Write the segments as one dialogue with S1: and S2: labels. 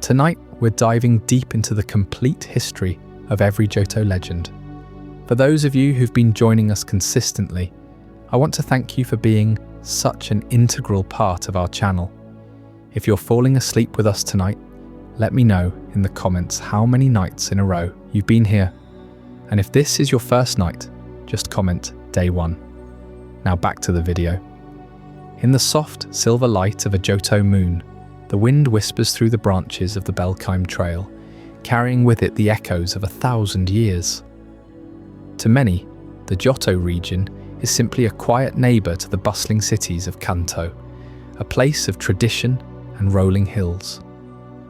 S1: Tonight, we're diving deep into the complete history of every Johto legend. For those of you who've been joining us consistently, I want to thank you for being such an integral part of our channel. If you're falling asleep with us tonight, let me know in the comments how many nights in a row you've been here. And if this is your first night, just comment day 1. Now back to the video. In the soft silver light of a Johto moon, the wind whispers through the branches of the Belkime Trail, carrying with it the echoes of 1,000 years. To many, the Johto region is simply a quiet neighbour to the bustling cities of Kanto, a place of tradition and rolling hills.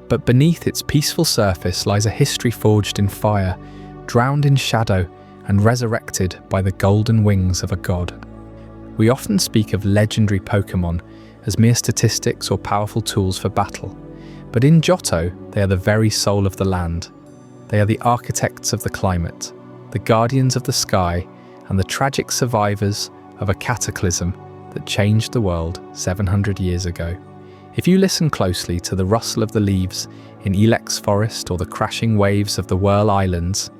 S1: But beneath its peaceful surface lies a history forged in fire, drowned in shadow, and resurrected by the golden wings of a god. We often speak of legendary Pokémon as mere statistics or powerful tools for battle, but in Johto, they are the very soul of the land. They are the architects of the climate, the guardians of the sky, and the tragic survivors of a cataclysm that changed the world 700 years ago. If you listen closely to the rustle of the leaves in Ilex Forest or the crashing waves of the Whirl Islands,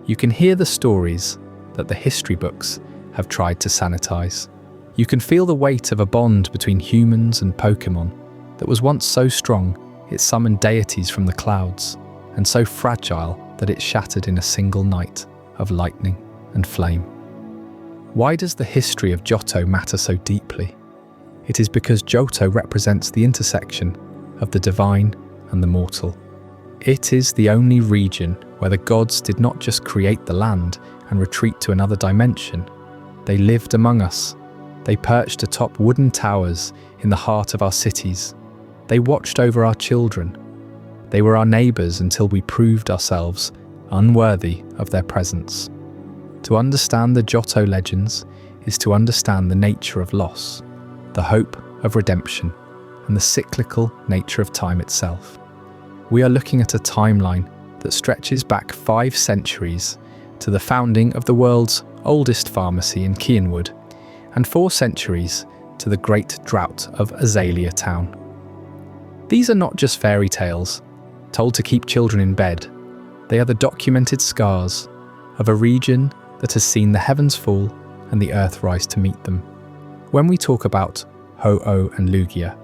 S1: you can hear the stories that the history books have tried to sanitize. You can feel the weight of a bond between humans and Pokémon that was once so strong it summoned deities from the clouds, and so fragile that it shattered in a single night of lightning and flame. Why does the history of Johto matter so deeply? It is because Johto represents the intersection of the divine and the mortal. It is the only region where the gods did not just create the land and retreat to another dimension. They lived among us. They perched atop wooden towers in the heart of our cities. They watched over our children. They were our neighbours until we proved ourselves unworthy of their presence. To understand the Johto legends is to understand the nature of loss, the hope of redemption, and the cyclical nature of time itself. We are looking at a timeline that stretches back 5 centuries to the founding of the world's oldest pharmacy in Cianwood, and 4 centuries to the great drought of Azalea Town. These are not just fairy tales, told to keep children in bed. They are the documented scars of a region that has seen the heavens fall and the earth rise to meet them. When we talk about Ho-Oh and Lugia,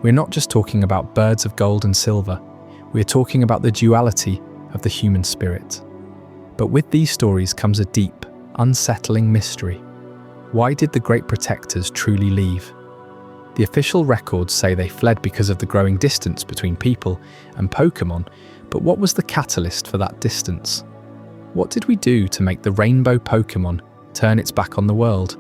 S1: we're not just talking about birds of gold and silver, we're talking about the duality of the human spirit. But with these stories comes a deep, unsettling mystery. Why did the great protectors truly leave? The official records say they fled because of the growing distance between people and Pokémon, but what was the catalyst for that distance? What did we do to make the rainbow Pokémon turn its back on the world?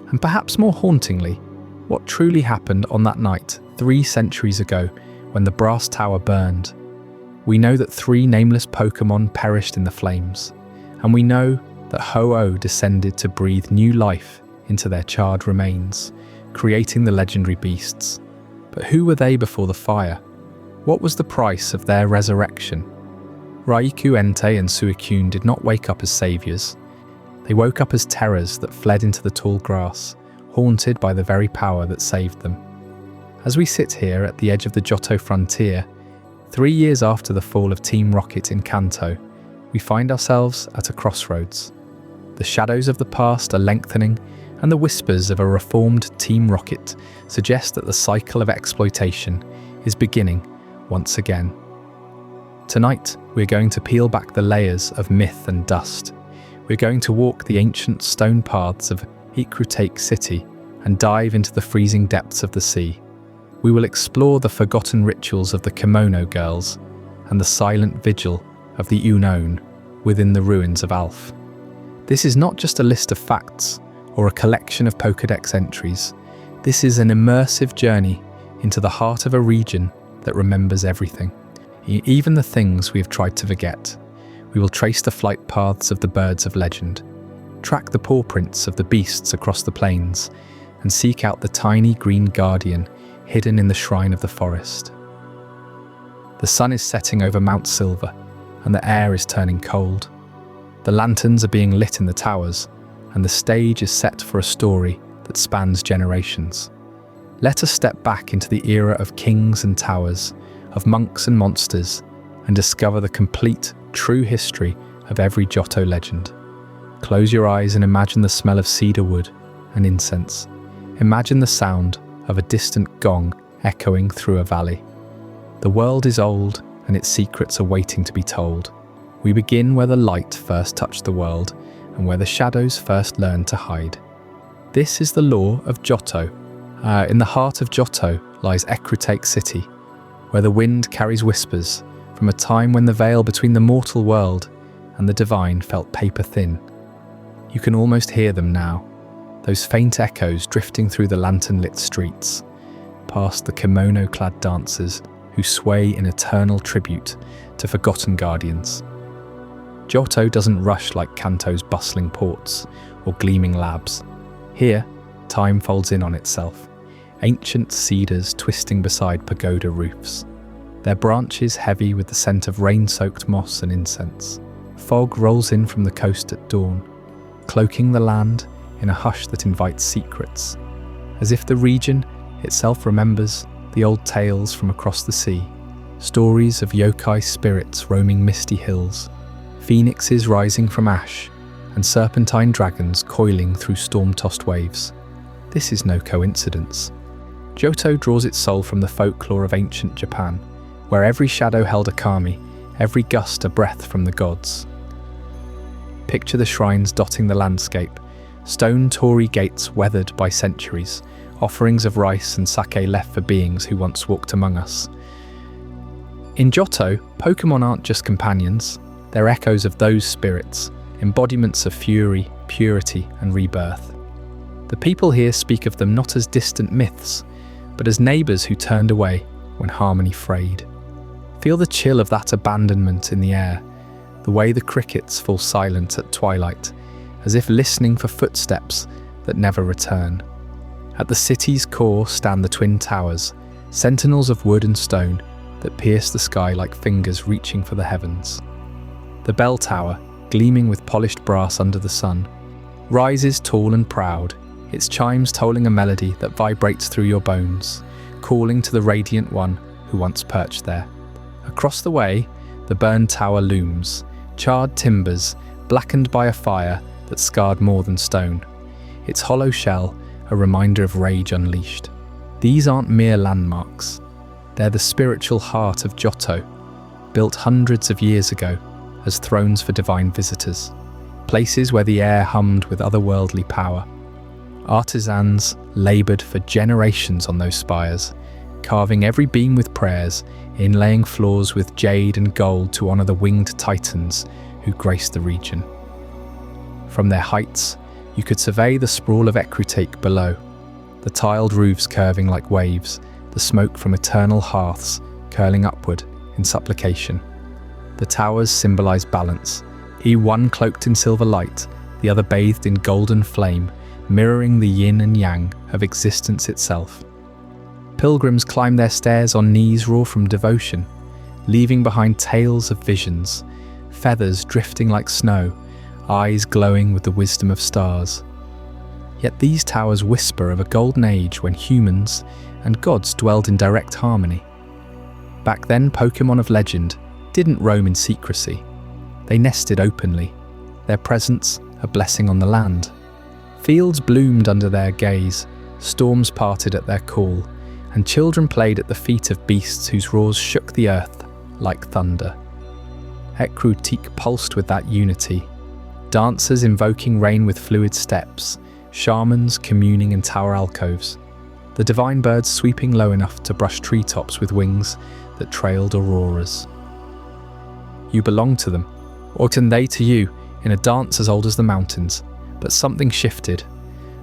S1: And perhaps more hauntingly, what truly happened on that night 3 centuries ago when the brass tower burned? We know that 3 nameless Pokémon perished in the flames, and we know that Ho-Oh descended to breathe new life into their charred remains, creating the legendary beasts. But who were they before the fire? What was the price of their resurrection? Raikou, Entei and Suicune did not wake up as saviours. They woke up as terrors that fled into the tall grass, haunted by the very power that saved them. As we sit here at the edge of the Johto frontier, 3 years after the fall of Team Rocket in Kanto, we find ourselves at a crossroads. The shadows of the past are lengthening, and the whispers of a reformed Team Rocket suggest that the cycle of exploitation is beginning once again. Tonight, we're going to peel back the layers of myth and dust. We're going to walk the ancient stone paths of Ecruteak City and dive into the freezing depths of the sea. We will explore the forgotten rituals of the kimono girls and the silent vigil of the unknown within the ruins of Alph. This is not just a list of facts or a collection of Pokédex entries. This is an immersive journey into the heart of a region that remembers everything, even the things we have tried to forget. We will trace the flight paths of the birds of legend, track the paw prints of the beasts across the plains, and seek out the tiny green guardian hidden in the shrine of the forest. The sun is setting over Mount Silver, and the air is turning cold. The lanterns are being lit in the towers, and the stage is set for a story that spans generations. Let us step back into the era of kings and towers, of monks and monsters, and discover the complete, true history of every Johto legend. Close your eyes and imagine the smell of cedar wood and incense. Imagine the sound of a distant gong echoing through a valley. The world is old, and its secrets are waiting to be told. We begin where the light first touched the world, and where the shadows first learned to hide. This is the lore of Johto. In the heart of Johto lies Ecruteak City, where the wind carries whispers from a time when the veil between the mortal world and the divine felt paper thin. You can almost hear them now, those faint echoes drifting through the lantern-lit streets, past the kimono-clad dancers who sway in eternal tribute to forgotten guardians. Johto doesn't rush like Kanto's bustling ports or gleaming labs. Here, time folds in on itself, ancient cedars twisting beside pagoda roofs, their branches heavy with the scent of rain-soaked moss and incense. Fog rolls in from the coast at dawn, cloaking the land in a hush that invites secrets, as if the region itself remembers the old tales from across the sea, stories of yokai spirits roaming misty hills, phoenixes rising from ash, and serpentine dragons coiling through storm-tossed waves. This is no coincidence. Johto draws its soul from the folklore of ancient Japan, where every shadow held a kami, every gust a breath from the gods. Picture the shrines dotting the landscape, stone torii gates weathered by centuries, offerings of rice and sake left for beings who once walked among us. In Johto, Pokémon aren't just companions, they're echoes of those spirits, embodiments of fury, purity, and rebirth. The people here speak of them not as distant myths, but as neighbours who turned away when harmony frayed. Feel the chill of that abandonment in the air, the way the crickets fall silent at twilight, as if listening for footsteps that never return. At the city's core stand the twin towers, sentinels of wood and stone that pierce the sky like fingers reaching for the heavens. The bell tower, gleaming with polished brass under the sun, rises tall and proud, its chimes tolling a melody that vibrates through your bones, calling to the radiant one who once perched there. Across the way, the burned tower looms, charred timbers, blackened by a fire that scarred more than stone. Its hollow shell, a reminder of rage unleashed. These aren't mere landmarks. They're the spiritual heart of Johto, built hundreds of years ago as thrones for divine visitors, places where the air hummed with otherworldly power. Artisans laboured for generations on those spires, carving every beam with prayers, inlaying floors with jade and gold to honour the winged titans who graced the region. From their heights, you could survey the sprawl of Ecruteak below, the tiled roofs curving like waves, the smoke from eternal hearths curling upward in supplication. The towers symbolise balance, one cloaked in silver light, the other bathed in golden flame, mirroring the yin and yang of existence itself. Pilgrims climb their stairs on knees raw from devotion, leaving behind tales of visions, feathers drifting like snow, eyes glowing with the wisdom of stars. Yet these towers whisper of a golden age when humans and gods dwelled in direct harmony. Back then, Pokémon of legend didn't roam in secrecy. They nested openly, their presence a blessing on the land. Fields bloomed under their gaze, storms parted at their call, and children played at the feet of beasts whose roars shook the earth like thunder. Ecruteak pulsed with that unity, dancers invoking rain with fluid steps, shamans communing in tower alcoves, the divine birds sweeping low enough to brush treetops with wings that trailed auroras. You belong to them, or can they to you, in a dance as old as the mountains. But something shifted.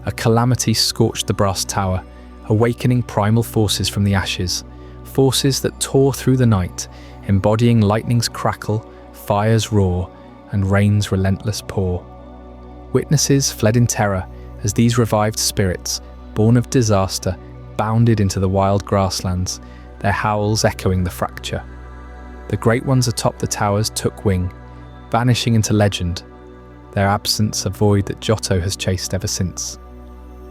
S1: A calamity scorched the brass tower, awakening primal forces from the ashes, forces that tore through the night, embodying lightning's crackle, fire's roar, and rain's relentless pour. Witnesses fled in terror as these revived spirits, born of disaster, bounded into the wild grasslands, their howls echoing the fracture. The great ones atop the towers took wing, vanishing into legend, their absence a void that Johto has chased ever since.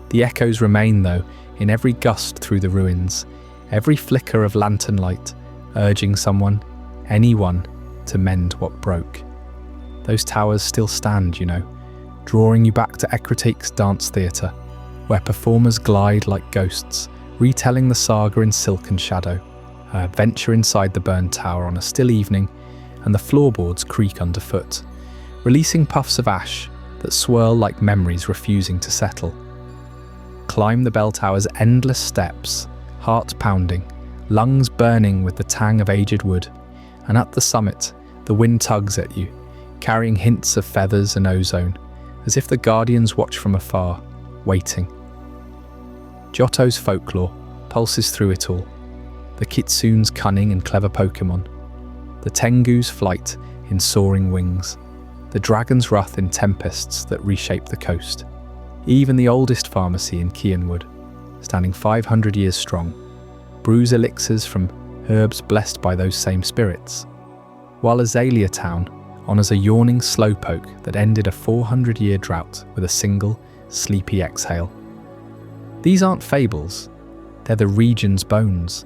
S1: The echoes remain, though, in every gust through the ruins, every flicker of lantern light, urging someone, anyone, to mend what broke. Those towers still stand, drawing you back to Ecruteak's dance theatre, where performers glide like ghosts, retelling the saga in silk and shadow. Venture inside the burned tower on a still evening, and the floorboards creak underfoot, releasing puffs of ash that swirl like memories refusing to settle. Climb the bell tower's endless steps, heart pounding, lungs burning with the tang of aged wood, and at the summit, the wind tugs at you, carrying hints of feathers and ozone, as if the guardians watch from afar, waiting. Johto's folklore pulses through it all. The kitsune's cunning and clever Pokémon, the tengu's flight in soaring wings, the dragon's wrath in tempests that reshape the coast. Even the oldest pharmacy in Cianwood, standing 500 years strong, brews elixirs from herbs blessed by those same spirits, while Azalea Town honours a yawning slowpoke that ended a 400-year drought with a single, sleepy exhale. These aren't fables, they're the region's bones,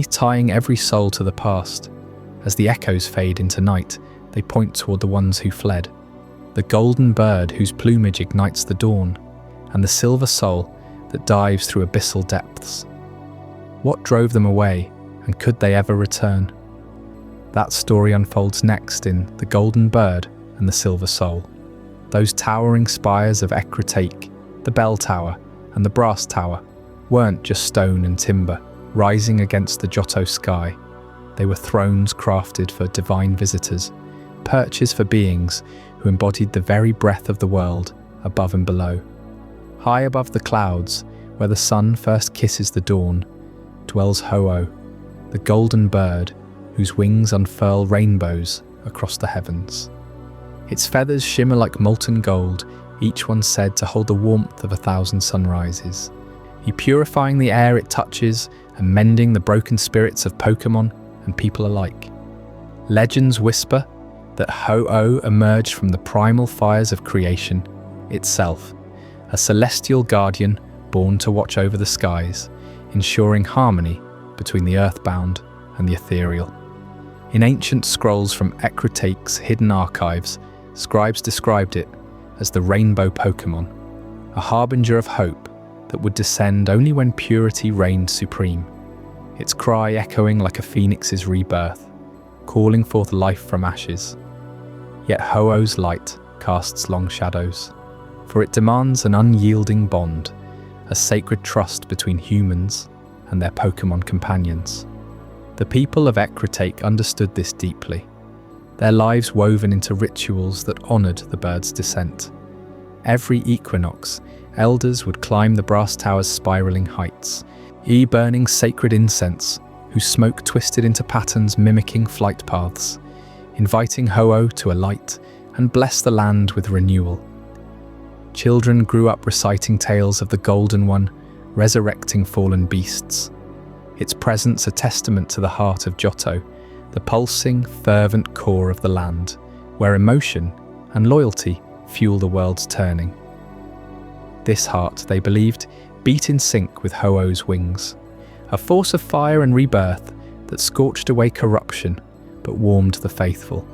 S1: tying every soul to the past. As the echoes fade into night, they point toward the ones who fled. The golden bird whose plumage ignites the dawn, and the silver soul that dives through abyssal depths. What drove them away, and could they ever return? That story unfolds next in The Golden Bird and the Silver Soul. Those towering spires of Ecruteak, the Bell Tower and the Brass Tower, weren't just stone and timber rising against the Johto sky. They were thrones crafted for divine visitors, perches for beings who embodied the very breath of the world, above and below. High above the clouds, where the sun first kisses the dawn, dwells Ho-Oh, the golden bird whose wings unfurl rainbows across the heavens. Its feathers shimmer like molten gold, each one said to hold the warmth of 1,000 sunrises, purifying the air it touches and mending the broken spirits of Pokémon and people alike. Legends whisper that Ho-Oh emerged from the primal fires of creation itself, a celestial guardian born to watch over the skies, ensuring harmony between the earthbound and the ethereal. In ancient scrolls from Ecruteak's hidden archives, scribes described it as the rainbow Pokémon, a harbinger of hope that would descend only when purity reigned supreme, its cry echoing like a phoenix's rebirth, calling forth life from ashes. Yet Ho-Oh's light casts long shadows, for it demands an unyielding bond, a sacred trust between humans and their Pokémon companions. The people of Ecruteak understood this deeply, their lives woven into rituals that honoured the bird's descent. Every equinox, elders would climb the Brass Tower's spiralling heights, burning sacred incense, whose smoke twisted into patterns mimicking flight paths, inviting Ho-Oh to alight and bless the land with renewal. Children grew up reciting tales of the Golden One, resurrecting fallen beasts, its presence a testament to the heart of Johto, the pulsing, fervent core of the land, where emotion and loyalty fuel the world's turning. This heart, they believed, beat in sync with Ho-Oh's wings, a force of fire and rebirth that scorched away corruption but warmed the faithful.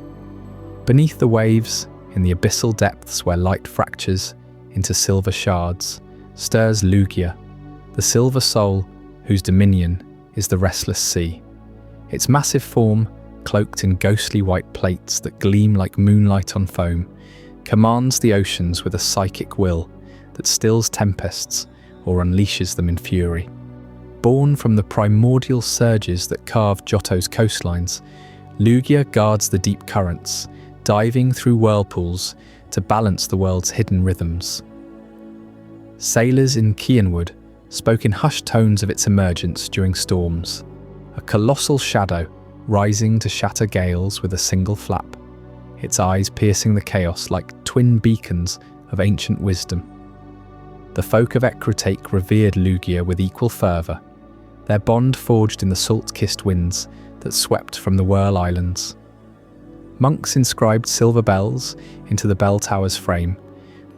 S1: Beneath the waves, in the abyssal depths where light fractures into silver shards, stirs Lugia, the silver soul whose dominion is the restless sea. Its massive form, cloaked in ghostly white plates that gleam like moonlight on foam, commands the oceans with a psychic will that stills tempests or unleashes them in fury. Born from the primordial surges that carved Johto's coastlines, Lugia guards the deep currents, diving through whirlpools to balance the world's hidden rhythms. Sailors in Cianwood spoke in hushed tones of its emergence during storms, a colossal shadow rising to shatter gales with a single flap, its eyes piercing the chaos like twin beacons of ancient wisdom. The folk of Ecruteak revered Lugia with equal fervour, their bond forged in the salt-kissed winds that swept from the Whirl Islands. Monks inscribed silver bells into the bell tower's frame,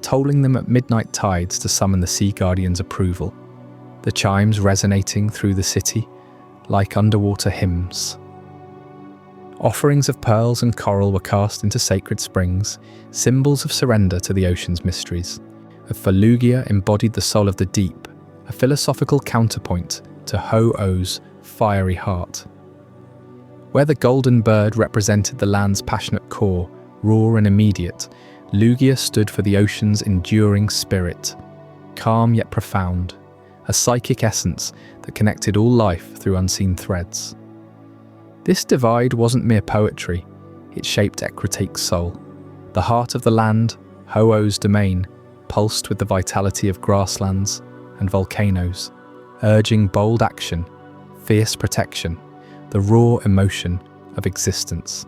S1: tolling them at midnight tides to summon the Sea Guardian's approval, the chimes resonating through the city like underwater hymns. Offerings of pearls and coral were cast into sacred springs, symbols of surrender to the ocean's mysteries. For Lugia embodied the soul of the deep, a philosophical counterpoint to Ho-Oh's fiery heart. Where the golden bird represented the land's passionate core, raw and immediate, Lugia stood for the ocean's enduring spirit, calm yet profound, a psychic essence that connected all life through unseen threads. This divide wasn't mere poetry, it shaped Ecruteak's soul. The heart of the land, Ho-Oh's domain, pulsed with the vitality of grasslands and volcanoes, urging bold action, fierce protection, the raw emotion of existence.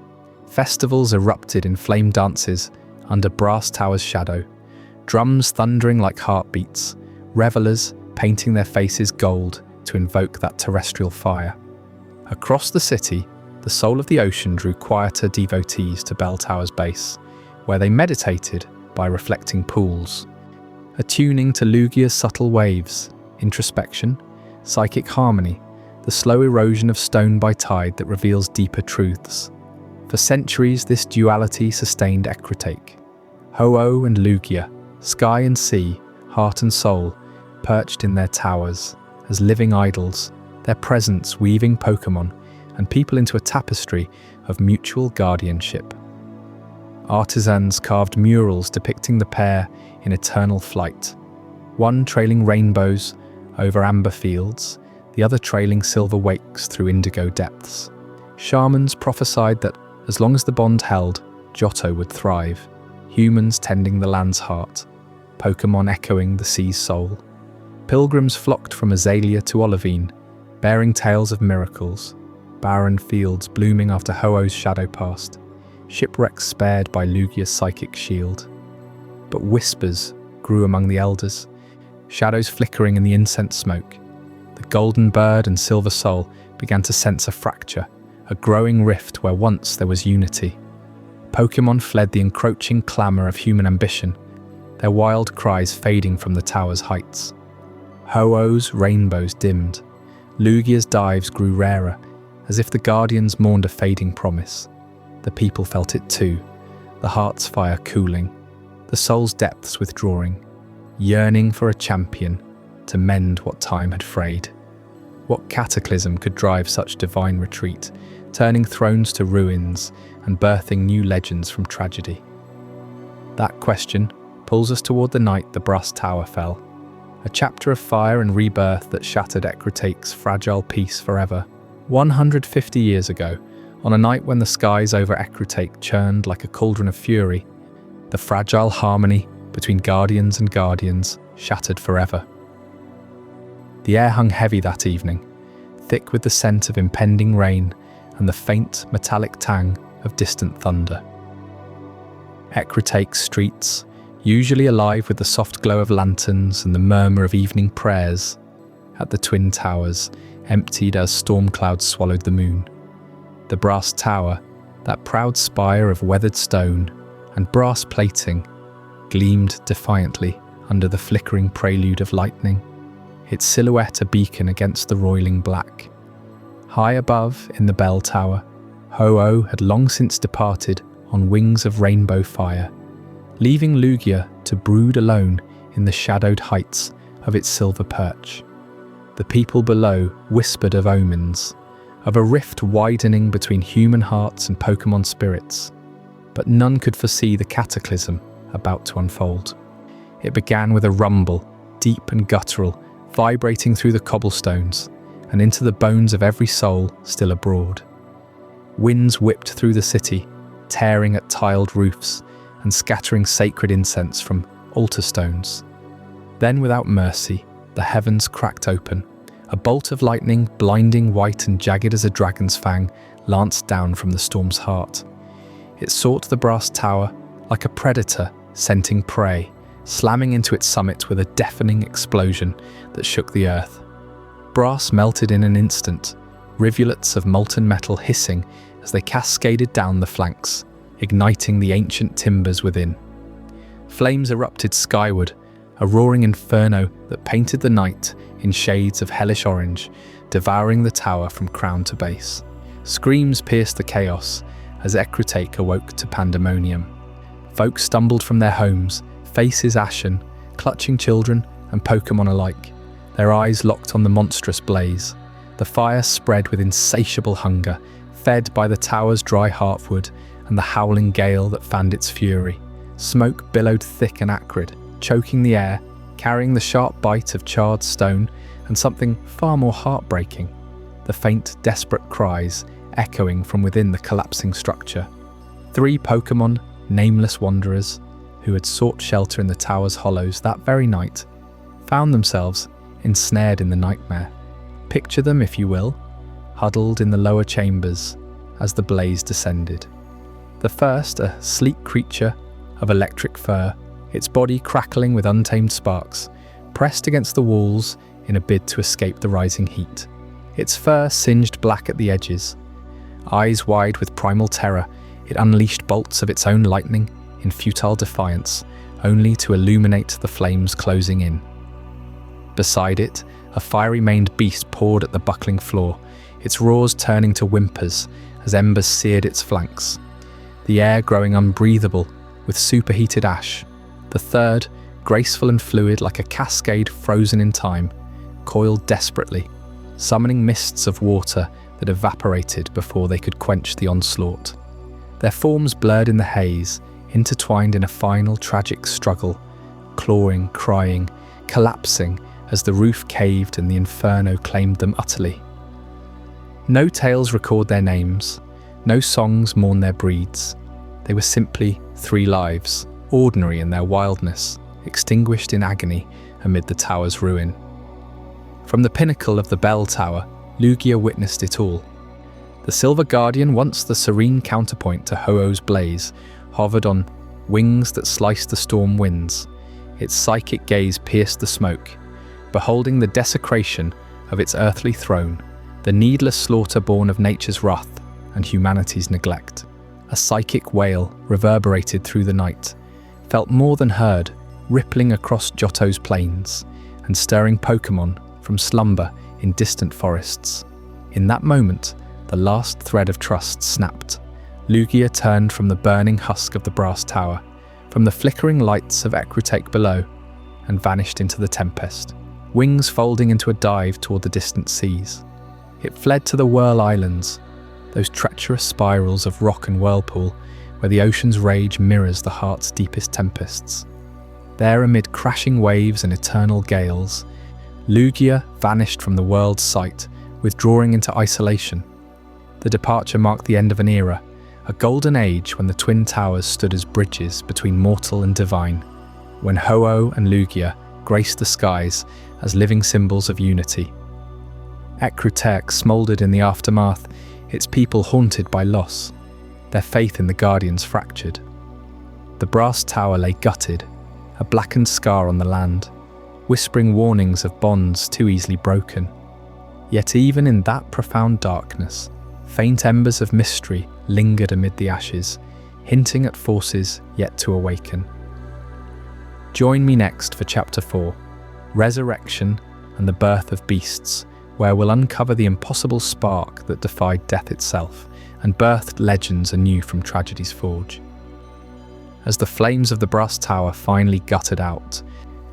S1: Festivals erupted in flame dances under Brass Tower's shadow, drums thundering like heartbeats, revelers painting their faces gold to invoke that terrestrial fire. Across the city, the soul of the ocean drew quieter devotees to Bell Tower's base, where they meditated by reflecting pools, attuning to Lugia's subtle waves, introspection, psychic harmony, the slow erosion of stone by tide that reveals deeper truths. For centuries, this duality sustained Ecruteak. Ho-Oh and Lugia, sky and sea, heart and soul, perched in their towers, as living idols, their presence weaving Pokémon and people into a tapestry of mutual guardianship. Artisans carved murals depicting the pair in eternal flight, one trailing rainbows over amber fields, the other trailing silver wakes through indigo depths. Shamans prophesied that as long as the bond held, Johto would thrive, humans tending the land's heart, Pokémon echoing the sea's soul. Pilgrims flocked from azalea to olivine, bearing tales of miracles, barren fields blooming after Ho-Oh's shadow passed, shipwrecks spared by Lugia's psychic shield. But whispers grew among the elders, shadows flickering in the incense smoke. The golden bird and silver soul began to sense a fracture, a growing rift where once there was unity. Pokémon fled the encroaching clamour of human ambition, their wild cries fading from the tower's heights. Ho-Oh's rainbows dimmed, Lugia's dives grew rarer, as if the guardians mourned a fading promise. The people felt it too, the heart's fire cooling, the soul's depths withdrawing, yearning for a champion to mend what time had frayed. What cataclysm could drive such divine retreat, turning thrones to ruins and birthing new legends from tragedy? That question pulls us toward the night the Brass Tower fell, a chapter of fire and rebirth that shattered Ecruteak's fragile peace forever. 150 years ago, on a night when the skies over Ecruteak churned like a cauldron of fury, the fragile harmony between guardians and guardians shattered forever. The air hung heavy that evening, thick with the scent of impending rain and the faint metallic tang of distant thunder. Ecruteak's streets, usually alive with the soft glow of lanterns and the murmur of evening prayers, at the twin towers, emptied as storm clouds swallowed the moon. The Brass Tower, that proud spire of weathered stone and brass plating, gleamed defiantly under the flickering prelude of lightning, its silhouette a beacon against the roiling black. High above, in the bell tower, Ho-Oh had long since departed on wings of rainbow fire, leaving Lugia to brood alone in the shadowed heights of its silver perch. The people below whispered of omens, of a rift widening between human hearts and Pokémon spirits, but none could foresee the cataclysm about to unfold. It began with a rumble, deep and guttural, vibrating through the cobblestones and into the bones of every soul still abroad. Winds whipped through the city, tearing at tiled roofs and scattering sacred incense from altar stones. Then, without mercy, the heavens cracked open. A bolt of lightning, blinding white and jagged as a dragon's fang, lanced down from the storm's heart. It sought the Brass Tower like a predator scenting prey, slamming into its summit with a deafening explosion that shook the earth. Brass melted in an instant, rivulets of molten metal hissing as they cascaded down the flanks, igniting the ancient timbers within. Flames erupted skyward, a roaring inferno that painted the night in shades of hellish orange, devouring the tower from crown to base. Screams pierced the chaos as Ecruteak awoke to pandemonium. Folk stumbled from their homes, faces ashen, clutching children and Pokémon alike, their eyes locked on the monstrous blaze. The fire spread with insatiable hunger, fed by the tower's dry heartwood and the howling gale that fanned its fury. Smoke billowed thick and acrid, choking the air, carrying the sharp bite of charred stone and something far more heartbreaking, the faint, desperate cries echoing from within the collapsing structure. 3 Pokémon, nameless wanderers, who had sought shelter in the tower's hollows that very night, found themselves ensnared in the nightmare. Picture them, if you will, huddled in the lower chambers as the blaze descended. The first, a sleek creature of electric fur, its body crackling with untamed sparks, pressed against the walls in a bid to escape the rising heat. Its fur singed black at the edges. Eyes wide with primal terror, it unleashed bolts of its own lightning in futile defiance, only to illuminate the flames closing in. Beside it, a fiery-maned beast poured at the buckling floor, its roars turning to whimpers as embers seared its flanks. The air growing unbreathable with superheated ash. The third, graceful and fluid like a cascade frozen in time, coiled desperately, summoning mists of water that evaporated before they could quench the onslaught. Their forms blurred in the haze, intertwined in a final tragic struggle, clawing, crying, collapsing as the roof caved and the inferno claimed them utterly. No tales record their names, no songs mourn their breeds. They were simply 3 lives, ordinary in their wildness, extinguished in agony amid the tower's ruin. From the pinnacle of the bell tower, Lugia witnessed it all. The Silver Guardian, once the serene counterpoint to Ho-Oh's blaze, hovered on wings that sliced the storm winds. Its psychic gaze pierced the smoke, beholding the desecration of its earthly throne, the needless slaughter born of nature's wrath and humanity's neglect. A psychic wail reverberated through the night, felt more than heard, rippling across Johto's plains and stirring Pokémon from slumber in distant forests. In that moment, the last thread of trust snapped. Lugia turned from the burning husk of the brass tower, from the flickering lights of Ecruteak below, and vanished into the tempest, wings folding into a dive toward the distant seas. It fled to the Whirl Islands, those treacherous spirals of rock and whirlpool where the ocean's rage mirrors the heart's deepest tempests. There, amid crashing waves and eternal gales, Lugia vanished from the world's sight, withdrawing into isolation. The departure marked the end of an era, a golden age when the twin towers stood as bridges between mortal and divine, when Ho-Oh and Lugia graced the skies as living symbols of unity. Ecruteak smouldered in the aftermath, its people haunted by loss, their faith in the Guardians fractured. The brass tower lay gutted, a blackened scar on the land, whispering warnings of bonds too easily broken. Yet even in that profound darkness, faint embers of mystery lingered amid the ashes, hinting at forces yet to awaken. Join me next for Chapter 4, Resurrection and the Birth of Beasts, where we'll uncover the impossible spark that defied death itself and birthed legends anew from tragedy's forge. As the flames of the brass tower finally guttered out,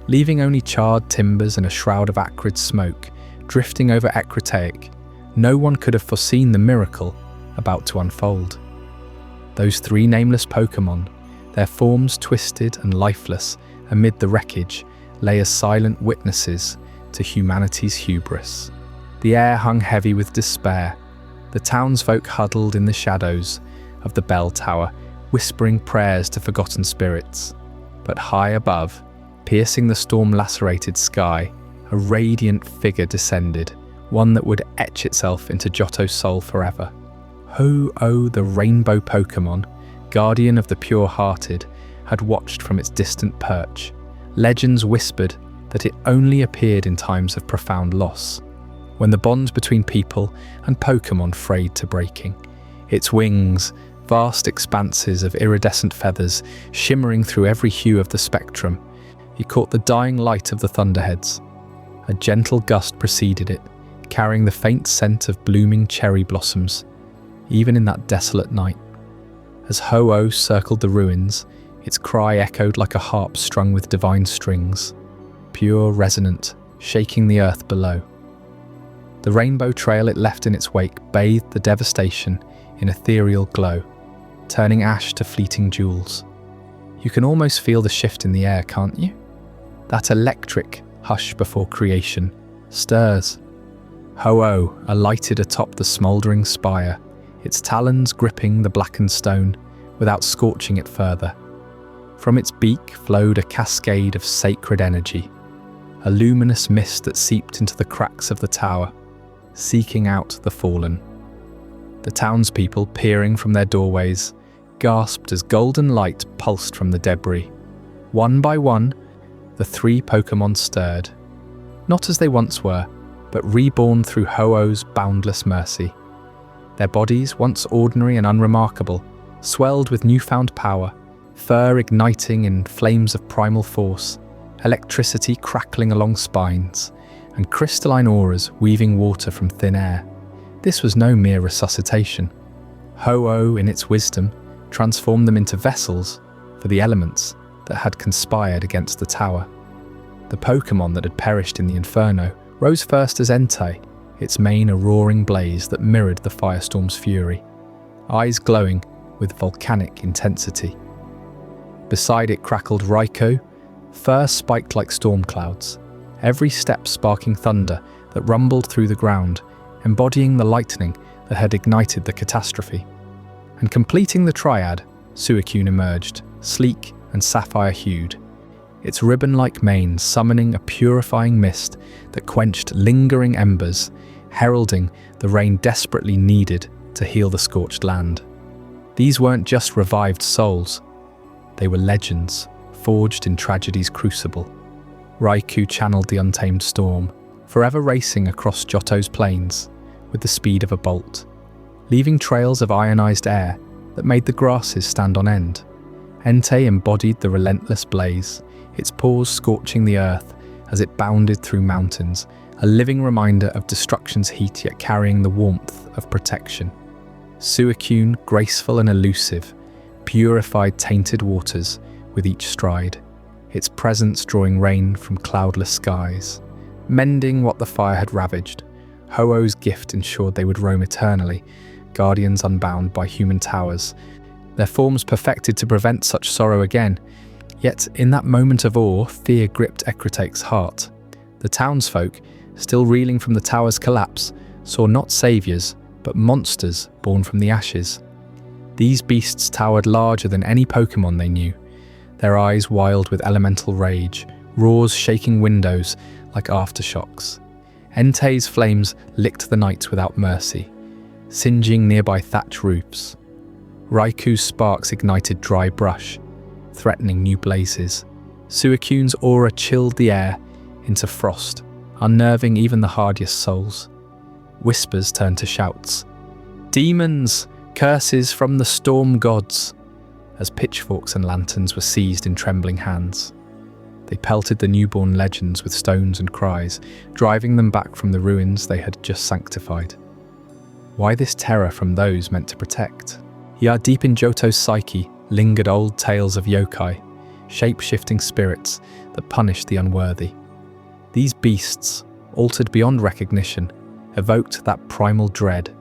S1: leaving only charred timbers and a shroud of acrid smoke drifting over Ecruteak, no one could have foreseen the miracle about to unfold. Those 3 nameless Pokémon, their forms twisted and lifeless amid the wreckage, lay as silent witnesses to humanity's hubris. The air hung heavy with despair. The townsfolk huddled in the shadows of the bell tower, whispering prayers to forgotten spirits. But high above, piercing the storm-lacerated sky, a radiant figure descended, one that would etch itself into Johto's soul forever. Ho-Oh, the rainbow Pokémon, guardian of the pure-hearted, had watched from its distant perch. Legends whispered that it only appeared in times of profound loss, when the bond between people and Pokémon frayed to breaking. Its wings, vast expanses of iridescent feathers shimmering through every hue of the spectrum, he caught the dying light of the thunderheads. A gentle gust preceded it, carrying the faint scent of blooming cherry blossoms. even in that desolate night. As Ho-Oh circled the ruins, its cry echoed like a harp strung with divine strings, pure, resonant, shaking the earth below. The rainbow trail it left in its wake bathed the devastation in ethereal glow, turning ash to fleeting jewels. You can almost feel the shift in the air, can't you? That electric hush before creation stirs. Ho-Oh alighted atop the smouldering spire, its talons gripping the blackened stone without scorching it further. From its beak flowed a cascade of sacred energy, a luminous mist that seeped into the cracks of the tower, seeking out the fallen. The townspeople, peering from their doorways, gasped as golden light pulsed from the debris. One by one, the 3 Pokémon stirred, not as they once were, but reborn through Ho-Oh's boundless mercy. Their bodies, once ordinary and unremarkable, swelled with newfound power, fur igniting in flames of primal force, electricity crackling along spines, and crystalline auras weaving water from thin air. This was no mere resuscitation. Ho-Oh, in its wisdom, transformed them into vessels for the elements that had conspired against the tower. The Pokémon that had perished in the inferno rose first as Entei, its mane a roaring blaze that mirrored the firestorm's fury, eyes glowing with volcanic intensity. Beside it crackled Raikou, fur spiked like storm clouds, every step sparking thunder that rumbled through the ground, embodying the lightning that had ignited the catastrophe. And completing the triad, Suicune emerged, sleek and sapphire-hued, its ribbon-like mane summoning a purifying mist that quenched lingering embers, heralding the rain desperately needed to heal the scorched land. These weren't just revived souls, they were legends, forged in tragedy's crucible. Raikou channeled the untamed storm, forever racing across Johto's plains with the speed of a bolt, leaving trails of ionized air that made the grasses stand on end. Entei embodied the relentless blaze, its paws scorching the earth as it bounded through mountains, a living reminder of destruction's heat yet carrying the warmth of protection. Suicune, graceful and elusive, purified tainted waters with each stride, its presence drawing rain from cloudless skies, mending what the fire had ravaged. Ho-Oh's gift ensured they would roam eternally, guardians unbound by human towers, their forms perfected to prevent such sorrow again. Yet in that moment of awe, fear gripped Ecruteak's heart. The townsfolk, still reeling from the tower's collapse, saw not saviours, but monsters born from the ashes. These beasts towered larger than any Pokémon they knew, their eyes wild with elemental rage, roars shaking windows like aftershocks. Entei's flames licked the night without mercy, singeing nearby thatch roofs. Raikou's sparks ignited dry brush, threatening new blazes. Suicune's aura chilled the air into frost, unnerving even the hardiest souls. Whispers turned to shouts. Demons! Curses from the storm gods! As pitchforks and lanterns were seized in trembling hands. They pelted the newborn legends with stones and cries, driving them back from the ruins they had just sanctified. Why this terror from those meant to protect? Yet deep in Johto's psyche lingered old tales of yokai, shape-shifting spirits that punished the unworthy. These beasts, altered beyond recognition, evoked that primal dread,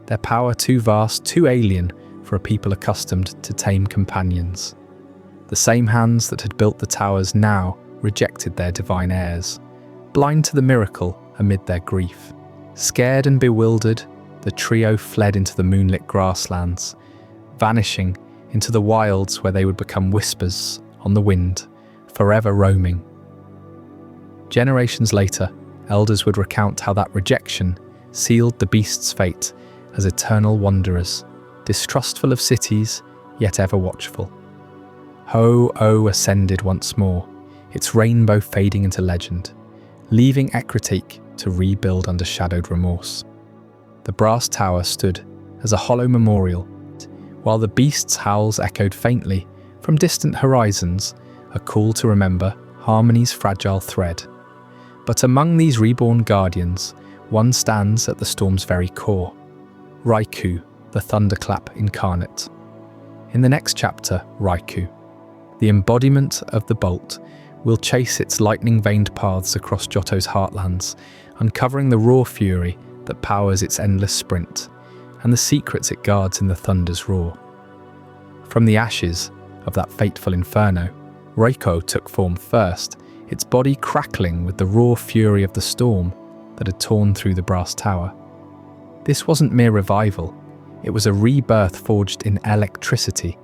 S1: their power too vast, too alien for a people accustomed to tame companions. The same hands that had built the towers now rejected their divine heirs, blind to the miracle amid their grief. Scared and bewildered, the trio fled into the moonlit grasslands, vanishing into the wilds where they would become whispers on the wind, forever roaming. Generations later, elders would recount how that rejection sealed the beasts' fate as eternal wanderers, distrustful of cities, yet ever watchful. Ho-Oh ascended once more, its rainbow fading into legend, leaving Ecruteak to rebuild under shadowed remorse. The brass tower stood as a hollow memorial, while the beasts' howls echoed faintly from distant horizons, a call to remember harmony's fragile thread. But among these reborn guardians, one stands at the storm's very core. Raikou, the thunderclap incarnate. In the next chapter, Raikou, the embodiment of the bolt, will chase its lightning-veined paths across Johto's heartlands, uncovering the raw fury that powers its endless sprint, and the secrets it guards in the thunder's roar. From the ashes of that fateful inferno, Raikou took form first, its body crackling with the raw fury of the storm that had torn through the brass tower. This wasn't mere revival, it was a rebirth forged in electricity,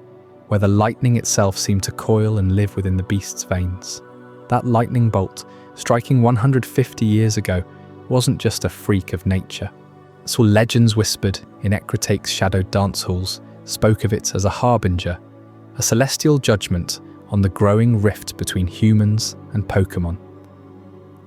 S1: where the lightning itself seemed to coil and live within the beast's veins. That lightning bolt, striking 150 years ago, wasn't just a freak of nature. So legends whispered in Ecruteak's shadowed dance halls spoke of it as a harbinger, a celestial judgment on the growing rift between humans and Pokémon.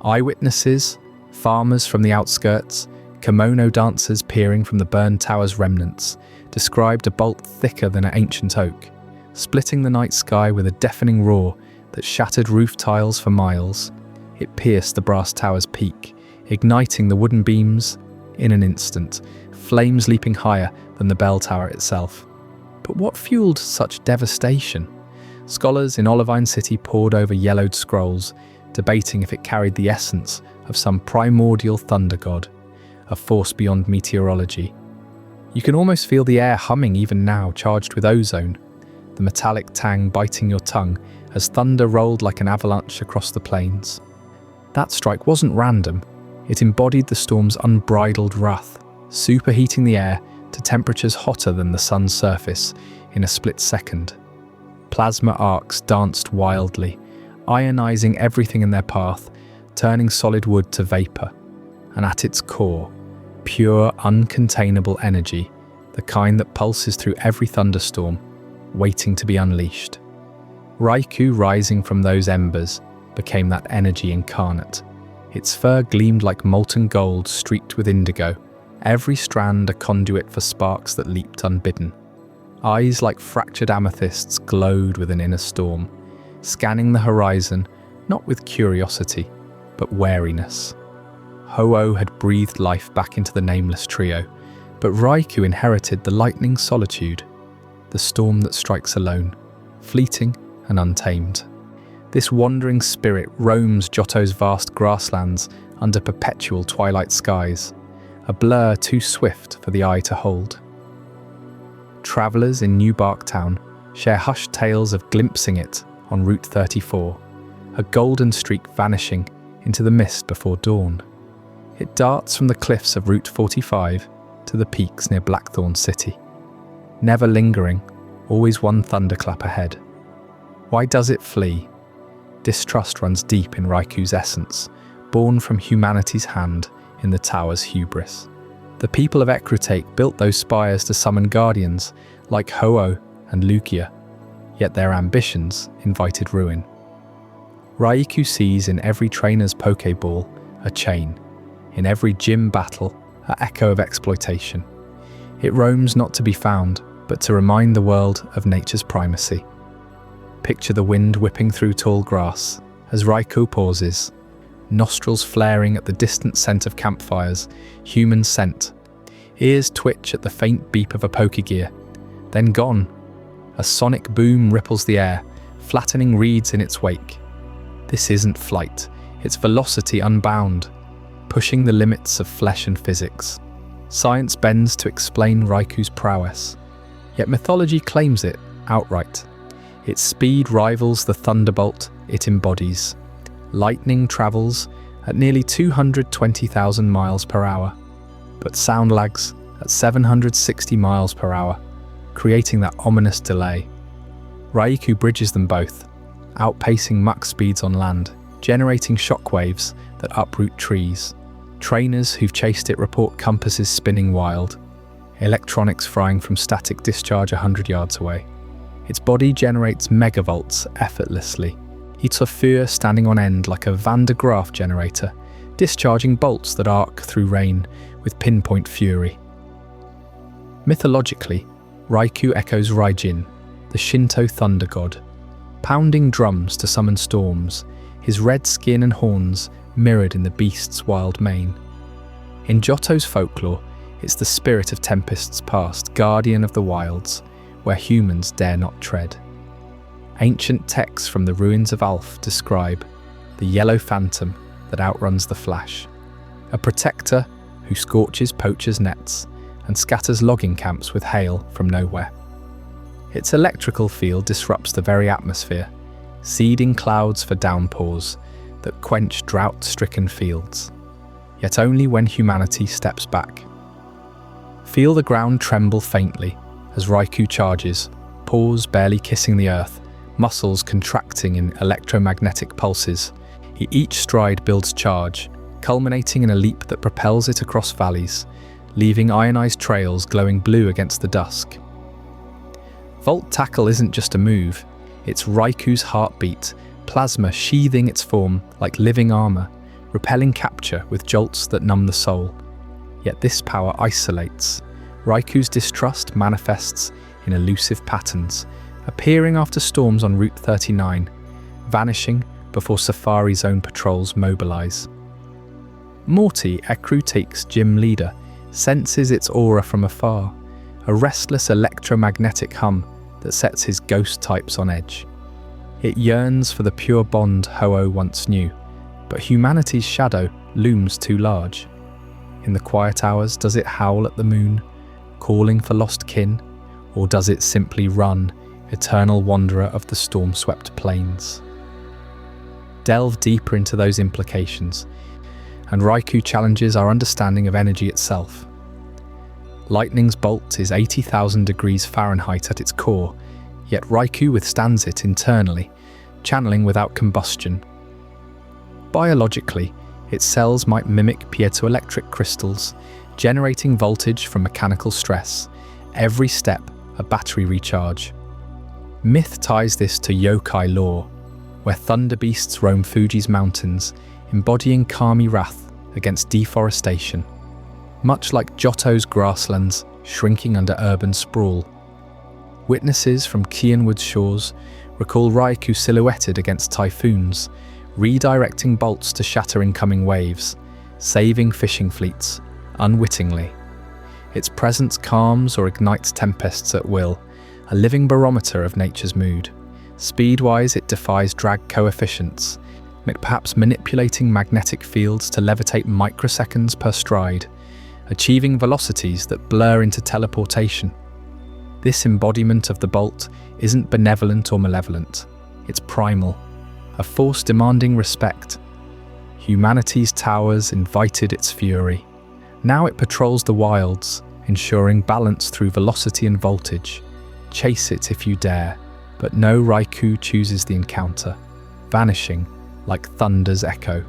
S1: Eyewitnesses, farmers from the outskirts, kimono dancers peering from the burned tower's remnants, described a bolt thicker than an ancient oak, splitting the night sky with a deafening roar that shattered roof tiles for miles. It pierced the brass tower's peak, igniting the wooden beams in an instant, flames leaping higher than the bell tower itself. But what fueled such devastation? Scholars in Olivine City pored over yellowed scrolls, debating if it carried the essence of some primordial thunder god, a force beyond meteorology. You can almost feel the air humming even now, charged with ozone, the metallic tang biting your tongue as thunder rolled like an avalanche across the plains. That strike wasn't random. It embodied the storm's unbridled wrath, superheating the air to temperatures hotter than the sun's surface in a split second. Plasma arcs danced wildly, ionizing everything in their path, turning solid wood to vapor. And at its core, pure, uncontainable energy, the kind that pulses through every thunderstorm, waiting to be unleashed. Raikou, rising from those embers, became that energy incarnate. Its fur gleamed like molten gold streaked with indigo, every strand a conduit for sparks that leaped unbidden. Eyes like fractured amethysts glowed with an inner storm, scanning the horizon not with curiosity, but wariness. Ho-Oh had breathed life back into the nameless trio, but Raikou inherited the lightning solitude, the storm that strikes alone, fleeting and untamed. This wandering spirit roams Johto's vast grasslands under perpetual twilight skies, a blur too swift for the eye to hold. Travellers in New Barktown share hushed tales of glimpsing it on Route 34, a golden streak vanishing into the mist before dawn. It darts from the cliffs of Route 45 to the peaks near Blackthorn City. Never lingering, always one thunderclap ahead. Why does it flee? Distrust runs deep in Raikou's essence, born from humanity's hand in the tower's hubris. The people of Ecruteak built those spires to summon guardians like Ho-Oh and Lugia, yet their ambitions invited ruin. Raikou sees in every trainer's Pokéball a chain, in every gym battle an echo of exploitation. It roams not to be found, but to remind the world of nature's primacy. Picture the wind whipping through tall grass as Raikou pauses, nostrils flaring at the distant scent of campfires, human scent. Ears twitch at the faint beep of a Pokégear, then gone. A sonic boom ripples the air, flattening reeds in its wake. This isn't flight, it's velocity unbound, pushing the limits of flesh and physics. Science bends to explain Raikou's prowess, yet mythology claims it outright. Its speed rivals the thunderbolt it embodies. Lightning travels at nearly 220,000 miles per hour, but sound lags at 760 miles per hour, creating that ominous delay. Raikou bridges them both, outpacing Mach speeds on land, generating shockwaves that uproot trees. Trainers who've chased it report compasses spinning wild, electronics frying from static discharge 100 yards away. Its body generates megavolts effortlessly, its fur standing on end like a Van de Graaff generator, discharging bolts that arc through rain with pinpoint fury. Mythologically, Raikou echoes Raijin, the Shinto thunder god, pounding drums to summon storms, his red skin and horns mirrored in the beast's wild mane. In Johto's folklore, It's the spirit of tempests past, guardian of the wilds, where humans dare not tread. Ancient texts from the ruins of Alph describe the yellow phantom that outruns the flash, a protector who scorches poachers' nets and scatters logging camps with hail from nowhere. Its electrical field disrupts the very atmosphere, seeding clouds for downpours that quench drought-stricken fields, yet only when humanity steps back. Feel the ground tremble faintly as Raikou charges, paws barely kissing the earth, muscles contracting in electromagnetic pulses. Each stride builds charge, culminating in a leap that propels it across valleys, leaving ionized trails glowing blue against the dusk. Volt Tackle isn't just a move, it's Raikou's heartbeat, plasma sheathing its form like living armor, repelling capture with jolts that numb the soul. Yet this power isolates. Raikou's distrust manifests in elusive patterns, appearing after storms on Route 39, vanishing before Safari Zone patrols mobilize. Morty, Ecruteak's gym leader, senses its aura from afar, a restless electromagnetic hum that sets his ghost types on edge. It yearns for the pure bond Ho-Oh once knew, but humanity's shadow looms too large. In the quiet hours, does it howl at the moon, calling for lost kin, or does it simply run, eternal wanderer of the storm-swept plains? Delve deeper into those implications, and Raikou challenges our understanding of energy itself. Lightning's bolt is 80,000 degrees Fahrenheit at its core, yet Raikou withstands it internally, channeling without combustion. Biologically, its cells might mimic piezoelectric crystals, generating voltage from mechanical stress, every step a battery recharge. Myth ties this to yokai lore, where thunder beasts roam Fuji's mountains, embodying kami wrath against deforestation, much like Johto's grasslands shrinking under urban sprawl. Witnesses from Cianwood's shores recall Raikou silhouetted against typhoons, redirecting bolts to shatter incoming waves, saving fishing fleets unwittingly. Its presence calms or ignites tempests at will, a living barometer of nature's mood. Speed-wise, it defies drag coefficients, perhaps manipulating magnetic fields to levitate microseconds per stride, achieving velocities that blur into teleportation. This embodiment of the bolt isn't benevolent or malevolent, it's primal, a force demanding respect. Humanity's towers invited its fury. Now it patrols the wilds, ensuring balance through velocity and voltage. Chase it if you dare, but no Raikou chooses the encounter, vanishing like thunder's echo.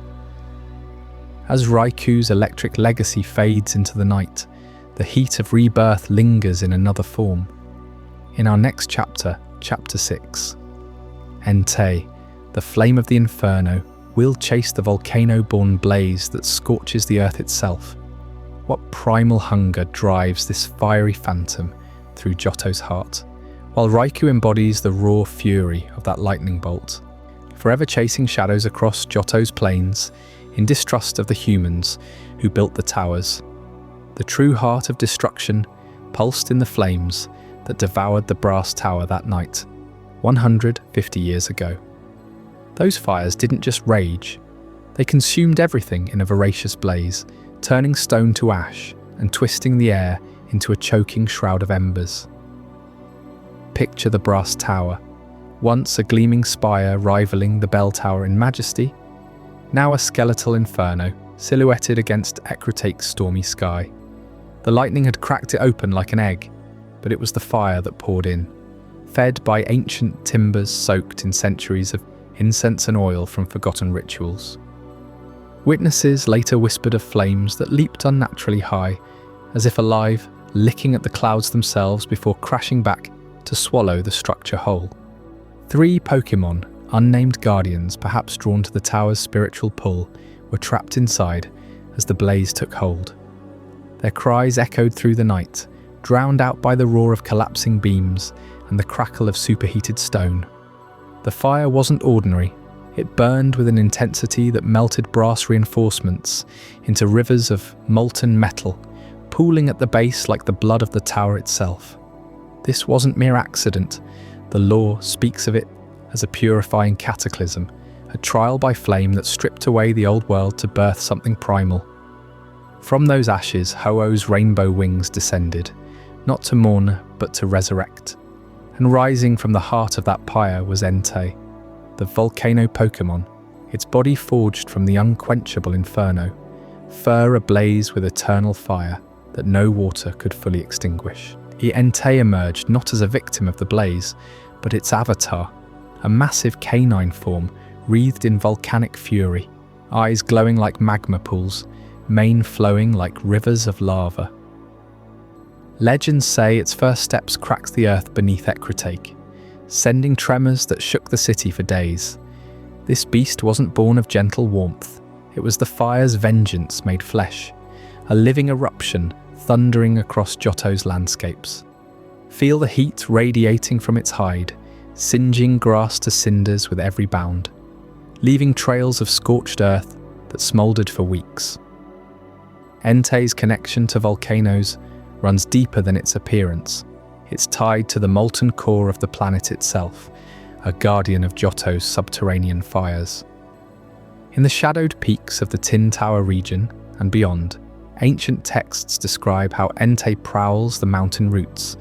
S1: As Raikou's electric legacy fades into the night, the heat of rebirth lingers in another form. In our next chapter, Chapter 6, Entei, the flame of the inferno, will chase the volcano-born blaze that scorches the earth itself. What primal hunger drives this fiery phantom through Johto's heart, while Raikou embodies the raw fury of that lightning bolt, forever chasing shadows across Johto's plains, in distrust of the humans who built the towers. The true heart of destruction pulsed in the flames that devoured the brass tower that night, 150 years ago. Those fires didn't just rage, they consumed everything in a voracious blaze, turning stone to ash and twisting the air into a choking shroud of embers. Picture the brass tower, once a gleaming spire rivaling the bell tower in majesty, now a skeletal inferno silhouetted against Ecruteak's stormy sky. The lightning had cracked it open like an egg, but it was the fire that poured in, fed by ancient timbers soaked in centuries of incense and oil from forgotten rituals. Witnesses later whispered of flames that leaped unnaturally high, as if alive, licking at the clouds themselves before crashing back to swallow the structure whole. 3 Pokémon, unnamed guardians perhaps drawn to the tower's spiritual pull, were trapped inside as the blaze took hold. Their cries echoed through the night, drowned out by the roar of collapsing beams and the crackle of superheated stone. The fire wasn't ordinary. It burned with an intensity that melted brass reinforcements into rivers of molten metal, pooling at the base like the blood of the tower itself. This wasn't mere accident. The lore speaks of it as a purifying cataclysm, a trial by flame that stripped away the old world to birth something primal. From those ashes, Ho-Oh's rainbow wings descended, not to mourn, but to resurrect. And rising from the heart of that pyre was Entei, the volcano Pokémon, its body forged from the unquenchable inferno, fur ablaze with eternal fire that no water could fully extinguish. Entei emerged not as a victim of the blaze, but its avatar, a massive canine form wreathed in volcanic fury, eyes glowing like magma pools, mane flowing like rivers of lava. Legends say its first steps cracked the earth beneath Ecruteak, sending tremors that shook the city for days. This beast wasn't born of gentle warmth. It was the fire's vengeance made flesh, a living eruption thundering across Johto's landscapes. Feel the heat radiating from its hide, singeing grass to cinders with every bound, leaving trails of scorched earth that smouldered for weeks. Entei's connection to volcanoes runs deeper than its appearance. It's tied to the molten core of the planet itself, a guardian of Johto's subterranean fires. In the shadowed peaks of the Tin Tower region and beyond, ancient texts describe how Entei prowls the mountain roots,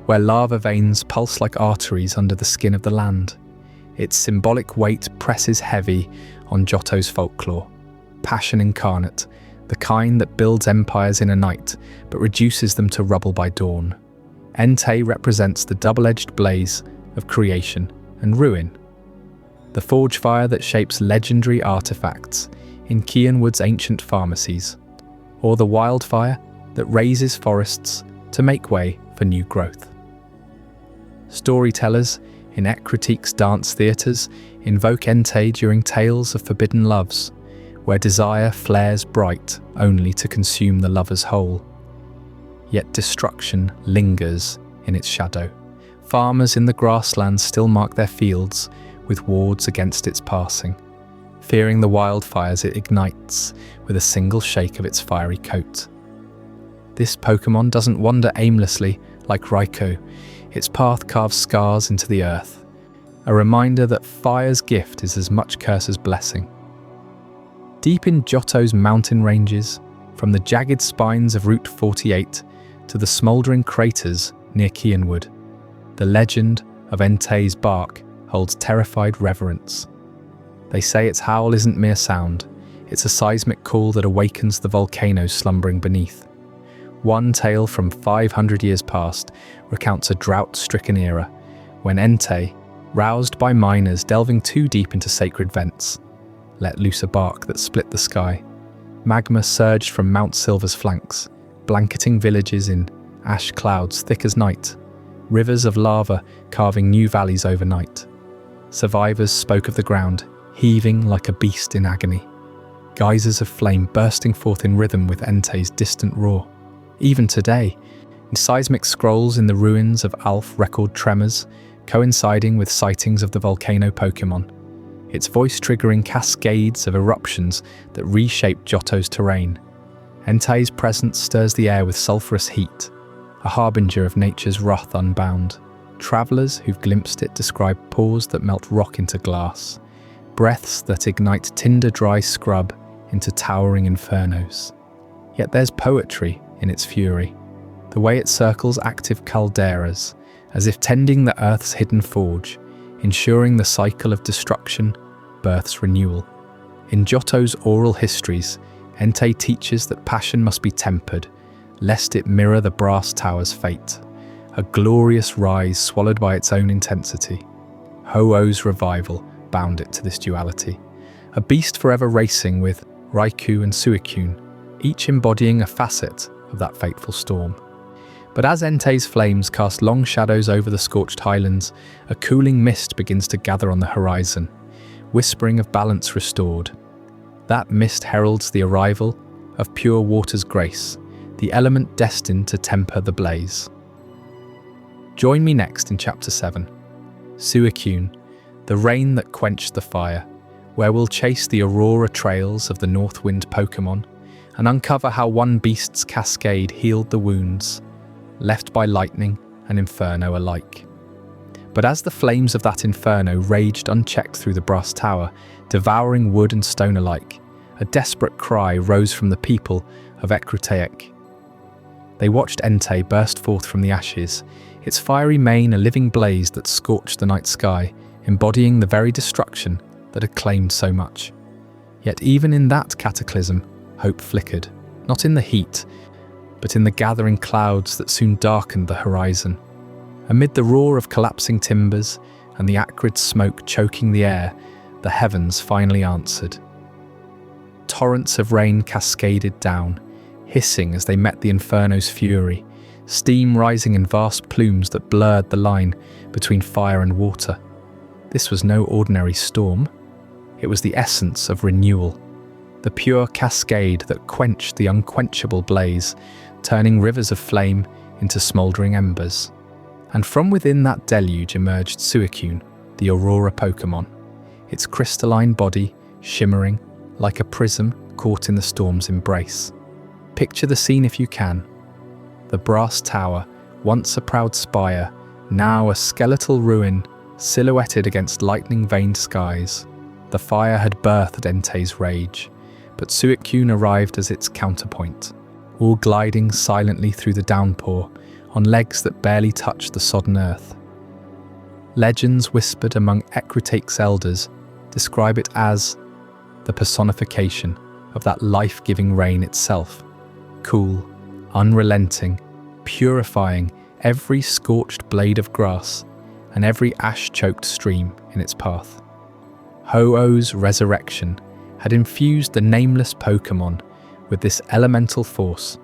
S1: where lava veins pulse like arteries under the skin of the land. Its symbolic weight presses heavy on Johto's folklore, passion incarnate, the kind that builds empires in a night but reduces them to rubble by dawn. Entei represents the double-edged blaze of creation and ruin, the forge fire that shapes legendary artifacts in Cianwood's ancient pharmacies, or the wildfire that raises forests to make way for new growth. Storytellers in Ecruteak's dance theatres invoke Entei during tales of forbidden loves, where desire flares bright only to consume the lover's whole. Yet destruction lingers in its shadow. Farmers in the grasslands still mark their fields with wards against its passing, fearing the wildfires it ignites with a single shake of its fiery coat. This Pokémon doesn't wander aimlessly like Raikou. Its path carves scars into the earth, a reminder that fire's gift is as much curse as blessing. Deep in Johto's mountain ranges, from the jagged spines of Route 48 to the smouldering craters near Cianwood, the legend of Entei's bark holds terrified reverence. They say its howl isn't mere sound, it's a seismic call that awakens the volcanoes slumbering beneath. One tale from 500 years past recounts a drought-stricken era, when Entei, roused by miners delving too deep into sacred vents, let loose a bark that split the sky. Magma surged from Mount Silver's flanks, blanketing villages in ash clouds thick as night, rivers of lava carving new valleys overnight. Survivors spoke of the ground, heaving like a beast in agony, geysers of flame bursting forth in rhythm with Entei's distant roar. Even today, seismic scrolls in the ruins of Alph record tremors, coinciding with sightings of the volcano Pokémon, its voice triggering cascades of eruptions that reshape Johto's terrain. Entei's presence stirs the air with sulphurous heat, a harbinger of nature's wrath unbound. Travellers who've glimpsed it describe pores that melt rock into glass, breaths that ignite tinder-dry scrub into towering infernos. Yet there's poetry in its fury, the way it circles active calderas, as if tending the earth's hidden forge, ensuring the cycle of destruction births renewal. In Johto's oral histories, Entei teaches that passion must be tempered, lest it mirror the brass tower's fate, a glorious rise swallowed by its own intensity. Ho-Oh's revival bound it to this duality, a beast forever racing with Raikou and Suicune, each embodying a facet of that fateful storm. But as Entei's flames cast long shadows over the scorched highlands, a cooling mist begins to gather on the horizon, whispering of balance restored. That mist heralds the arrival of pure water's grace, the element destined to temper the blaze. Join me next in Chapter 7, Suicune, the rain that quenched the fire, where we'll chase the aurora trails of the Northwind Pokémon and uncover how one beast's cascade healed the wounds left by lightning and inferno alike. But as the flames of that inferno raged unchecked through the brass tower, devouring wood and stone alike, a desperate cry rose from the people of Ecruteak. They watched Entei burst forth from the ashes, its fiery mane a living blaze that scorched the night sky, embodying the very destruction that had claimed so much. Yet even in that cataclysm, hope flickered, not in the heat, but in the gathering clouds that soon darkened the horizon. Amid the roar of collapsing timbers and the acrid smoke choking the air, the heavens finally answered. Torrents of rain cascaded down, hissing as they met the inferno's fury, steam rising in vast plumes that blurred the line between fire and water. This was no ordinary storm. It was the essence of renewal, the pure cascade that quenched the unquenchable blaze, turning rivers of flame into smouldering embers. And from within that deluge emerged Suicune, the Aurora Pokémon, its crystalline body shimmering like a prism caught in the storm's embrace. Picture the scene if you can. The brass tower, once a proud spire, now a skeletal ruin silhouetted against lightning-veined skies. The fire had birthed Entei's rage, but Suicune arrived as its counterpoint, all gliding silently through the downpour on legs that barely touched the sodden earth. Legends whispered among Ecruteak's elders describe it as the personification of that life-giving rain itself, cool, unrelenting, purifying every scorched blade of grass and every ash-choked stream in its path. Ho-Oh's resurrection had infused the nameless Pokémon with this elemental force,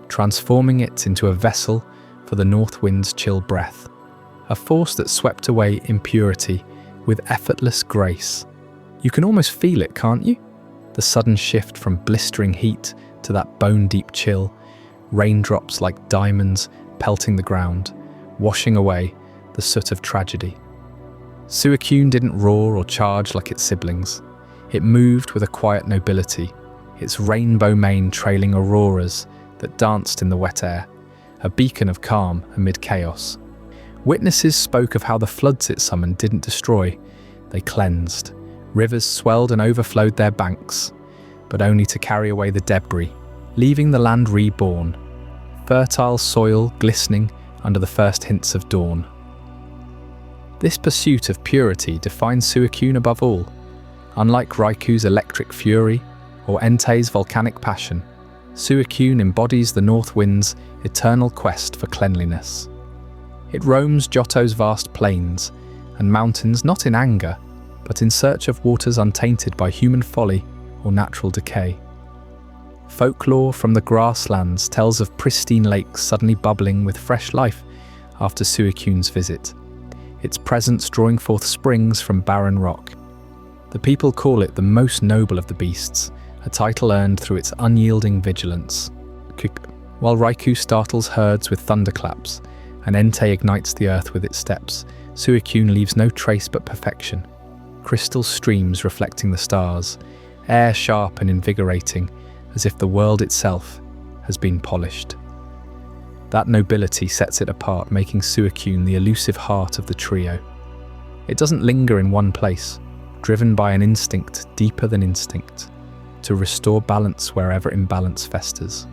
S1: transforming it into a vessel for the North Wind's chill breath, a force that swept away impurity with effortless grace. You can almost feel it, can't you? The sudden shift from blistering heat to that bone-deep chill, raindrops like diamonds pelting the ground, washing away the soot of tragedy. Suicune didn't roar or charge like its siblings. It moved with a quiet nobility, its rainbow mane trailing auroras that danced in the wet air, a beacon of calm amid chaos. Witnesses spoke of how the floods it summoned didn't destroy, they cleansed. Rivers swelled and overflowed their banks, but only to carry away the debris, leaving the land reborn, fertile soil glistening under the first hints of dawn. This pursuit of purity defines Suicune above all. Unlike Raikou's electric fury or Entei's volcanic passion, Suicune embodies the North Wind's eternal quest for cleanliness. It roams Johto's vast plains and mountains not in anger, but in search of waters untainted by human folly or natural decay. Folklore from the grasslands tells of pristine lakes suddenly bubbling with fresh life after Suicune's visit, its presence drawing forth springs from barren rock. The people call it the most noble of the beasts, a title earned through its unyielding vigilance. While Raikou startles herds with thunderclaps, and Entei ignites the earth with its steps, Suicune leaves no trace but perfection. Crystal streams reflecting the stars, air sharp and invigorating, as if the world itself has been polished. That nobility sets it apart, making Suicune the elusive heart of the trio. It doesn't linger in one place, driven by an instinct deeper than instinct, to restore balance wherever imbalance festers.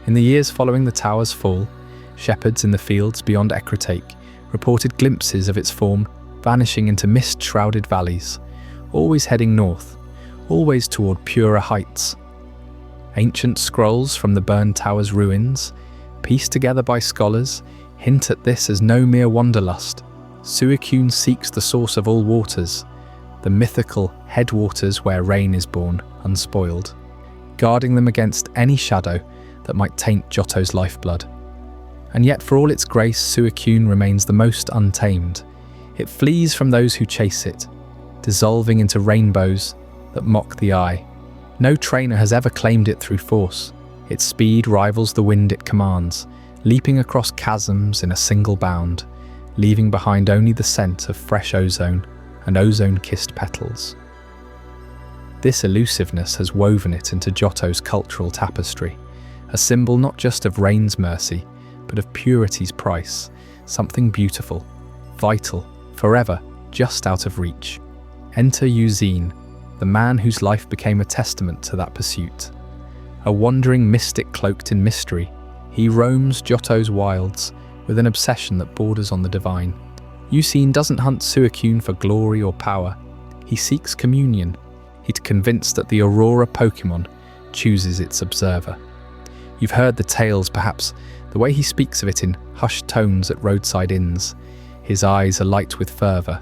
S1: In the years following the tower's fall, shepherds in the fields beyond Ecruteak reported glimpses of its form vanishing into mist-shrouded valleys, always heading north, always toward purer heights. Ancient scrolls from the burned tower's ruins, pieced together by scholars, hint at this as no mere wanderlust. Suicune seeks the source of all waters, the mythical headwaters where rain is born unspoiled, guarding them against any shadow that might taint Johto's lifeblood. And yet for all its grace, Suicune remains the most untamed. It flees from those who chase it, dissolving into rainbows that mock the eye. No trainer has ever claimed it through force. Its speed rivals the wind it commands, leaping across chasms in a single bound, leaving behind only the scent of fresh ozone and ozone-kissed petals. This elusiveness has woven it into Johto's cultural tapestry, a symbol not just of rain's mercy, but of purity's price, something beautiful, vital, forever, just out of reach. Enter Yuzine, the man whose life became a testament to that pursuit. A wandering mystic cloaked in mystery, he roams Johto's wilds with an obsession that borders on the divine. Yuzine doesn't hunt Suicune for glory or power. He seeks communion. He's convinced that the Aurora Pokémon chooses its observer. You've heard the tales, perhaps, the way he speaks of it in hushed tones at roadside inns. His eyes alight with fervour.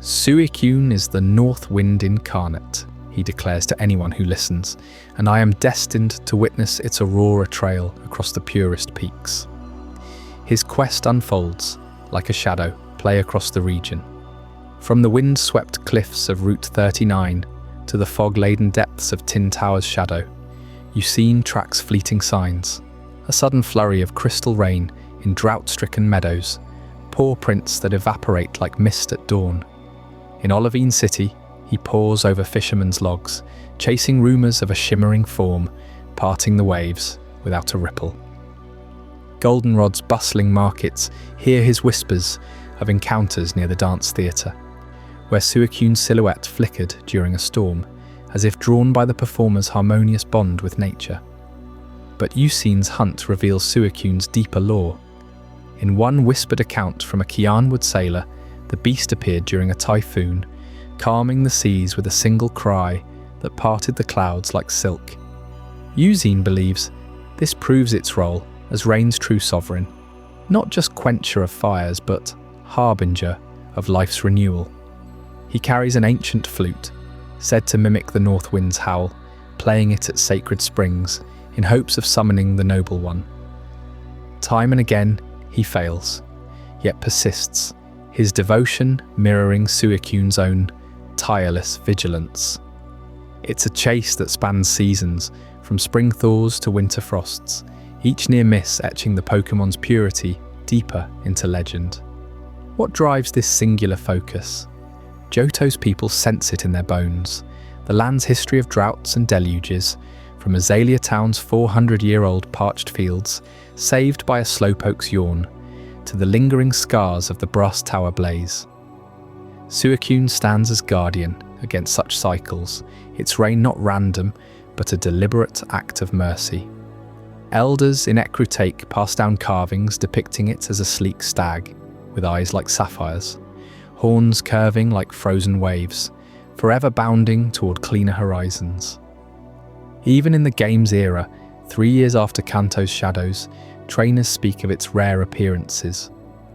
S1: Suicune is the North Wind incarnate, he declares to anyone who listens, and I am destined to witness its Aurora trail across the purest peaks. His quest unfolds, like a shadow, play across the region. From the wind-swept cliffs of Route 39 to the fog-laden depths of Tin Tower's shadow, Yuzine tracks fleeting signs, a sudden flurry of crystal rain in drought-stricken meadows, paw prints that evaporate like mist at dawn. In Olivine City, he pores over fishermen's logs, chasing rumours of a shimmering form, parting the waves without a ripple. Goldenrod's bustling markets hear his whispers of encounters near the dance theatre, where Suicune's silhouette flickered during a storm, as if drawn by the performer's harmonious bond with nature. But Yuzine's hunt reveals Suicune's deeper lore. In one whispered account from a Cianwood sailor, the beast appeared during a typhoon, calming the seas with a single cry that parted the clouds like silk. Yuzine believes this proves its role as rain's true sovereign, not just quencher of fires, but harbinger of life's renewal. He carries an ancient flute, said to mimic the north wind's howl, playing it at sacred springs in hopes of summoning the noble one. Time and again, he fails, yet persists, his devotion mirroring Suicune's own tireless vigilance. It's a chase that spans seasons, from spring thaws to winter frosts, each near miss etching the Pokémon's purity deeper into legend. What drives this singular focus? Johto's people sense it in their bones. The land's history of droughts and deluges, from Azalea Town's 400-year-old parched fields, saved by a slowpoke's yawn, to the lingering scars of the brass tower blaze. Suicune stands as guardian against such cycles, its reign not random, but a deliberate act of mercy. Elders in Ecruteak pass down carvings depicting it as a sleek stag, with eyes like sapphires, horns curving like frozen waves, forever bounding toward cleaner horizons. Even in the game's era, 3 years after Kanto's shadows, trainers speak of its rare appearances,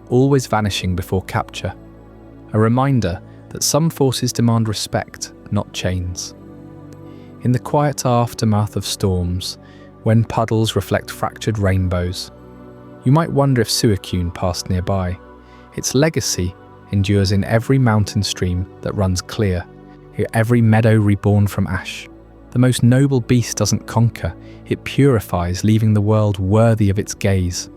S1: always vanishing before capture. A reminder that some forces demand respect, not chains. In the quiet aftermath of storms, when puddles reflect fractured rainbows, you might wonder if Suicune passed nearby. Its legacy endures in every mountain stream that runs clear, every meadow reborn from ash. The most noble beast doesn't conquer, it purifies, leaving the world worthy of its gaze.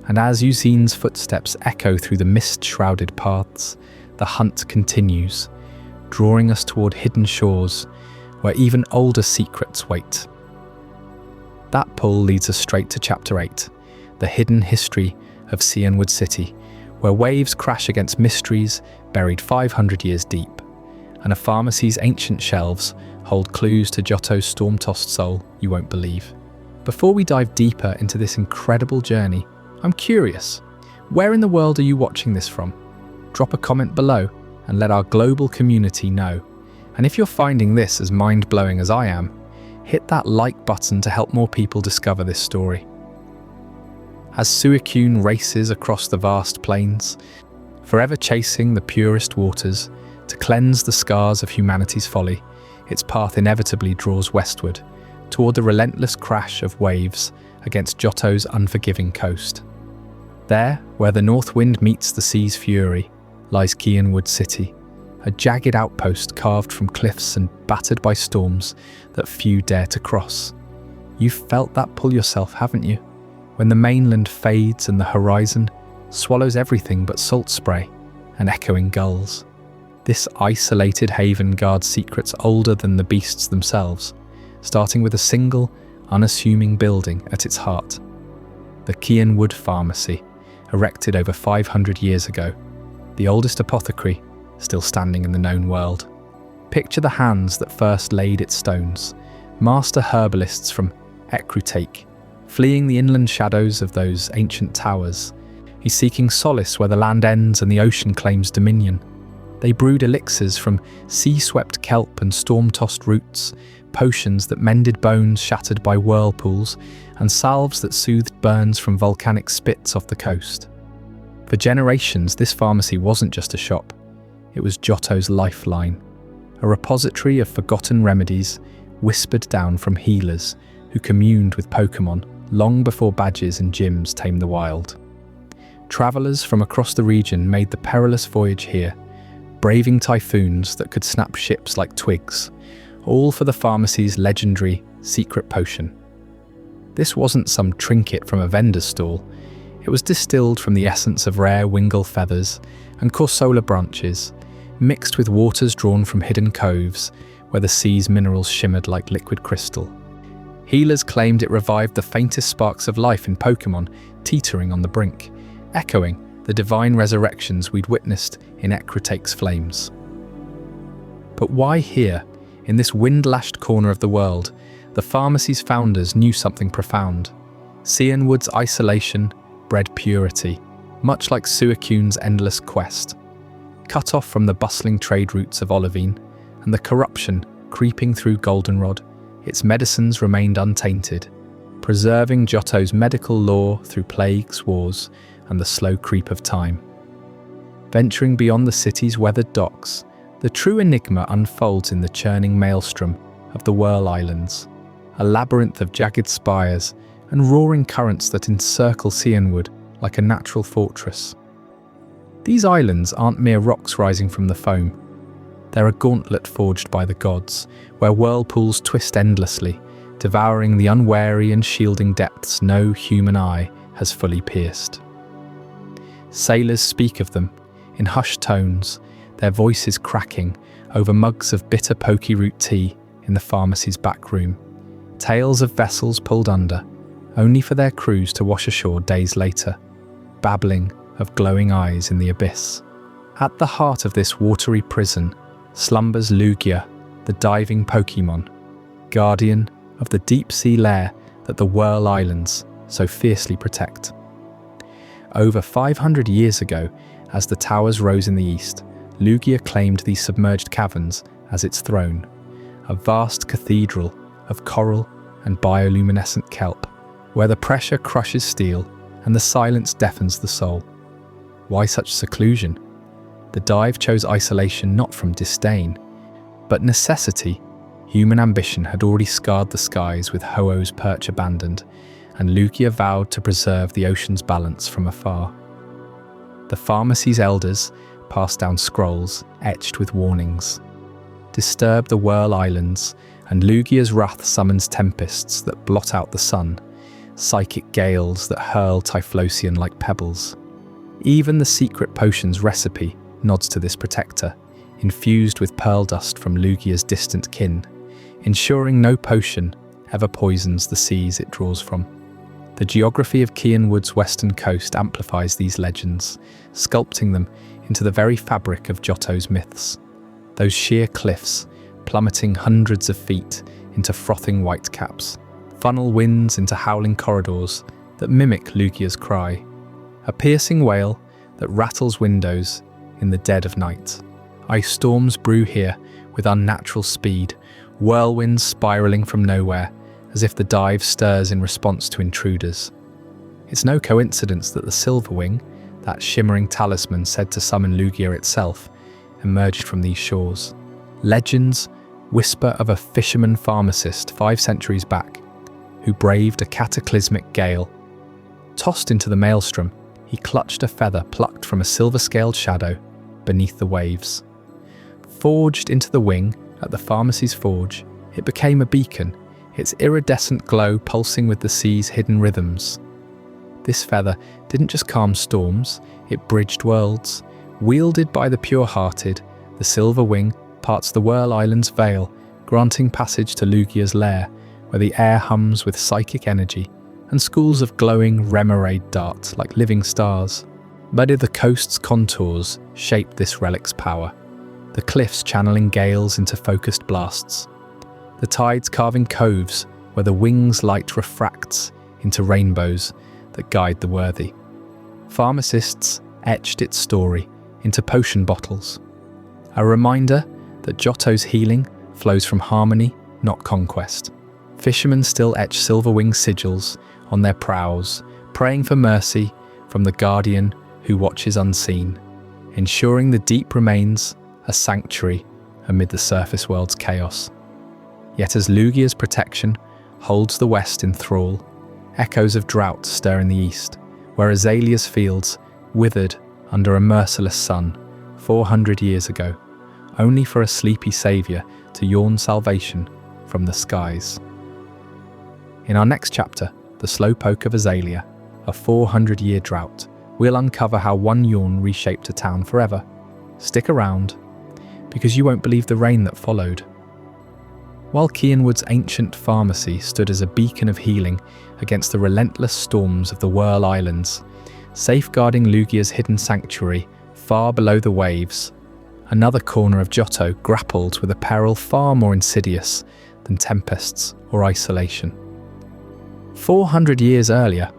S1: And as Yuzine's footsteps echo through the mist-shrouded paths, the hunt continues, drawing us toward hidden shores, where even older secrets wait. That pull leads us straight to Chapter 8, the hidden history of Cianwood City, where waves crash against mysteries buried 500 years deep, and a pharmacy's ancient shelves hold clues to Johto's storm-tossed soul you won't believe. Before we dive deeper into this incredible journey, I'm curious, where in the world are you watching this from? Drop a comment below and let our global community know. And if you're finding this as mind-blowing as I am, hit that like button to help more people discover this story. As Suicune races across the vast plains, forever chasing the purest waters to cleanse the scars of humanity's folly, its path inevitably draws westward, toward the relentless crash of waves against Johto's unforgiving coast. There, where the north wind meets the sea's fury, lies Cianwood City, a jagged outpost carved from cliffs and battered by storms that few dare to cross. You've felt that pull yourself, haven't you? When the mainland fades and the horizon swallows everything but salt spray and echoing gulls. This isolated haven guards secrets older than the beasts themselves, starting with a single, unassuming building at its heart. The Cianwood Pharmacy, erected over 500 years ago, the oldest apothecary still standing in the known world. Picture the hands that first laid its stones, master herbalists from Ecruteak, fleeing the inland shadows of those ancient towers. He's seeking solace where the land ends and the ocean claims dominion. They brewed elixirs from sea-swept kelp and storm-tossed roots, potions that mended bones shattered by whirlpools, and salves that soothed burns from volcanic spits off the coast. For generations, this pharmacy wasn't just a shop. It was Johto's lifeline, a repository of forgotten remedies whispered down from healers who communed with Pokémon long before badges and gyms tamed the wild. Travellers from across the region made the perilous voyage here, braving typhoons that could snap ships like twigs, all for the pharmacy's legendary secret potion. This wasn't some trinket from a vendor's stall. It was distilled from the essence of rare wingle feathers and corsola branches, mixed with waters drawn from hidden coves where the sea's minerals shimmered like liquid crystal. Healers claimed it revived the faintest sparks of life in Pokémon teetering on the brink, echoing the divine resurrections we'd witnessed in Ecruteak's flames. But why here, in this wind-lashed corner of the world? The pharmacy's founders knew something profound. Cianwood's isolation bred purity, much like Suicune's endless quest. Cut off from the bustling trade routes of Olivine and the corruption creeping through Goldenrod, its medicines remained untainted, preserving Johto's medical lore through plagues, wars, and the slow creep of time. Venturing beyond the city's weathered docks, the true enigma unfolds in the churning maelstrom of the Whirl Islands, a labyrinth of jagged spires and roaring currents that encircle Cianwood like a natural fortress. These islands aren't mere rocks rising from the foam. They're a gauntlet forged by the gods, where whirlpools twist endlessly, devouring the unwary and shielding depths no human eye has fully pierced. Sailors speak of them, in hushed tones, their voices cracking over mugs of bitter pokeroot tea in the pharmacy's back room. Tales of vessels pulled under, only for their crews to wash ashore days later, babbling of glowing eyes in the abyss. At the heart of this watery prison slumbers Lugia, the diving Pokémon, guardian of the deep-sea lair that the Whirl Islands so fiercely protect. Over 500 years ago, as the towers rose in the east, Lugia claimed these submerged caverns as its throne, a vast cathedral of coral and bioluminescent kelp, where the pressure crushes steel and the silence deafens the soul. Why such seclusion? The dive chose isolation not from disdain, but necessity. Human ambition had already scarred the skies with Ho-Oh's perch abandoned, and Lugia vowed to preserve the ocean's balance from afar. The pharmacy's elders passed down scrolls etched with warnings. Disturb the Whirl Islands, and Lugia's wrath summons tempests that blot out the sun, psychic gales that hurl Typhlosion like pebbles. Even the secret potion's recipe nods to this protector, infused with pearl dust from Lugia's distant kin, ensuring no potion ever poisons the seas it draws from. The geography of Cianwood's western coast amplifies these legends, sculpting them into the very fabric of Johto's myths. Those sheer cliffs, plummeting hundreds of feet into frothing whitecaps, funnel winds into howling corridors that mimic Lugia's cry, a piercing wail that rattles windows in the dead of night. Ice storms brew here with unnatural speed, whirlwinds spiraling from nowhere, as if the dive stirs in response to intruders. It's no coincidence that the Silverwing, that shimmering talisman said to summon Lugia itself, emerged from these shores. Legends whisper of a fisherman pharmacist 5 centuries back, who braved a cataclysmic gale. Tossed into the maelstrom, he clutched a feather plucked from a silver-scaled shadow beneath the waves. Forged into the wing at the pharmacy's forge, it became a beacon, its iridescent glow pulsing with the sea's hidden rhythms. This feather didn't just calm storms, it bridged worlds. Wielded by the pure-hearted, The silver wing parts the Whirl Island's veil, granting passage to Lugia's lair, where the air hums with psychic energy, and schools of glowing remoraid dart like living stars. But the coast's contours shape this relic's power, the cliffs channeling gales into focused blasts, the tides carving coves where the wing's light refracts into rainbows that guide the worthy. Pharmacists etched its story into potion bottles, a reminder that Johto's healing flows from harmony, not conquest. Fishermen still etch silver-wing sigils on their prows, praying for mercy from the guardian who watches unseen, ensuring the deep remains a sanctuary amid the surface world's chaos. Yet as Lugia's protection holds the west in thrall, echoes of drought stir in the east, where azalea's fields withered under a merciless sun 400 years ago, only for a sleepy saviour to yawn salvation from the skies. In our next chapter, The Slowpoke of Azalea, a 400-year drought, we'll uncover how one yawn reshaped a town forever. Stick around, because you won't believe the rain that followed. While Cianwood's ancient pharmacy stood as a beacon of healing against the relentless storms of the Whirl Islands, safeguarding Lugia's hidden sanctuary far below the waves, another corner of Johto grappled with a peril far more insidious than tempests or isolation. 400 years earlier,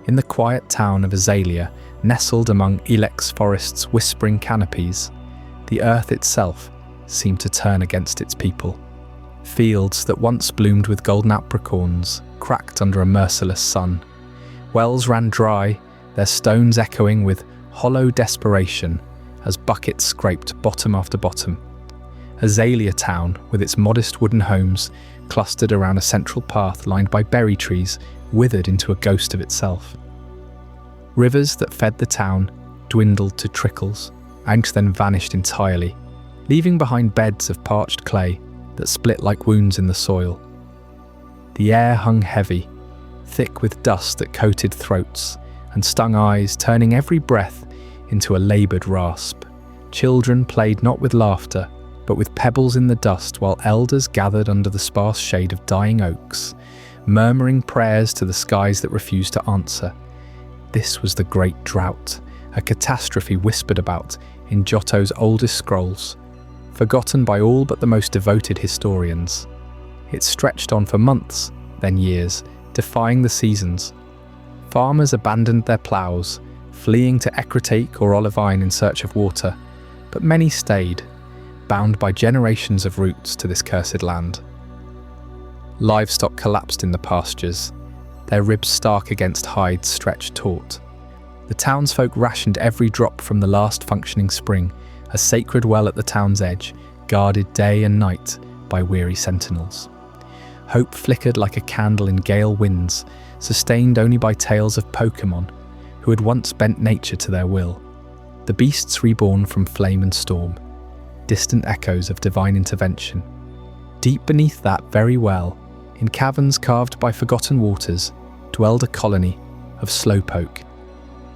S1: in the quiet town of Azalea, nestled among ilex forest's whispering canopies, the earth itself seemed to turn against its people. Fields that once bloomed with golden apricorns cracked under a merciless sun. Wells ran dry, their stones echoing with hollow desperation as buckets scraped bottom after bottom. Azalea Town, with its modest wooden homes clustered around a central path lined by berry trees, withered into a ghost of itself. Rivers that fed the town dwindled to trickles and then vanished entirely, leaving behind beds of parched clay that split like wounds in the soil. The air hung heavy, thick with dust that coated throats and stung eyes, turning every breath into a laboured rasp. Children played not with laughter, but with pebbles in the dust, while elders gathered under the sparse shade of dying oaks, murmuring prayers to the skies that refused to answer. This was the Great Drought, a catastrophe whispered about in Johto's oldest scrolls, forgotten by all but the most devoted historians. It stretched on for months, then years, defying the seasons. Farmers abandoned their ploughs, fleeing to Ecruteak or Olivine in search of water, but many stayed, bound by generations of roots to this cursed land. Livestock collapsed in the pastures, their ribs stark against hides stretched taut. The townsfolk rationed every drop from the last functioning spring, a sacred well at the town's edge, guarded day and night by weary sentinels. Hope flickered like a candle in gale winds, sustained only by tales of Pokémon, who had once bent nature to their will. The beasts reborn from flame and storm, distant echoes of divine intervention. Deep beneath that very well, in caverns carved by forgotten waters, dwelled a colony of slowpoke.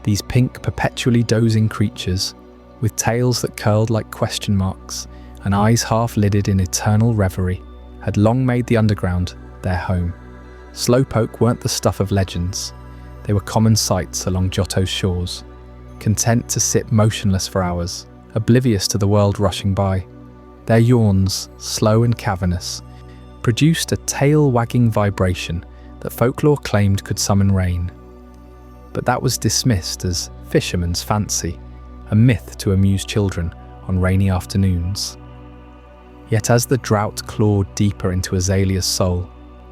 S1: These pink, perpetually dozing creatures, with tails that curled like question marks and eyes half-lidded in eternal reverie, had long made the underground their home. Slowpoke weren't the stuff of legends. They were common sights along Johto's shores, content to sit motionless for hours, oblivious to the world rushing by. Their yawns, slow and cavernous, produced a tail-wagging vibration that folklore claimed could summon rain. But that was dismissed as fisherman's fancy, a myth to amuse children on rainy afternoons. Yet as the drought clawed deeper into Azalea's soul,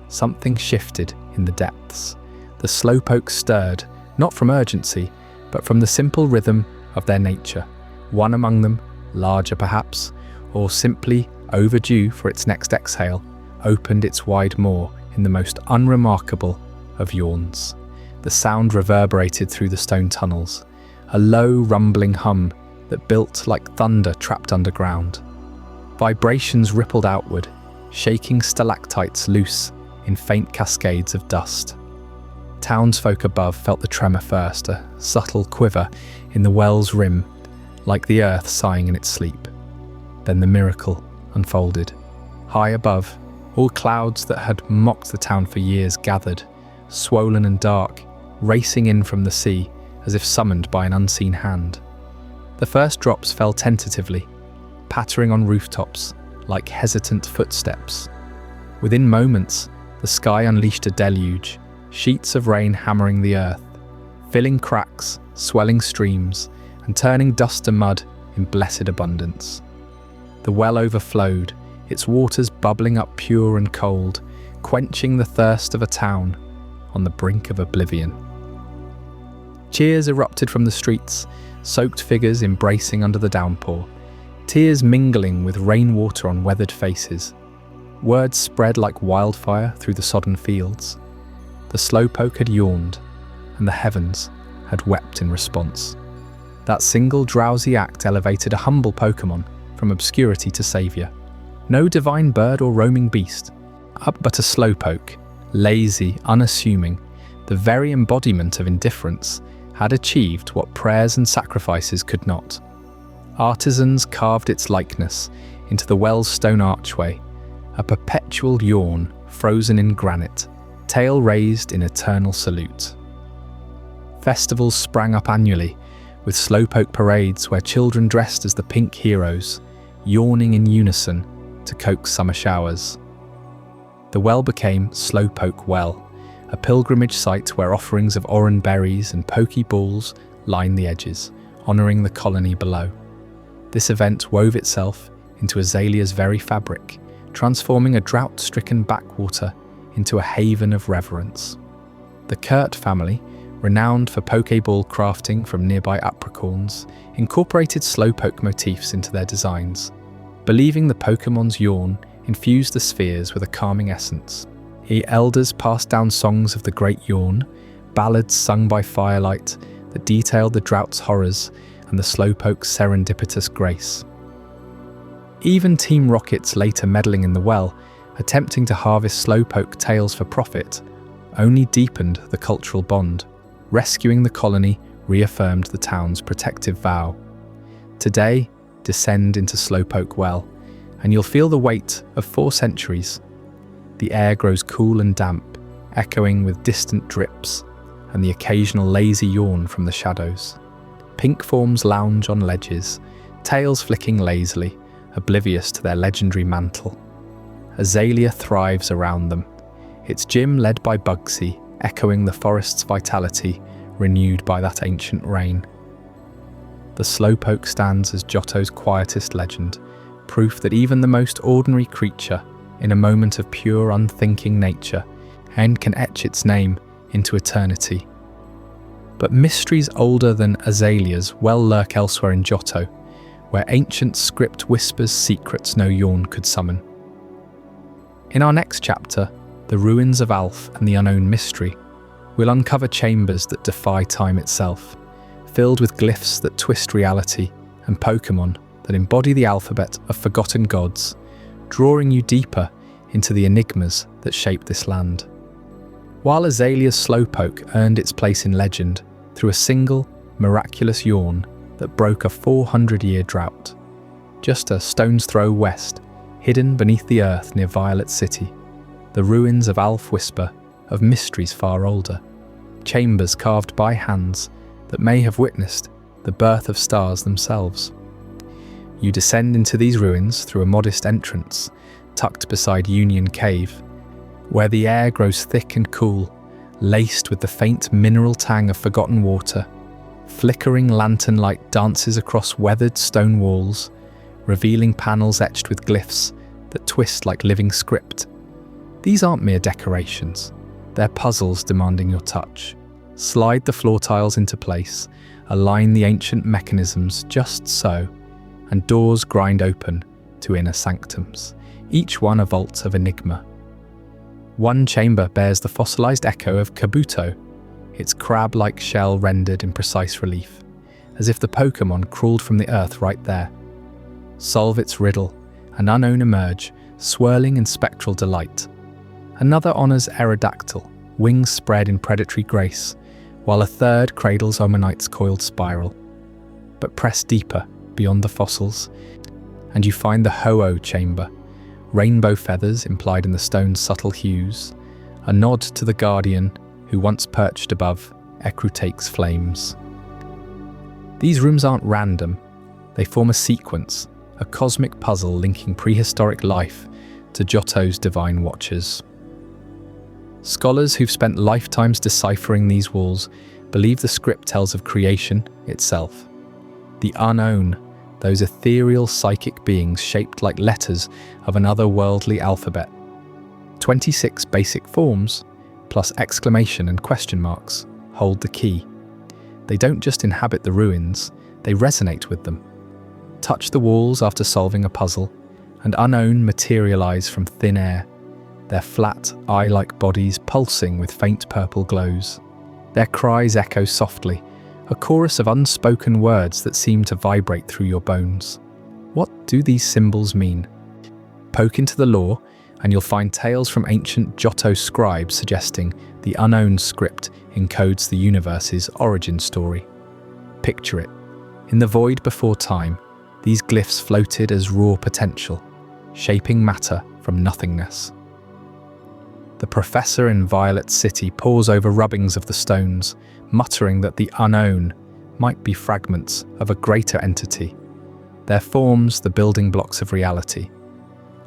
S1: something shifted in the depths. The slowpoke stirred, not from urgency, but from the simple rhythm of their nature. One among them, larger perhaps, or simply overdue for its next exhale, opened its wide maw in the most unremarkable of yawns. The sound reverberated through the stone tunnels, a low rumbling hum that built like thunder trapped underground. Vibrations rippled outward, shaking stalactites loose in faint cascades of dust. Townsfolk above felt the tremor first, a subtle quiver in the well's rim, like the earth sighing in its sleep. Then the miracle unfolded. High above, all clouds that had mocked the town for years gathered, swollen and dark, racing in from the sea as if summoned by an unseen hand. The first drops fell tentatively, pattering on rooftops like hesitant footsteps. Within moments, the sky unleashed a deluge, sheets of rain hammering the earth, filling cracks, swelling streams, and turning dust to mud in blessed abundance. The well overflowed, its waters bubbling up pure and cold, quenching the thirst of a town on the brink of oblivion. Cheers erupted from the streets, soaked figures embracing under the downpour, tears mingling with rainwater on weathered faces. Words spread like wildfire through the sodden fields. The slowpoke had yawned, and the heavens had wept in response. That single drowsy act elevated a humble Pokémon from obscurity to saviour. No divine bird or roaming beast, but a slowpoke, lazy, unassuming, the very embodiment of indifference, had achieved what prayers and sacrifices could not. Artisans carved its likeness into the well's stone archway, a perpetual yawn frozen in granite, tail raised in eternal salute. Festivals sprang up annually, with slowpoke parades where children dressed as the pink heroes, yawning in unison to coax summer showers. The well became Slowpoke Well, a pilgrimage site where offerings of oran berries and pokeballs lined the edges, honouring the colony below. This event wove itself into Azalea's very fabric, transforming a drought-stricken backwater into a haven of reverence. The Kurt family, renowned for Pokeball crafting from nearby apricorns, incorporated slowpoke motifs into their designs, believing the Pokemon's yawn infused the spheres with a calming essence. The elders passed down songs of the Great Yawn, ballads sung by firelight that detailed the drought's horrors and the slowpoke's serendipitous grace. Even Team Rocket's later meddling in the well, attempting to harvest slowpoke tails for profit, only deepened the cultural bond. Rescuing the colony reaffirmed the town's protective vow. Today, descend into Slowpoke Well, and you'll feel the weight of 4 centuries. The air grows cool and damp, echoing with distant drips, and the occasional lazy yawn from the shadows. Pink forms lounge on ledges, tails flicking lazily, oblivious to their legendary mantle. Azalea thrives around them, its gym led by Bugsy, echoing the forest's vitality, renewed by that ancient rain. The slowpoke stands as Johto's quietest legend, proof that even the most ordinary creature, in a moment of pure unthinking nature, can etch its name into eternity. But mysteries older than Azalea's well lurk elsewhere in Johto, where ancient script whispers secrets no yawn could summon. In our next chapter, The Ruins of Alph and the Unknown Mystery, we'll uncover chambers that defy time itself, filled with glyphs that twist reality and Pokémon that embody the alphabet of forgotten gods, drawing you deeper into the enigmas that shape this land. While Azalea's Slowpoke earned its place in legend through a single, miraculous yawn that broke a 400-year drought, just a stone's throw west, hidden beneath the earth near Violet City, the ruins of Alph whisper of mysteries far older, chambers carved by hands that may have witnessed the birth of stars themselves. You descend into these ruins through a modest entrance, tucked beside Union Cave, where the air grows thick and cool, laced with the faint mineral tang of forgotten water. Flickering lantern light dances across weathered stone walls, revealing panels etched with glyphs that twist like living script. These aren't mere decorations, they're puzzles demanding your touch. Slide the floor tiles into place, align the ancient mechanisms just so, and doors grind open to inner sanctums, each one a vault of enigma. One chamber bears the fossilized echo of Kabuto, its crab-like shell rendered in precise relief, as if the Pokémon crawled from the earth right there. Solve its riddle, and unknown emerge, swirling in spectral delight. Another honours Aerodactyl, wings spread in predatory grace, while a third cradles Omanite's coiled spiral. But press deeper, beyond the fossils, and you find the Ho-Oh chamber, rainbow feathers implied in the stone's subtle hues, a nod to the guardian who once perched above Ecruteak's flames. These rooms aren't random, they form a sequence, a cosmic puzzle linking prehistoric life to Johto's divine watchers. Scholars who've spent lifetimes deciphering these walls believe the script tells of creation itself. The unknown, those ethereal psychic beings shaped like letters of an otherworldly alphabet. 26 basic forms, plus exclamation and question marks, hold the key. They don't just inhabit the ruins, they resonate with them. Touch the walls after solving a puzzle, and unknown materialize from thin air, their flat, eye-like bodies pulsing with faint purple glows. Their cries echo softly, a chorus of unspoken words that seem to vibrate through your bones. What do these symbols mean? Poke into the lore, and you'll find tales from ancient Johto scribes suggesting the unknown script encodes the universe's origin story. Picture it. In the void before time, these glyphs floated as raw potential, shaping matter from nothingness. The professor in Violet City pores over rubbings of the stones, muttering that the unknown might be fragments of a greater entity. Their forms, the building blocks of reality.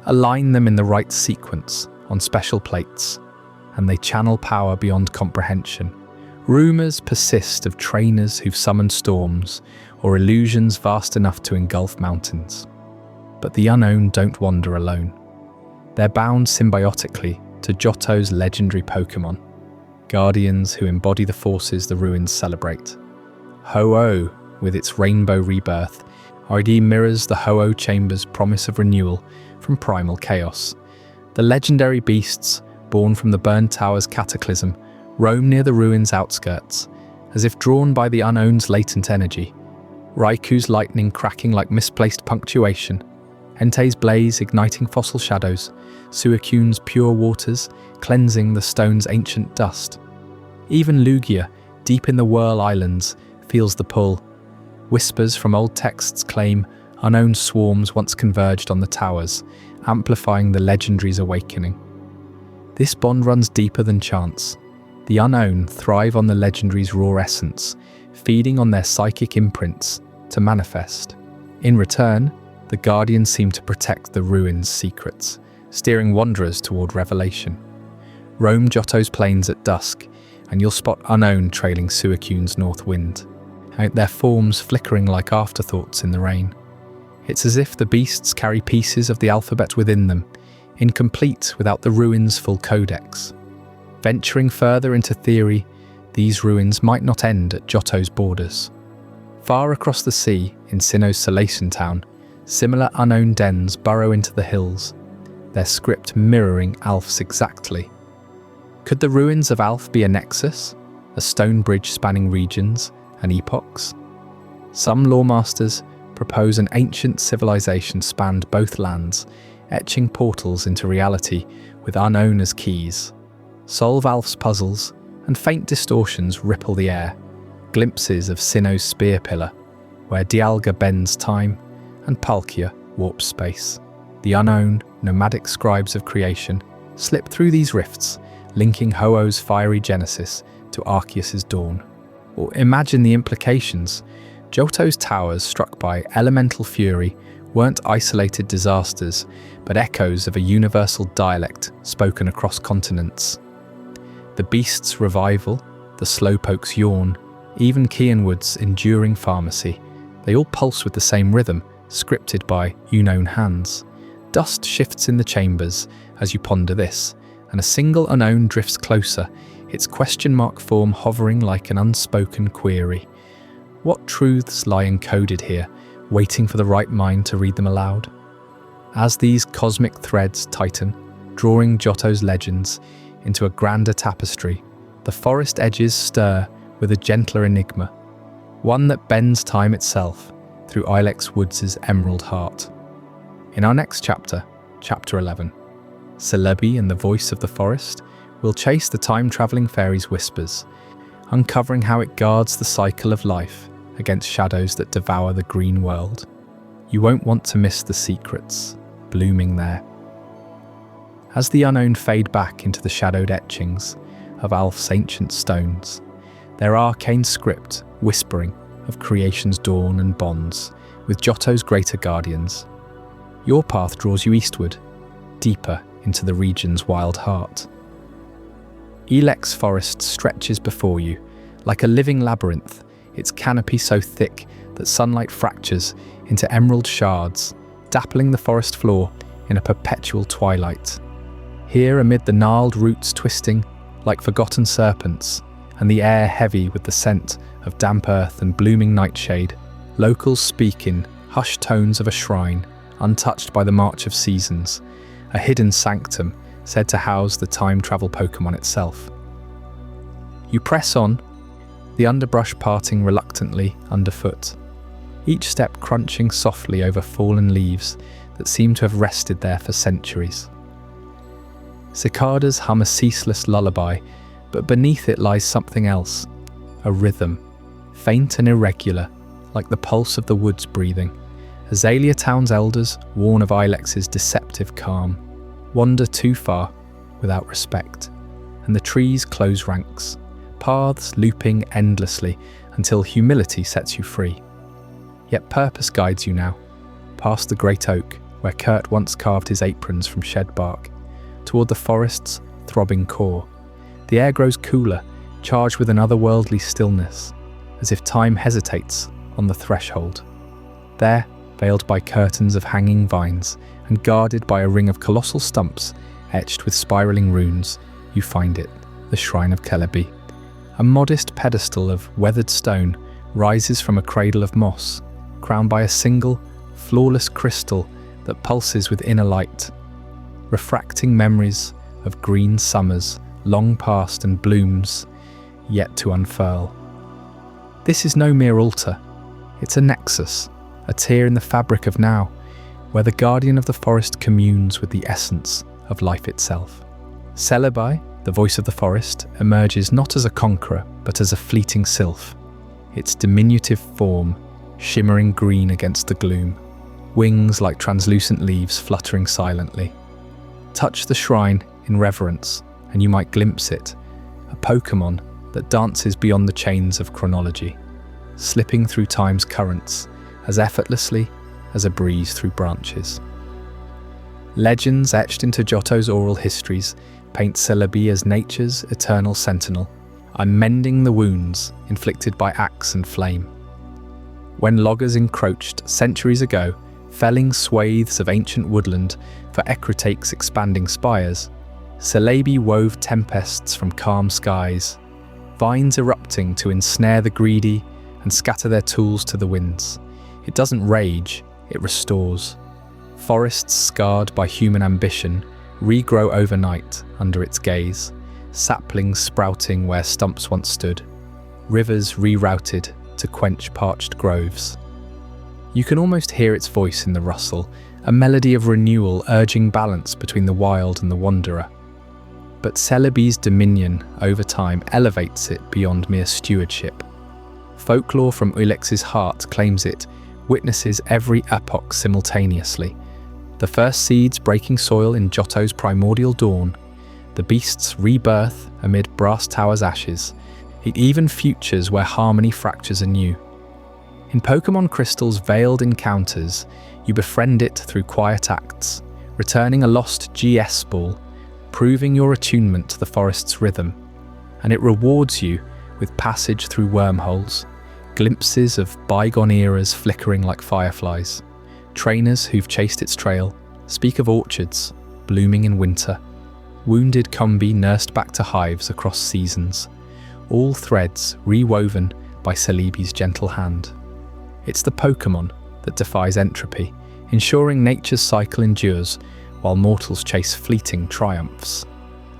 S1: Align them in the right sequence on special plates, and they channel power beyond comprehension. Rumors persist of trainers who've summoned storms, or illusions vast enough to engulf mountains. But the unknown don't wander alone. They're bound symbiotically to Johto's legendary Pokémon, guardians who embody the forces the ruins celebrate. Ho-Oh, with its rainbow rebirth, already mirrors the Ho-Oh chamber's promise of renewal from primal chaos. The legendary beasts, born from the Burn Tower's cataclysm, roam near the ruins' outskirts, as if drawn by the unknown's latent energy. Raikou's lightning cracking like misplaced punctuation, Entei's blaze igniting fossil shadows, Suicune's pure waters cleansing the stone's ancient dust. Even Lugia, deep in the Whirl Islands, feels the pull. Whispers from old texts claim unknown swarms once converged on the towers, amplifying the legendary's awakening. This bond runs deeper than chance. The unknown thrive on the legendary's raw essence, feeding on their psychic imprints to manifest. In return, the guardians seem to protect the ruins' secrets, steering wanderers toward revelation. Roam Johto's plains at dusk, and you'll spot unknown trailing Suicune's north wind, their forms flickering like afterthoughts in the rain. It's as if the beasts carry pieces of the alphabet within them, incomplete without the ruins' full codex. Venturing further into theory, these ruins might not end at Johto's borders. Far across the sea, in Sinnoh's Salation town, similar unknown dens burrow into the hills, their script mirroring Alph's exactly. Could the ruins of Alph be a nexus, a stone bridge spanning regions and epochs? Some lawmasters propose an ancient civilization spanned both lands, etching portals into reality with unknown as keys. Solve Alph's puzzles, and faint distortions ripple the air, glimpses of Sinnoh's spear pillar, where Dialga bends time and Palkia warps space. The unknown, nomadic scribes of creation slip through these rifts, linking Ho-Oh's fiery genesis to Arceus's dawn. Or imagine the implications. Johto's towers struck by elemental fury weren't isolated disasters, but echoes of a universal dialect spoken across continents. The beast's revival, the slowpoke's yawn, even Cianwood's enduring pharmacy, they all pulse with the same rhythm, scripted by unknown hands. Dust shifts in the chambers as you ponder this, and a single unknown drifts closer, its question mark form hovering like an unspoken query. What truths lie encoded here, waiting for the right mind to read them aloud? As these cosmic threads tighten, drawing Johto's legends into a grander tapestry, the forest edges stir with a gentler enigma, one that bends time itself through Ilex Woods' emerald heart. In our next chapter, Chapter 11, Celebi and the Voice of the Forest will chase the time-travelling fairy's whispers, uncovering how it guards the cycle of life against shadows that devour the green world. You won't want to miss the secrets blooming there. As the unknown fade back into the shadowed etchings of Alph's ancient stones, their arcane script whispering of creation's dawn and bonds with Johto's greater guardians, your path draws you eastward, deeper into the region's wild heart. Ilex Forest stretches before you, like a living labyrinth, its canopy so thick that sunlight fractures into emerald shards, dappling the forest floor in a perpetual twilight. Here, amid the gnarled roots twisting like forgotten serpents, and the air heavy with the scent of damp earth and blooming nightshade, locals speak in hushed tones of a shrine, untouched by the march of seasons, a hidden sanctum said to house the time-travel Pokémon itself. You press on, the underbrush parting reluctantly underfoot, each step crunching softly over fallen leaves that seem to have rested there for centuries. Cicadas hum a ceaseless lullaby, but beneath it lies something else, a rhythm, faint and irregular, like the pulse of the woods breathing. Azalea Town's elders, warn of Ilex's deceptive calm, wander too far without respect, and the trees close ranks, paths looping endlessly until humility sets you free. Yet purpose guides you now, past the great oak where Kurt once carved his aprons from shed bark, toward the forest's throbbing core. The air grows cooler, charged with an otherworldly stillness, as if time hesitates on the threshold. There, veiled by curtains of hanging vines and guarded by a ring of colossal stumps etched with spiraling runes, you find it, the Shrine of Celebi. A modest pedestal of weathered stone rises from a cradle of moss, crowned by a single, flawless crystal that pulses with inner light, refracting memories of green summers long past and blooms yet to unfurl. This is no mere altar, it's a nexus, a tear in the fabric of now, where the guardian of the forest communes with the essence of life itself. Celebi, the voice of the forest, emerges not as a conqueror, but as a fleeting sylph, its diminutive form shimmering green against the gloom, wings like translucent leaves fluttering silently. Touch the shrine in reverence, and you might glimpse it, a Pokémon that dances beyond the chains of chronology, slipping through time's currents as effortlessly as a breeze through branches. Legends etched into Johto's oral histories paint Celebi as nature's eternal sentinel, mending the wounds inflicted by axe and flame. When loggers encroached centuries ago, felling swathes of ancient woodland for Ecruteak's expanding spires, Celebi wove tempests from calm skies, vines erupting to ensnare the greedy and scatter their tools to the winds. It doesn't rage, it restores. Forests scarred by human ambition regrow overnight under its gaze, saplings sprouting where stumps once stood, rivers rerouted to quench parched groves. You can almost hear its voice in the rustle, a melody of renewal urging balance between the wild and the wanderer. But Celebi's dominion over time elevates it beyond mere stewardship. Folklore from Ilex's heart claims it witnesses every epoch simultaneously. The first seeds breaking soil in Johto's primordial dawn, the beast's rebirth amid Brass Tower's ashes, it even futures where harmony fractures anew. In Pokémon Crystal's veiled encounters, you befriend it through quiet acts, returning a lost GS ball, proving your attunement to the forest's rhythm, and it rewards you with passage through wormholes, glimpses of bygone eras flickering like fireflies. Trainers who've chased its trail speak of orchards blooming in winter, wounded Combi nursed back to hives across seasons, all threads rewoven by Celebi's gentle hand. It's the Pokémon that defies entropy, ensuring nature's cycle endures while mortals chase fleeting triumphs.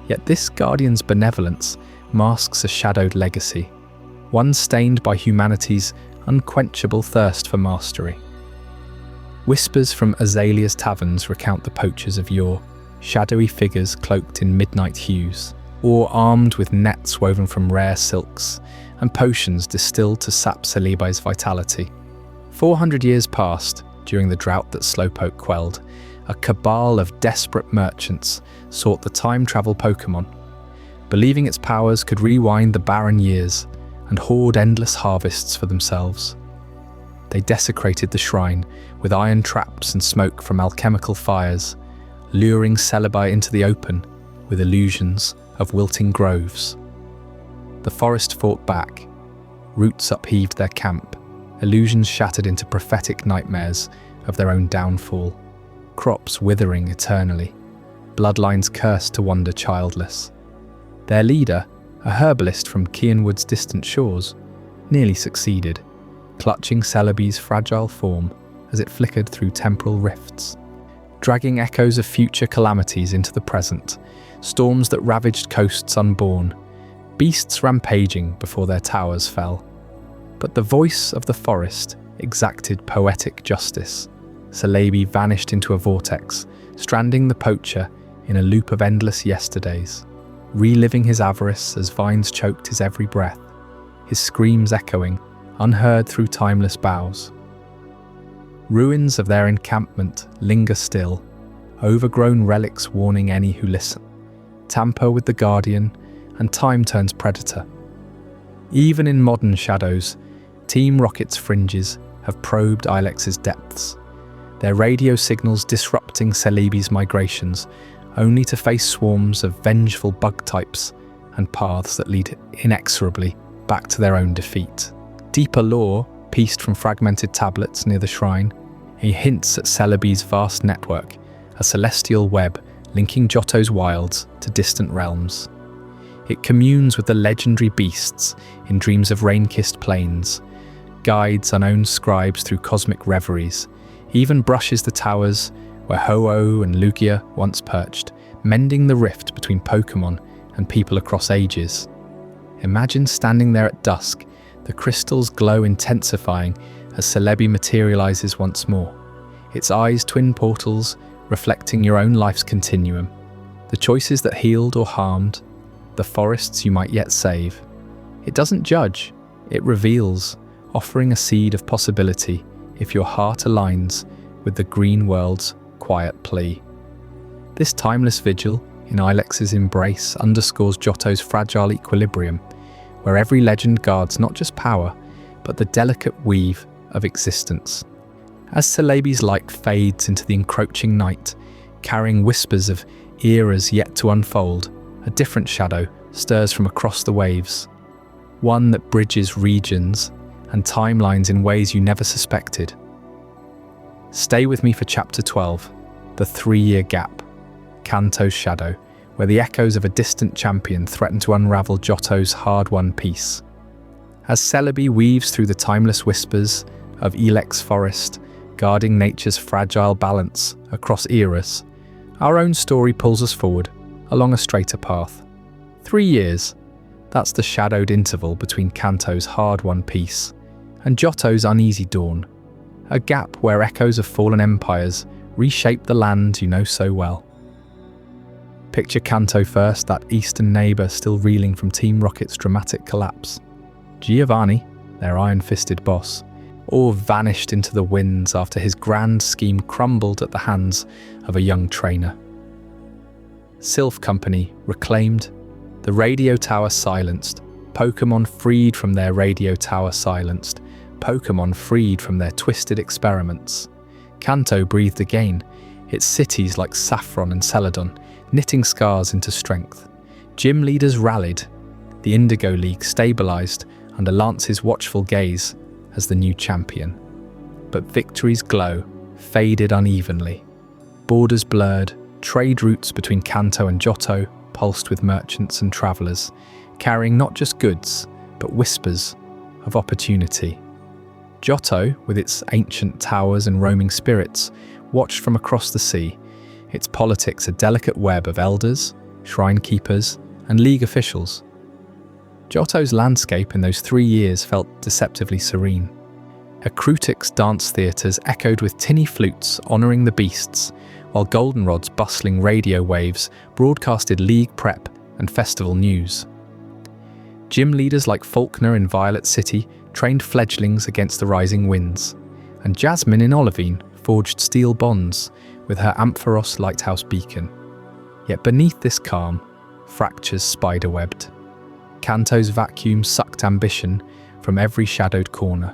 S1: Yet this guardian's benevolence masks a shadowed legacy, one stained by humanity's unquenchable thirst for mastery. Whispers from Azalea's taverns recount the poachers of yore, shadowy figures cloaked in midnight hues, or armed with nets woven from rare silks, and potions distilled to sap Celebi's vitality. 400 years past, during the drought that Slowpoke quelled, a cabal of desperate merchants sought the time travel Pokémon, believing its powers could rewind the barren years and hoard endless harvests for themselves. They desecrated the shrine with iron traps and smoke from alchemical fires, luring Celebi into the open with illusions of wilting groves. The forest fought back, roots upheaved their camp, illusions shattered into prophetic nightmares of their own downfall, crops withering eternally, bloodlines cursed to wander childless. Their leader, a herbalist from Cianwood's distant shores, nearly succeeded, clutching Celebi's fragile form as it flickered through temporal rifts, dragging echoes of future calamities into the present, storms that ravaged coasts unborn, beasts rampaging before their towers fell. But the voice of the forest exacted poetic justice. Celebi vanished into a vortex, stranding the poacher in a loop of endless yesterdays, reliving his avarice as vines choked his every breath, his screams echoing, unheard through timeless boughs. Ruins of their encampment linger still, overgrown relics warning any who listen. Tamper with the guardian, and time turns predator. Even in modern shadows, Team Rocket's fringes have probed Ilex's depths, their radio signals disrupting Celebi's migrations, only to face swarms of vengeful bug types and paths that lead inexorably back to their own defeat. Deeper lore, pieced from fragmented tablets near the shrine, hints at Celebi's vast network, a celestial web linking Johto's wilds to distant realms. It communes with the legendary beasts in dreams of rain-kissed plains, guides unowned scribes through cosmic reveries, even brushes the towers where Ho-Oh and Lugia once perched, mending the rift between Pokémon and people across ages. Imagine standing there at dusk, the crystal's glow intensifying as Celebi materializes once more, its eyes twin portals reflecting your own life's continuum, the choices that healed or harmed, the forests you might yet save. It doesn't judge, it reveals, offering a seed of possibility if your heart aligns with the green world's quiet plea. This timeless vigil in Ilex's embrace underscores Johto's fragile equilibrium, where every legend guards not just power, but the delicate weave of existence. As Celebi's light fades into the encroaching night, carrying whispers of eras yet to unfold, a different shadow stirs from across the waves, one that bridges regions and timelines in ways you never suspected. Stay with me for Chapter 12, the 3-year gap, Kanto's shadow, where the echoes of a distant champion threaten to unravel Johto's hard-won peace. As Celebi weaves through the timeless whispers of Ilex Forest, guarding nature's fragile balance across eras, our own story pulls us forward along a straighter path. 3 years, that's the shadowed interval between Kanto's hard-won peace and Johto's uneasy dawn, a gap where echoes of fallen empires reshape the land you know so well. Picture Kanto first, that eastern neighbour still reeling from Team Rocket's dramatic collapse. Giovanni, their iron-fisted boss, all vanished into the winds after his grand scheme crumbled at the hands of a young trainer. Sylph Company reclaimed, the radio tower silenced, Pokémon freed from their radio tower silenced, Pokémon freed from their twisted experiments. Kanto breathed again, its cities like Saffron and Celadon, knitting scars into strength. Gym leaders rallied, the Indigo League stabilized under Lance's watchful gaze as the new champion. But victory's glow faded unevenly. Borders blurred, trade routes between Kanto and Johto pulsed with merchants and travelers, carrying not just goods, but whispers of opportunity. Johto, with its ancient towers and roaming spirits, watched from across the sea, its politics a delicate web of elders, shrine keepers, and league officials. Johto's landscape in those 3 years felt deceptively serene. Ecruteak's dance theatres echoed with tinny flutes honouring the beasts, while Goldenrod's bustling radio waves broadcasted league prep and festival news. Gym leaders like Faulkner in Violet City trained fledglings against the rising winds, and Jasmine in Olivine forged steel bonds with her Ampharos lighthouse beacon. Yet beneath this calm, fractures spiderwebbed. Kanto's vacuum sucked ambition from every shadowed corner.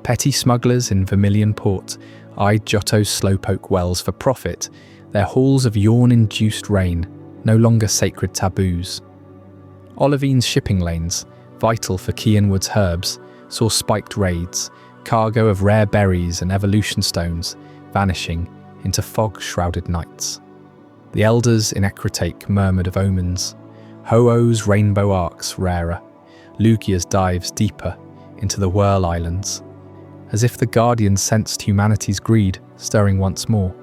S1: Petty smugglers in Vermilion Port eyed Johto's slowpoke wells for profit, their halls of yawn-induced rain no longer sacred taboos. Olivine's shipping lanes, vital for Cianwood's herbs, saw spiked raids, cargo of rare berries and evolution stones vanishing into fog-shrouded nights. The elders in Ecruteak murmured of omens, Ho-Oh's rainbow arcs rarer, Lugia's dives deeper into the Whirl Islands, as if the Guardians sensed humanity's greed stirring once more.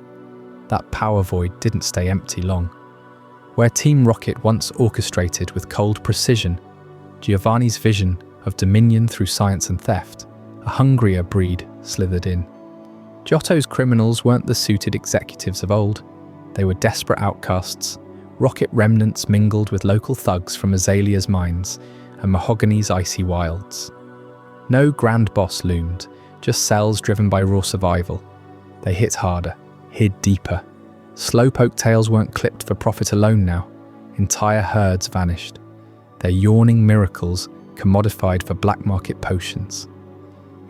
S1: That power void didn't stay empty long. Where Team Rocket once orchestrated with cold precision, Giovanni's vision of dominion through science and theft, a hungrier breed slithered in. Johto's criminals weren't the suited executives of old. They were desperate outcasts, Rocket remnants mingled with local thugs from Azalea's mines and Mahogany's icy wilds. No grand boss loomed, just cells driven by raw survival. They hit harder, hid deeper. Slowpoke tails weren't clipped for profit alone now. Entire herds vanished, their yawning miracles commodified for black market potions.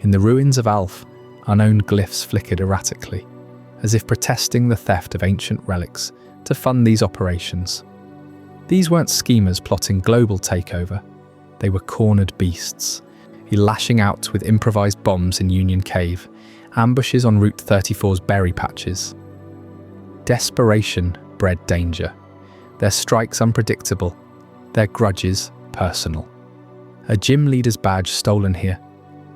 S1: In the ruins of Alph, unknown glyphs flickered erratically, as if protesting the theft of ancient relics to fund these operations. These weren't schemers plotting global takeover. They were cornered beasts, lashing out with improvised bombs in Union Cave, ambushes on Route 34's berry patches. Desperation bred danger, their strikes unpredictable, their grudges personal. A gym leader's badge stolen here,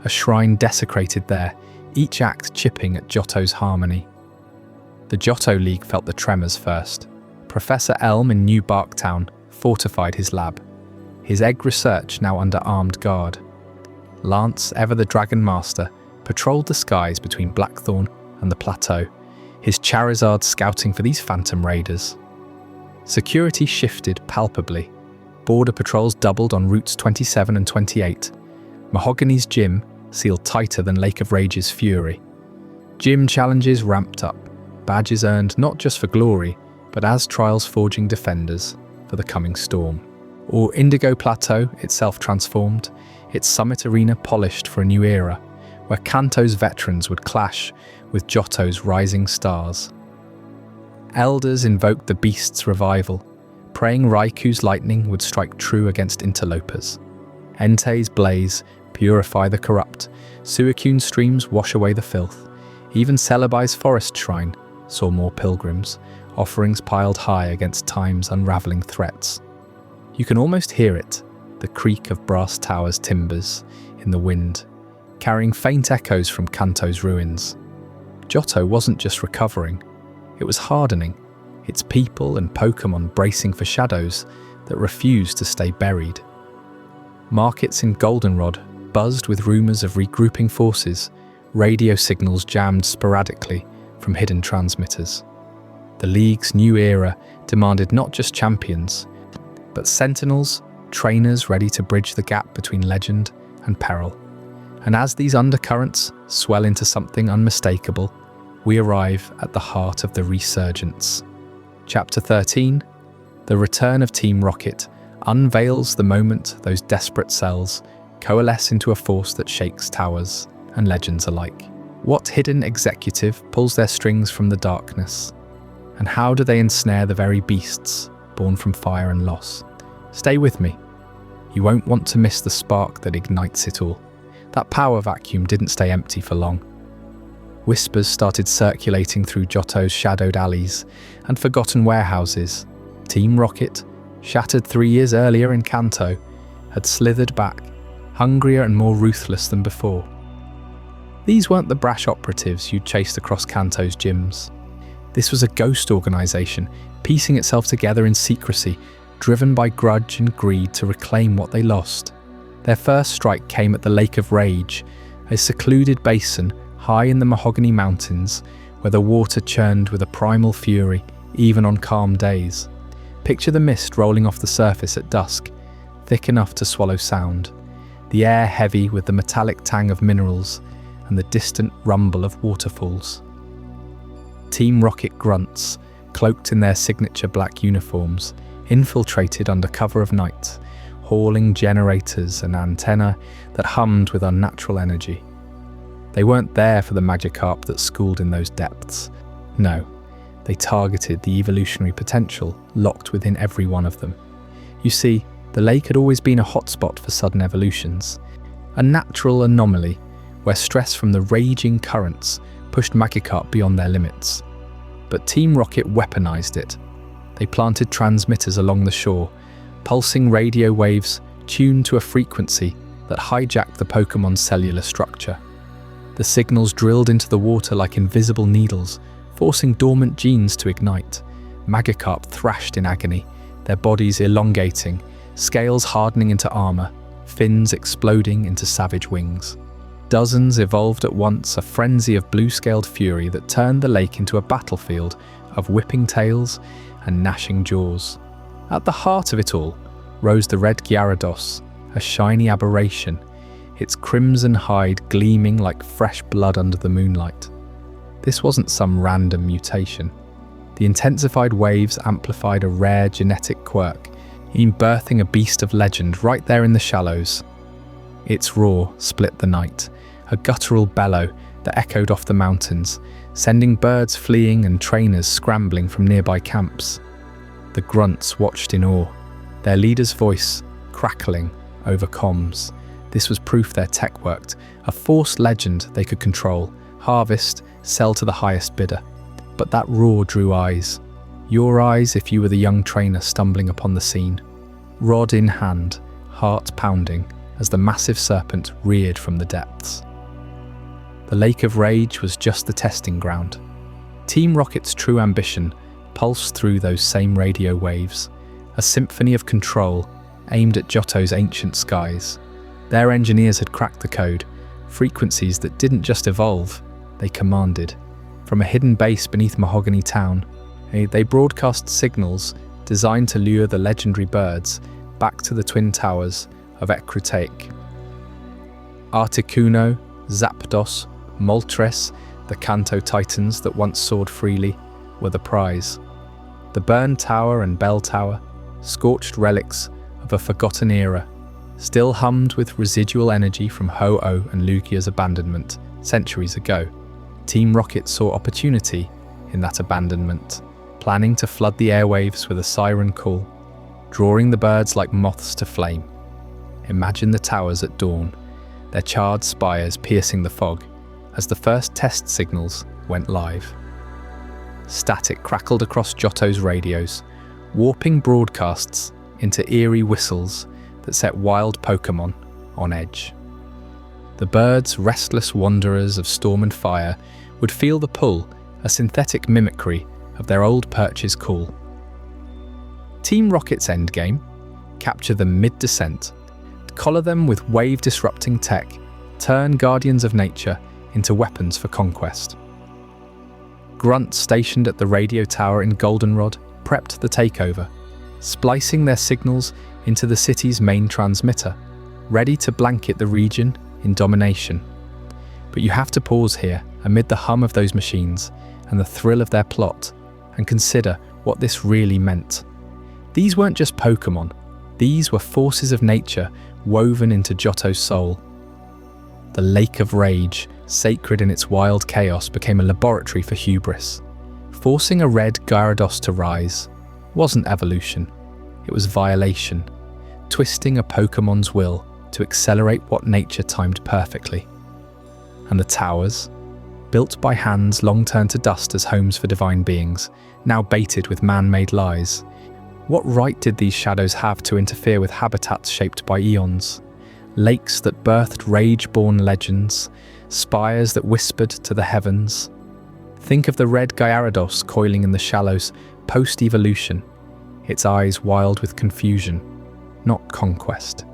S1: a shrine desecrated there, each act chipping at Johto's harmony. The Johto League felt the tremors first. Professor Elm in New Barktown fortified his lab, his egg research now under armed guard. Lance, ever the Dragon Master, patrolled the skies between Blackthorn and the Plateau, his Charizard scouting for these phantom raiders. Security shifted palpably. Border patrols doubled on routes 27 and 28. Mahogany's gym sealed tighter than Lake of Rage's fury. Gym challenges ramped up, badges earned not just for glory, but as trials forging defenders for the coming storm. Or Indigo Plateau itself transformed, its summit arena polished for a new era, where Kanto's veterans would clash with Johto's rising stars. Elders invoked the beast's revival, praying Raikou's lightning would strike true against interlopers. Entei's blaze purify the corrupt, Suicune streams wash away the filth. Even Celebi's forest shrine saw more pilgrims, offerings piled high against time's unravelling threats. You can almost hear it, the creak of Brass Tower's timbers in the wind, carrying faint echoes from Kanto's ruins. Johto wasn't just recovering, it was hardening, its people and Pokémon bracing for shadows that refused to stay buried. Markets in Goldenrod buzzed with rumours of regrouping forces, radio signals jammed sporadically from hidden transmitters. The League's new era demanded not just champions, but sentinels, trainers ready to bridge the gap between legend and peril. And as these undercurrents swell into something unmistakable, we arrive at the heart of the resurgence. Chapter 13, The Return of Team Rocket, unveils the moment those desperate cells coalesce into a force that shakes towers and legends alike. What hidden executive pulls their strings from the darkness? And how do they ensnare the very beasts born from fire and loss? Stay with me. You won't want to miss the spark that ignites it all. That power vacuum didn't stay empty for long. Whispers started circulating through Johto's shadowed alleys and forgotten warehouses. Team Rocket, shattered 3 years earlier in Kanto, had slithered back, hungrier and more ruthless than before. These weren't the brash operatives you'd chased across Kanto's gyms. This was a ghost organisation, piecing itself together in secrecy, driven by grudge and greed to reclaim what they lost. Their first strike came at the Lake of Rage, a secluded basin high in the Mahogany Mountains, where the water churned with a primal fury, even on calm days. Picture the mist rolling off the surface at dusk, thick enough to swallow sound, the air heavy with the metallic tang of minerals and the distant rumble of waterfalls. Team Rocket grunts, cloaked in their signature black uniforms, infiltrated under cover of night, hauling generators and antennae that hummed with unnatural energy. They weren't there for the Magikarp that schooled in those depths. No, they targeted the evolutionary potential locked within every one of them. You see, the lake had always been a hotspot for sudden evolutions, a natural anomaly where stress from the raging currents pushed Magikarp beyond their limits. But Team Rocket weaponized it. They planted transmitters along the shore, pulsing radio waves tuned to a frequency that hijacked the Pokémon's cellular structure. The signals drilled into the water like invisible needles, forcing dormant genes to ignite. Magikarp thrashed in agony, their bodies elongating, scales hardening into armor, fins exploding into savage wings. Dozens evolved at once, a frenzy of blue-scaled fury that turned the lake into a battlefield of whipping tails and gnashing jaws. At the heart of it all rose the red Gyarados, a shiny aberration, its crimson hide gleaming like fresh blood under the moonlight. This wasn't some random mutation. The intensified waves amplified a rare genetic quirk, birthing a beast of legend right there in the shallows. Its roar split the night, a guttural bellow that echoed off the mountains, sending birds fleeing and trainers scrambling from nearby camps. The grunts watched in awe, their leader's voice crackling over comms. This was proof their tech worked, a force legend they could control, harvest, sell to the highest bidder. But that roar drew eyes. Your eyes if you were the young trainer stumbling upon the scene. Rod in hand, heart pounding, as the massive serpent reared from the depths. The Lake of Rage was just the testing ground. Team Rocket's true ambition pulsed through those same radio waves, a symphony of control aimed at Johto's ancient skies. Their engineers had cracked the code, frequencies that didn't just evolve, they commanded. From a hidden base beneath Mahogany Town, they broadcast signals designed to lure the legendary birds back to the twin towers of Ecruteak. Articuno, Zapdos, Moltres, the Kanto titans that once soared freely, were the prize. The Burn Tower and Bell Tower, scorched relics of a forgotten era, still hummed with residual energy from Ho-Oh and Lugia's abandonment centuries ago. Team Rocket saw opportunity in that abandonment, planning to flood the airwaves with a siren call, drawing the birds like moths to flame. Imagine the towers at dawn, their charred spires piercing the fog as the first test signals went live. Static crackled across Johto's radios, warping broadcasts into eerie whistles that set wild Pokémon on edge. The birds, restless wanderers of storm and fire, would feel the pull, a synthetic mimicry of their old perch's call. Team Rocket's endgame: capture them mid-descent, collar them with wave-disrupting tech, turn guardians of nature into weapons for conquest. Grunts stationed at the radio tower in Goldenrod prepped the takeover, splicing their signals into the city's main transmitter, ready to blanket the region in domination. But you have to pause here, amid the hum of those machines and the thrill of their plot, and consider what this really meant. These weren't just Pokémon, these were forces of nature woven into Johto's soul. The Lake of Rage, sacred in its wild chaos, became a laboratory for hubris. Forcing a red Gyarados to rise wasn't evolution, it was violation, twisting a Pokémon's will to accelerate what nature timed perfectly. And the towers, built by hands long turned to dust as homes for divine beings, now baited with man-made lies. What right did these shadows have to interfere with habitats shaped by eons? Lakes that birthed rage-born legends, spires that whispered to the heavens. Think of the red Gyarados coiling in the shallows post-evolution, its eyes wild with confusion, not conquest.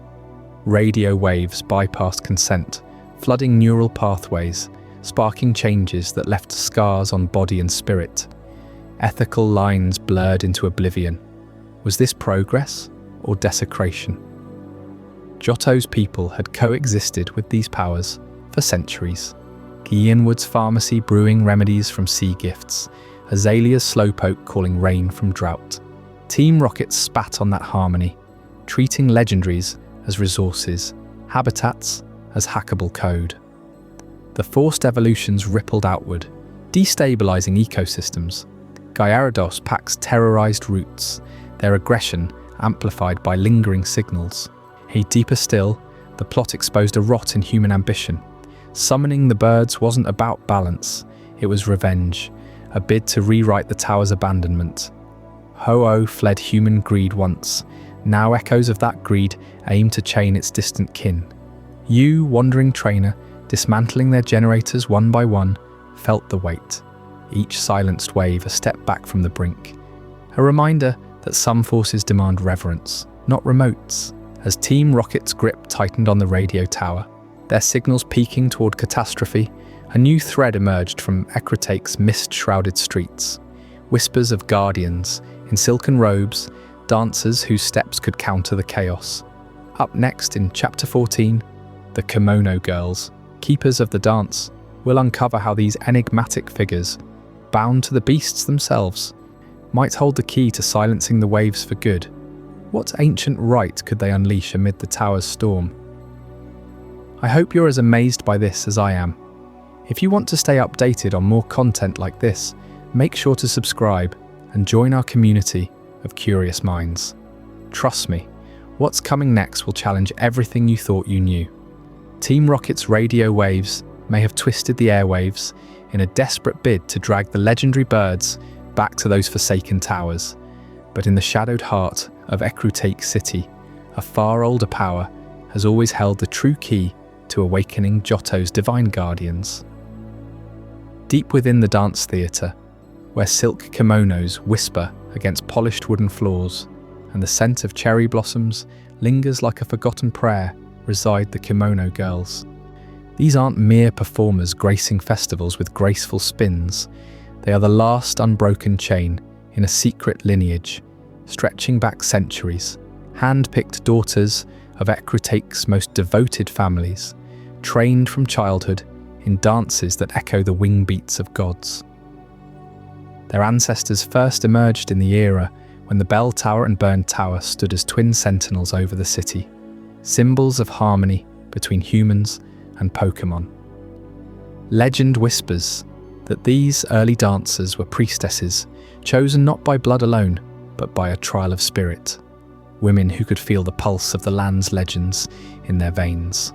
S1: Radio waves bypassed consent, flooding neural pathways, sparking changes that left scars on body and spirit. Ethical lines blurred into oblivion. Was this progress or desecration? Johto's people had coexisted with these powers for centuries. Cianwood's pharmacy brewing remedies from sea gifts, Azalea's slowpoke calling rain from drought. Team Rocket spat on that harmony, treating legendaries as resources, habitats as hackable code. The forced evolutions rippled outward, destabilizing ecosystems. Gyarados packs terrorized roots, their aggression amplified by lingering signals. Deeper still, the plot exposed a rot in human ambition. Summoning the birds wasn't about balance, it was revenge, a bid to rewrite the tower's abandonment. Ho-Oh fled human greed once, now echoes of that greed aim to chain its distant kin. You, wandering trainer, dismantling their generators one by one, felt the weight, each silenced wave a step back from the brink. A reminder that some forces demand reverence, not remotes. As Team Rocket's grip tightened on the radio tower, their signals peaking toward catastrophe, a new thread emerged from Ecruteak's mist-shrouded streets. Whispers of guardians, in silken robes, dancers whose steps could counter the chaos. Up next in Chapter 14, the Kimono Girls, keepers of the dance, will uncover how these enigmatic figures, bound to the beasts themselves, might hold the key to silencing the waves for good. What ancient rite could they unleash amid the tower's storm? I hope you're as amazed by this as I am. If you want to stay updated on more content like this, make sure to subscribe and join our community of curious minds. Trust me, what's coming next will challenge everything you thought you knew. Team Rocket's radio waves may have twisted the airwaves in a desperate bid to drag the legendary birds back to those forsaken towers, but in the shadowed heart of Ecruteak City, a far older power has always held the true key to awakening Johto's divine guardians. Deep within the dance theatre, where silk kimonos whisper against polished wooden floors and the scent of cherry blossoms lingers like a forgotten prayer, reside the Kimono Girls. These aren't mere performers gracing festivals with graceful spins. They are the last unbroken chain in a secret lineage, stretching back centuries, hand-picked daughters of Ecruteak's most devoted families, trained from childhood in dances that echo the wing beats of gods. Their ancestors first emerged in the era when the Bell Tower and Burn Tower stood as twin sentinels over the city, symbols of harmony between humans and Pokémon. Legend whispers that these early dancers were priestesses, chosen not by blood alone, but by a trial of spirit, women who could feel the pulse of the land's legends in their veins.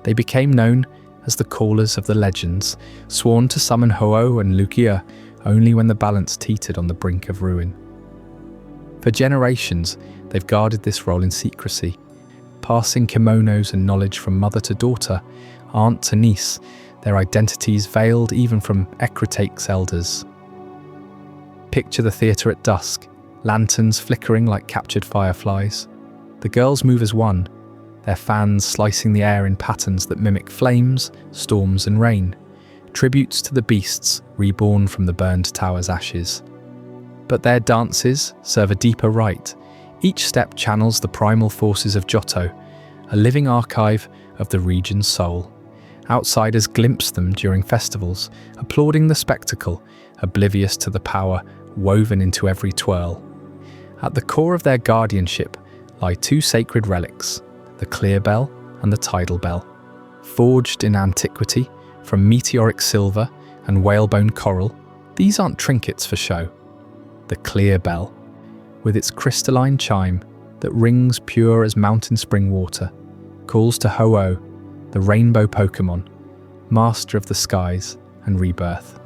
S1: They became known as the Callers of the Legends, sworn to summon Ho-Oh and Lugia only when the balance teetered on the brink of ruin. For generations, they've guarded this role in secrecy, passing kimonos and knowledge from mother to daughter, aunt to niece, their identities veiled even from Ecruteak's elders. Picture the theatre at dusk, lanterns flickering like captured fireflies. The girls move as one, their fans slicing the air in patterns that mimic flames, storms and rain, tributes to the beasts reborn from the burned tower's ashes. But their dances serve a deeper rite. Each step channels the primal forces of Johto, a living archive of the region's soul. Outsiders glimpse them during festivals, applauding the spectacle, oblivious to the power woven into every twirl. At the core of their guardianship lie two sacred relics, the Clear Bell and the Tidal Bell. Forged in antiquity from meteoric silver and whalebone coral, these aren't trinkets for show. The Clear Bell, with its crystalline chime that rings pure as mountain spring water, calls to Ho-Oh, the rainbow Pokémon, master of the skies and rebirth.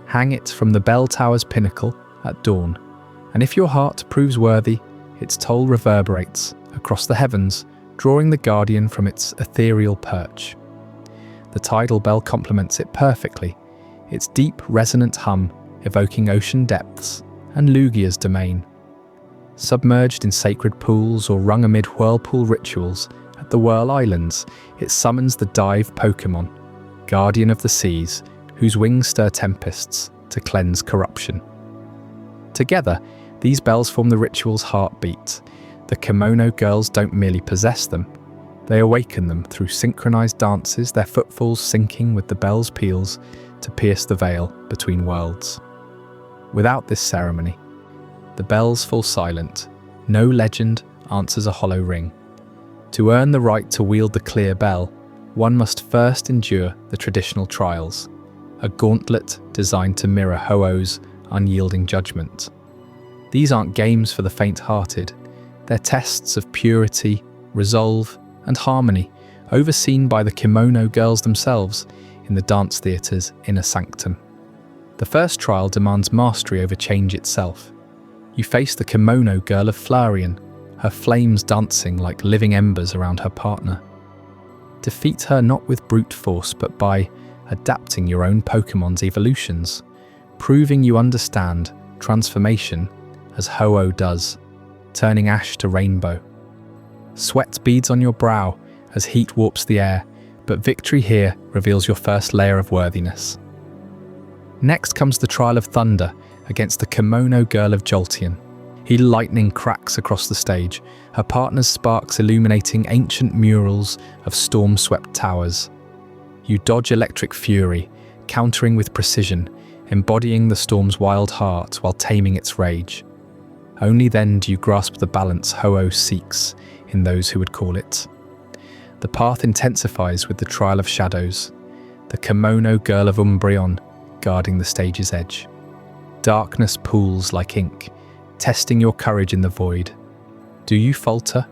S1: Hang it from the bell tower's pinnacle at dawn, and if your heart proves worthy, its toll reverberates across the heavens, drawing the guardian from its ethereal perch. The tidal bell complements it perfectly, its deep, resonant hum evoking ocean depths and Lugia's domain. Submerged in sacred pools or rung amid whirlpool rituals at the Whirl Islands, it summons the dive Pokémon, guardian of the seas, whose wings stir tempests to cleanse corruption. Together, these bells form the ritual's heartbeat. The Kimono Girls don't merely possess them, They awaken them through synchronized dances, their footfalls syncing with the bell's peals to pierce the veil between worlds. Without this ceremony, the bells fall silent. No legend answers a hollow ring. To earn the right to wield the clear bell, one must first endure the traditional trials, a gauntlet designed to mirror Ho-Oh's unyielding judgment. These aren't games for the faint-hearted. They're tests of purity, resolve, and harmony, overseen by the kimono girls themselves in the dance theatre's inner sanctum. The first trial demands mastery over change itself. You face the kimono girl of Flareon, her flames dancing like living embers around her partner. Defeat her not with brute force, but by adapting your own Pokémon's evolutions, proving you understand transformation as Ho-Oh does, turning ash to rainbow. Sweat beads on your brow as heat warps the air, but victory here reveals your first layer of worthiness. Next comes the trial of Thunder against the kimono girl of Jolteon. Lightning cracks across the stage, her partner's sparks illuminating ancient murals of storm-swept towers. You dodge electric fury, countering with precision, embodying the storm's wild heart while taming its rage. Only then do you grasp the balance Ho-Oh seeks in those who would call it. The path intensifies with the trial of shadows, the kimono girl of Umbreon guarding the stage's edge. Darkness pools like ink, testing your courage in the void. Do you falter,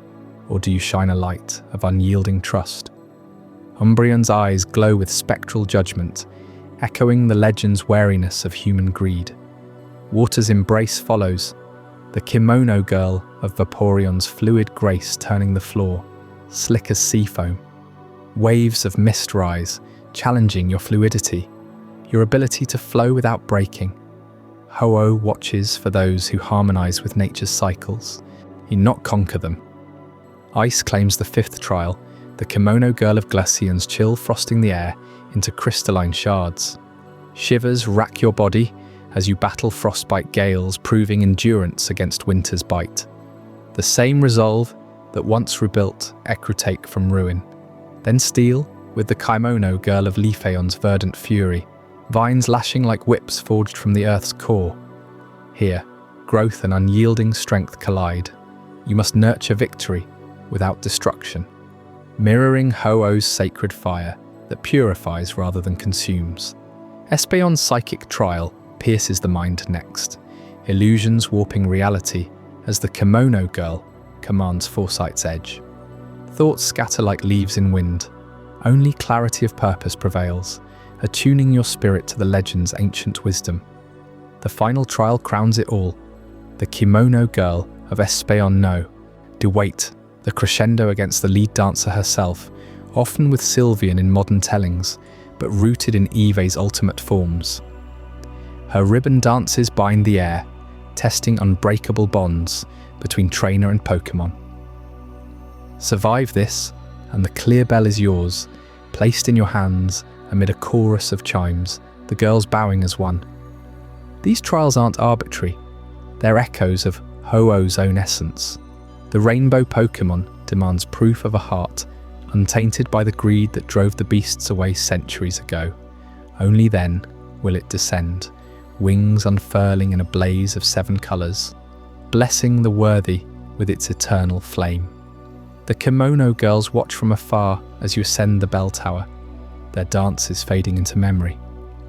S1: or do you shine a light of unyielding trust? Umbreon's eyes glow with spectral judgment, echoing the legend's wariness of human greed. Water's embrace follows, the kimono girl of Vaporeon's fluid grace turning the floor, slick as sea foam. Waves of mist rise, challenging your fluidity, your ability to flow without breaking. Ho-Oh watches for those who harmonize with nature's cycles, not conquer them. Ice claims the fifth trial, the kimono girl of Glaceon's chill frosting the air into crystalline shards. Shivers rack your body as you battle frostbite gales, proving endurance against winter's bite. The same resolve that once rebuilt Ecruteak from ruin. Then steel with the kimono girl of Leafeon's verdant fury, vines lashing like whips forged from the earth's core. Here, growth and unyielding strength collide. You must nurture victory without destruction, mirroring Ho-Oh's sacred fire that purifies rather than consumes. Espeon's psychic trial pierces the mind next, illusions warping reality as the kimono girl commands foresight's edge. Thoughts scatter like leaves in wind. Only clarity of purpose prevails, attuning your spirit to the legend's ancient wisdom. The final trial crowns it all, the kimono girl of Espeon no. Dewait, the crescendo against the lead dancer herself, often with Sylveon in modern tellings, but rooted in Eve's ultimate forms. Her ribbon dances bind the air, testing unbreakable bonds between trainer and Pokémon. Survive this, and the clear bell is yours, placed in your hands amid a chorus of chimes, the girls bowing as one. These trials aren't arbitrary, they're echoes of Ho-Oh's own essence. The rainbow Pokémon demands proof of a heart, untainted by the greed that drove the beasts away centuries ago. Only then will it descend, wings unfurling in a blaze of 7 colours, blessing the worthy with its eternal flame. The kimono girls watch from afar as you ascend the bell tower, their dances fading into memory.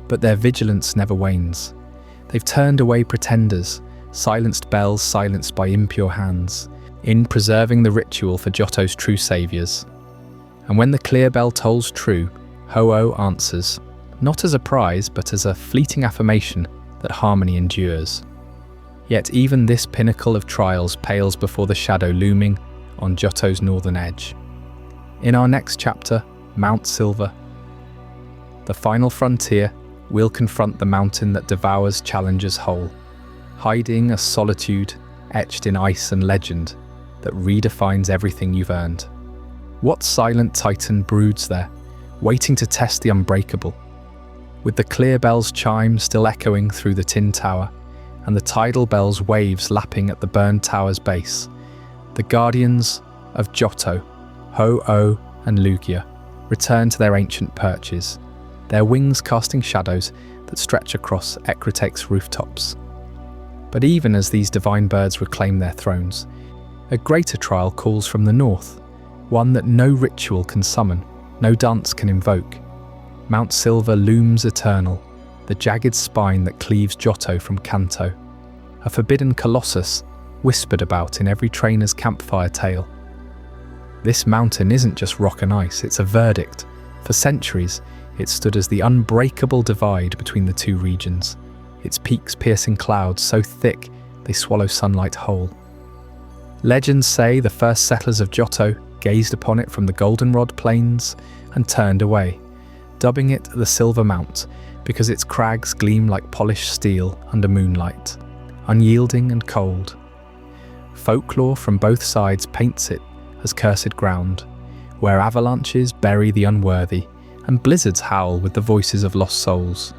S1: But their vigilance never wanes. They've turned away pretenders, silenced bells silenced by impure hands, in preserving the ritual for Johto's true saviours. And when the clear bell tolls true, Ho-Oh answers, not as a prize, but as a fleeting affirmation that harmony endures. Yet even this pinnacle of trials pales before the shadow looming on Johto's northern edge. In our next chapter, Mount Silver, the final frontier, we'll confront the mountain that devours challengers whole, hiding a solitude etched in ice and legend that redefines everything you've earned. What silent titan broods there, waiting to test the unbreakable? With the clear bell's chime still echoing through the tin tower, and the tidal bell's waves lapping at the burned tower's base, the guardians of Johto, Ho-Oh and Lugia, return to their ancient perches, their wings casting shadows that stretch across Ecruteak's rooftops. But even as these divine birds reclaim their thrones, a greater trial calls from the north, one that no ritual can summon, no dance can invoke. Mount Silver looms eternal, the jagged spine that cleaves Johto from Kanto, a forbidden colossus whispered about in every trainer's campfire tale. This mountain isn't just rock and ice, it's a verdict. For centuries, it stood as the unbreakable divide between the two regions, its peaks piercing clouds so thick they swallow sunlight whole. Legends say the first settlers of Johto gazed upon it from the Goldenrod Plains and turned away, dubbing it the Silver Mount because its crags gleam like polished steel under moonlight, unyielding and cold. Folklore from both sides paints it as cursed ground, where avalanches bury the unworthy and blizzards howl with the voices of lost souls.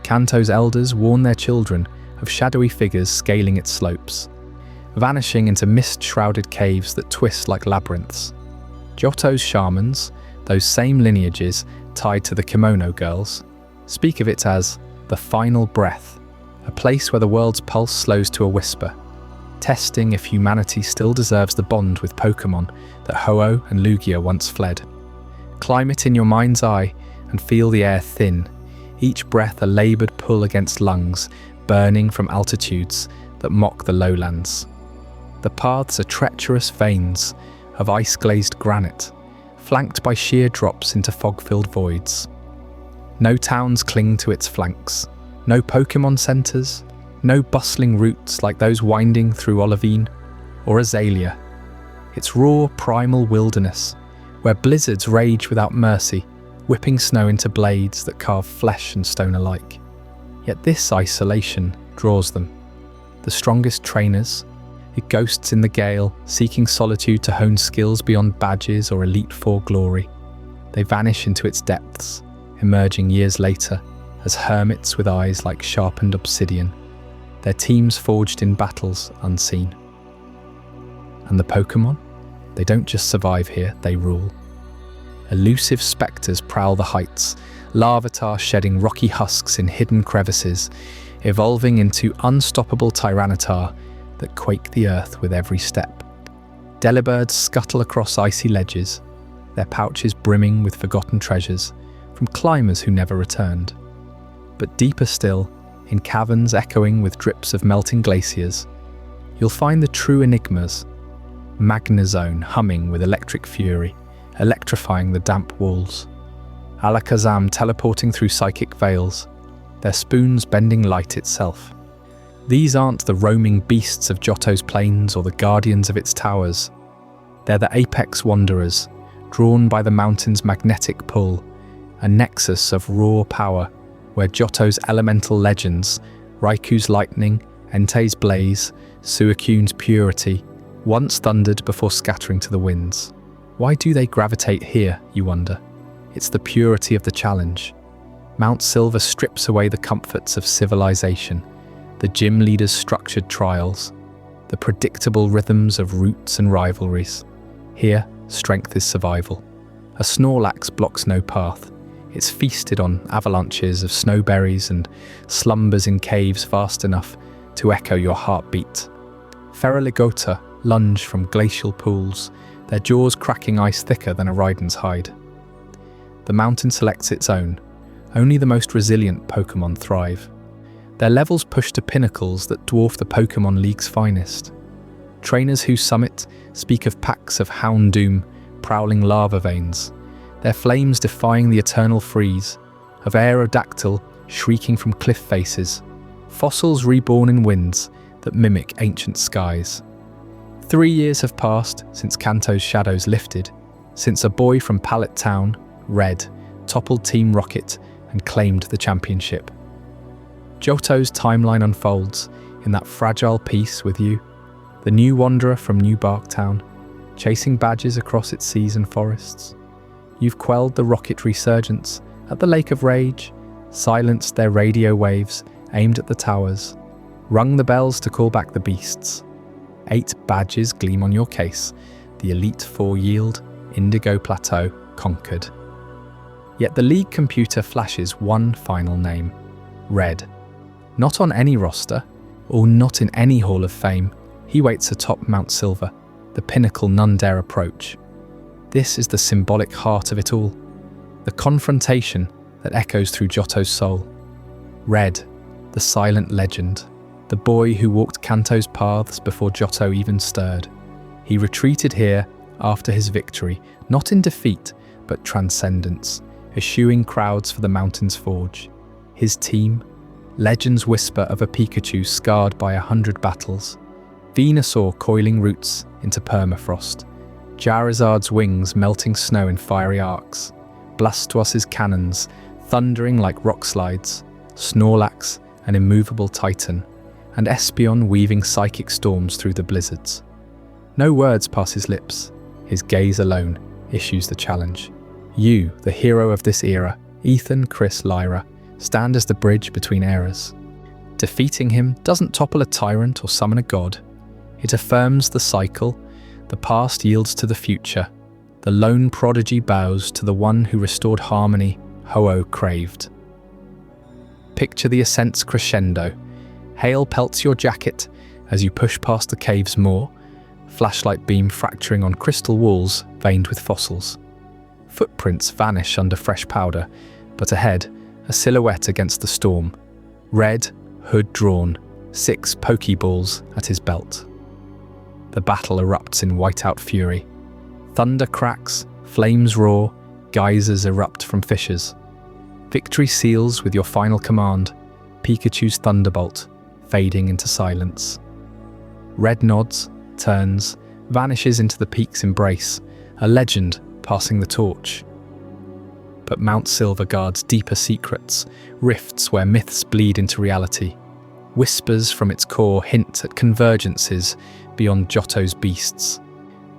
S1: Kanto's elders warn their children of shadowy figures scaling its slopes, vanishing into mist-shrouded caves that twist like labyrinths. Johto's shamans, those same lineages tied to the kimono girls, speak of it as the final breath, a place where the world's pulse slows to a whisper, testing if humanity still deserves the bond with Pokémon that Ho-Oh and Lugia once fled. Climb it in your mind's eye and feel the air thin, each breath a laboured pull against lungs burning from altitudes that mock the lowlands. The paths are treacherous veins of ice-glazed granite, flanked by sheer drops into fog-filled voids. No towns cling to its flanks, no Pokémon centres, no bustling routes like those winding through Olivine or Azalea. It's raw, primal wilderness, where blizzards rage without mercy, whipping snow into blades that carve flesh and stone alike. Yet this isolation draws them. The strongest trainers, it ghosts in the gale, seeking solitude to hone skills beyond badges or Elite Four glory. They vanish into its depths, emerging years later as hermits with eyes like sharpened obsidian, their teams forged in battles unseen. And the Pokémon? They don't just survive here, they rule. Elusive spectres prowl the heights, Larvitar shedding rocky husks in hidden crevices, evolving into unstoppable Tyranitar that quake the earth with every step. Delibirds scuttle across icy ledges, their pouches brimming with forgotten treasures from climbers who never returned. But deeper still, in caverns echoing with drips of melting glaciers, you'll find the true enigmas. Magnezone humming with electric fury, electrifying the damp walls. Alakazam teleporting through psychic veils, their spoons bending light itself. These aren't the roaming beasts of Johto's plains or the guardians of its towers. They're the apex wanderers, drawn by the mountain's magnetic pull, a nexus of raw power where Johto's elemental legends, Raikou's lightning, Entei's blaze, Suicune's purity, once thundered before scattering to the winds. Why do they gravitate here, you wonder? It's the purity of the challenge. Mount Silver strips away the comforts of civilization, the gym leader's structured trials, the predictable rhythms of roots and rivalries. Here, strength is survival. A Snorlax blocks no path. It's feasted on avalanches of snowberries and slumbers in caves vast enough to echo your heartbeat. Feraligatr lunge from glacial pools, their jaws cracking ice thicker than a Raiden's hide. The mountain selects its own. Only the most resilient Pokémon thrive. Their levels push to pinnacles that dwarf the Pokémon League's finest. Trainers who summit speak of packs of Houndoom prowling lava veins, their flames defying the eternal freeze, of Aerodactyl shrieking from cliff faces, fossils reborn in winds that mimic ancient skies. 3 years have passed since Kanto's shadows lifted, since a boy from Pallet Town, Red, toppled Team Rocket and claimed the championship. Johto's timeline unfolds in that fragile piece with you, the new wanderer from New Barktown, chasing badges across its seas and forests. You've quelled the rocket resurgence at the Lake of Rage, silenced their radio waves aimed at the towers, rung the bells to call back the beasts. 8 badges gleam on your case, the Elite Four yield, Indigo Plateau conquered. Yet the League computer flashes one final name: Red. Not on any roster, or not in any Hall of Fame, he waits atop Mount Silver, the pinnacle none dare approach. This is the symbolic heart of it all, the confrontation that echoes through Johto's soul. Red, the silent legend, the boy who walked Kanto's paths before Johto even stirred. He retreated here after his victory, not in defeat, but transcendence, eschewing crowds for the mountain's forge. His team? Legends whisper of a Pikachu scarred by 100 battles, Venusaur coiling roots into permafrost, Charizard's wings melting snow in fiery arcs, Blastoise's cannons thundering like rock slides, Snorlax an immovable titan, and Espeon weaving psychic storms through the blizzards. No words pass his lips, his gaze alone issues the challenge. You, the hero of this era, Ethan, Chris, Lyra, stand as the bridge between eras. Defeating him doesn't topple a tyrant or summon a god. It affirms the cycle, the past yields to the future. The lone prodigy bows to the one who restored harmony Ho-Oh craved. Picture the ascent's crescendo. Hail pelts your jacket as you push past the cave's maw, flashlight beam fracturing on crystal walls veined with fossils. Footprints vanish under fresh powder, but ahead, a silhouette against the storm. Red, hood drawn, 6 Pokeballs at his belt. The battle erupts in whiteout fury. Thunder cracks, flames roar, geysers erupt from fissures. Victory seals with your final command, Pikachu's thunderbolt, fading into silence. Red nods, turns, vanishes into the peak's embrace, a legend passing the torch. But Mount Silver guards deeper secrets, rifts where myths bleed into reality. Whispers from its core hint at convergences beyond Johto's beasts.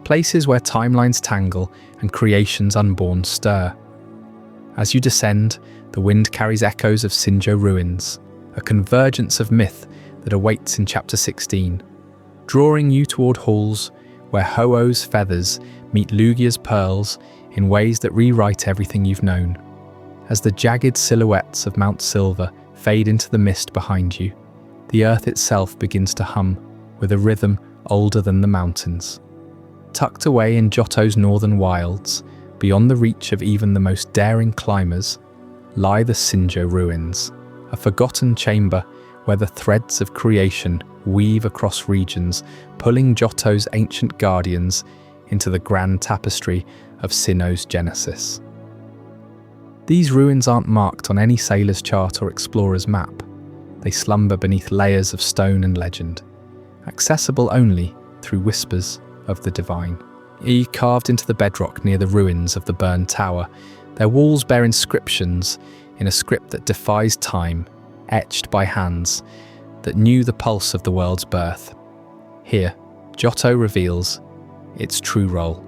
S1: Places where timelines tangle and creations unborn stir. As you descend, the wind carries echoes of Synjo ruins, a convergence of myth that awaits in Chapter 16, drawing you toward halls where Ho-Oh's feathers meet Lugia's pearls in ways that rewrite everything you've known. As the jagged silhouettes of Mount Silver fade into the mist behind you, the earth itself begins to hum with a rhythm older than the mountains. Tucked away in Johto's northern wilds, beyond the reach of even the most daring climbers, lie the Synjo ruins, a forgotten chamber where the threads of creation weave across regions, pulling Johto's ancient guardians into the grand tapestry of Sinnoh's genesis. These ruins aren't marked on any sailor's chart or explorer's map. They slumber beneath layers of stone and legend, accessible only through whispers of the divine. Carved into the bedrock near the ruins of the burned tower, their walls bear inscriptions in a script that defies time, etched by hands that knew the pulse of the world's birth. Here, Johto reveals its true role.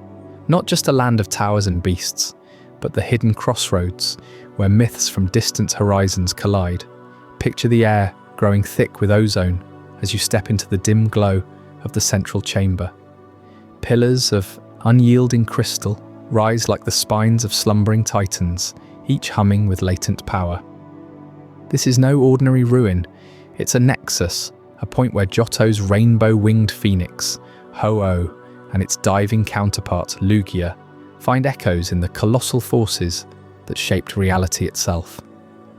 S1: Not just a land of towers and beasts, but the hidden crossroads where myths from distant horizons collide. Picture the air growing thick with ozone as you step into the dim glow of the central chamber. Pillars of unyielding crystal rise like the spines of slumbering titans, each humming with latent power. This is no ordinary ruin, it's a nexus, a point where Johto's rainbow-winged phoenix, Ho-Oh, and its diving counterpart, Lugia, find echoes in the colossal forces that shaped reality itself.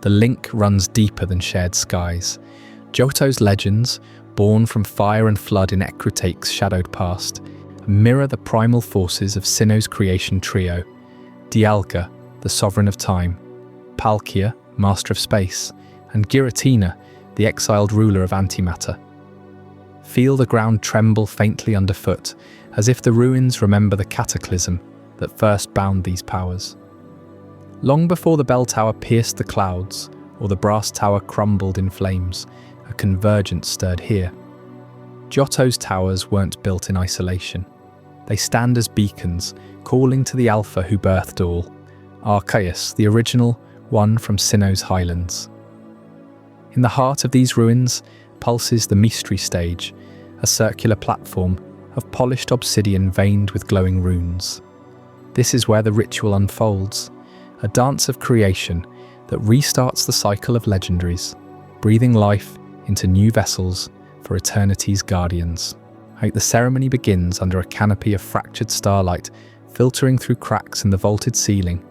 S1: The link runs deeper than shared skies. Johto's legends, born from fire and flood in Ecruteak's shadowed past, mirror the primal forces of Sinnoh's creation trio: Dialga, the sovereign of time, Palkia, master of space, and Giratina, the exiled ruler of antimatter. Feel the ground tremble faintly underfoot, as if the ruins remember the cataclysm that first bound these powers. Long before the bell tower pierced the clouds, or the brass tower crumbled in flames, a convergence stirred here. Johto's towers weren't built in isolation. They stand as beacons, calling to the Alph who birthed all, Arceus, the original one from Sinnoh's highlands. In the heart of these ruins pulses the Mystery Stage, a circular platform of polished obsidian veined with glowing runes. This is where the ritual unfolds, a dance of creation that restarts the cycle of legendaries, breathing life into new vessels for eternity's guardians. The ceremony begins under a canopy of fractured starlight filtering through cracks in the vaulted ceiling.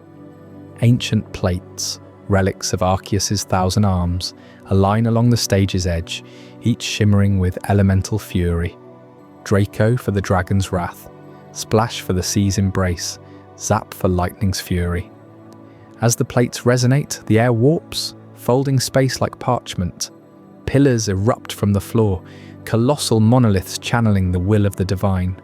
S1: Ancient plates, relics of Arceus's 1,000 arms, align along the stage's edge, each shimmering with elemental fury. Draco for the dragon's wrath, Splash for the sea's embrace, Zap for lightning's fury. As the plates resonate, the air warps, folding space like parchment. Pillars erupt from the floor, colossal monoliths channeling the will of the divine.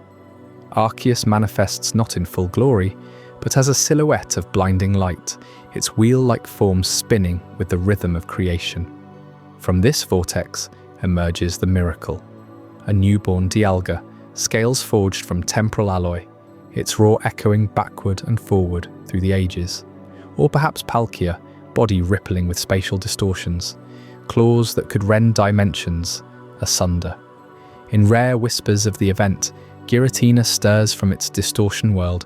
S1: Arceus manifests not in full glory, but as a silhouette of blinding light, its wheel-like form spinning with the rhythm of creation. From this vortex emerges the miracle. A newborn Dialga, scales forged from temporal alloy, its roar echoing backward and forward through the ages. Or perhaps Palkia, body rippling with spatial distortions, claws that could rend dimensions asunder. In rare whispers of the event, Giratina stirs from its distortion world,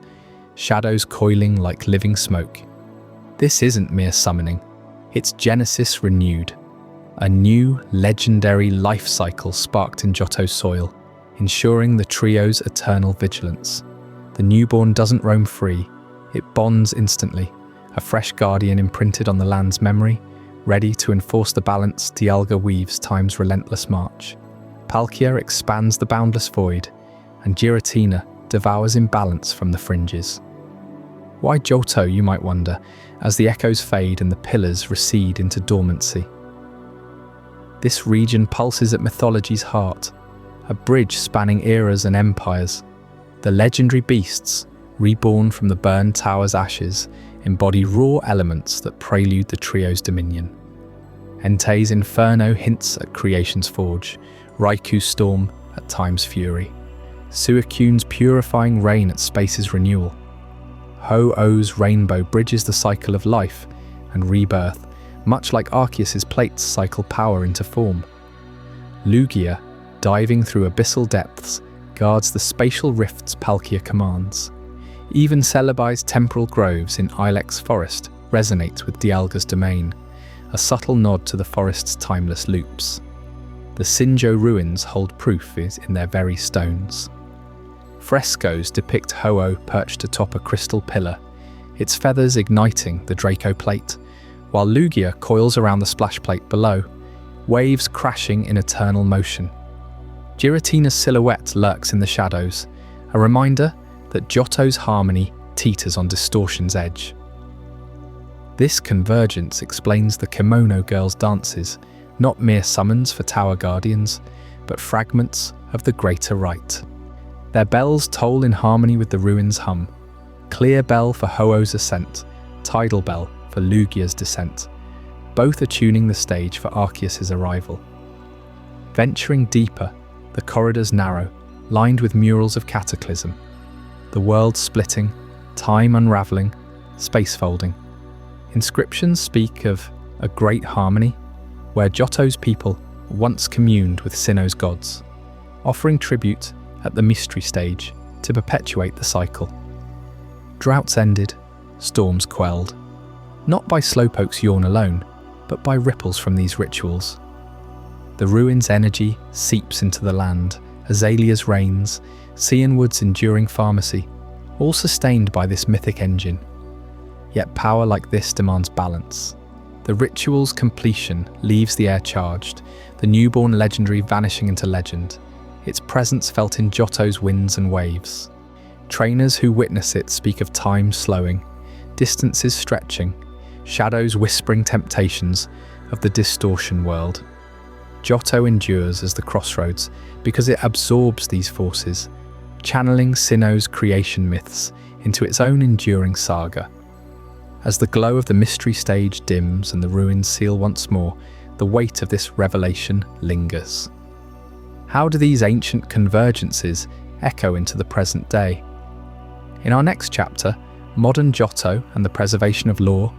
S1: shadows coiling like living smoke. This isn't mere summoning, it's Genesis renewed. A new, legendary life cycle sparked in Johto's soil, ensuring the trio's eternal vigilance. The newborn doesn't roam free, it bonds instantly, a fresh guardian imprinted on the land's memory, ready to enforce the balance Dialga weaves time's relentless march. Palkia expands the boundless void, and Giratina devours imbalance from the fringes. Why Johto, you might wonder, as the echoes fade and the pillars recede into dormancy. This region pulses at mythology's heart, a bridge spanning eras and empires. The legendary beasts, reborn from the burned tower's ashes, embody raw elements that prelude the trio's dominion. Entei's inferno hints at creation's forge, Raikou's storm at time's fury, Suicune's purifying rain at space's renewal. Ho-Oh's rainbow bridges the cycle of life and rebirth, much like Arceus's plates cycle power into form. Lugia, diving through abyssal depths, guards the spatial rifts Palkia commands. Even Celebi's temporal groves in Ilex Forest resonate with Dialga's domain, a subtle nod to the forest's timeless loops. The Synjo ruins hold proof in their very stones. Frescoes depict Ho-Oh perched atop a crystal pillar, its feathers igniting the Draco plate, while Lugia coils around the splash plate below, waves crashing in eternal motion. Giratina's silhouette lurks in the shadows, a reminder that Johto's harmony teeters on distortion's edge. This convergence explains the Kimono Girls' dances, not mere summons for tower guardians, but fragments of the greater rite. Their bells toll in harmony with the ruins' hum. Clear bell for Ho-Oh's ascent, tidal bell for Lugia's descent, both attuning the stage for Arceus's arrival. Venturing deeper, the corridors narrow, lined with murals of cataclysm. The world splitting, time unravelling, space folding. Inscriptions speak of a great harmony, where Johto's people once communed with Sinnoh's gods, offering tribute at the mystery stage to perpetuate the cycle. Droughts ended, storms quelled, not by slowpoke's yawn alone, but by ripples from these rituals. The ruins' energy seeps into the land, Azalea's reigns, Cianwood's enduring pharmacy, all sustained by this mythic engine. Yet power like this demands balance. The ritual's completion leaves the air charged, the newborn legendary vanishing into legend, its presence felt in Johto's winds and waves. Trainers who witness it speak of time slowing, distances stretching, shadows whispering temptations of the distortion world. Johto endures as the crossroads because it absorbs these forces, channeling Sinnoh's creation myths into its own enduring saga. As the glow of the mystery stage dims and the ruins seal once more, the weight of this revelation lingers. How do these ancient convergences echo into the present day? In our next chapter, Modern Johto and the Preservation of Lore,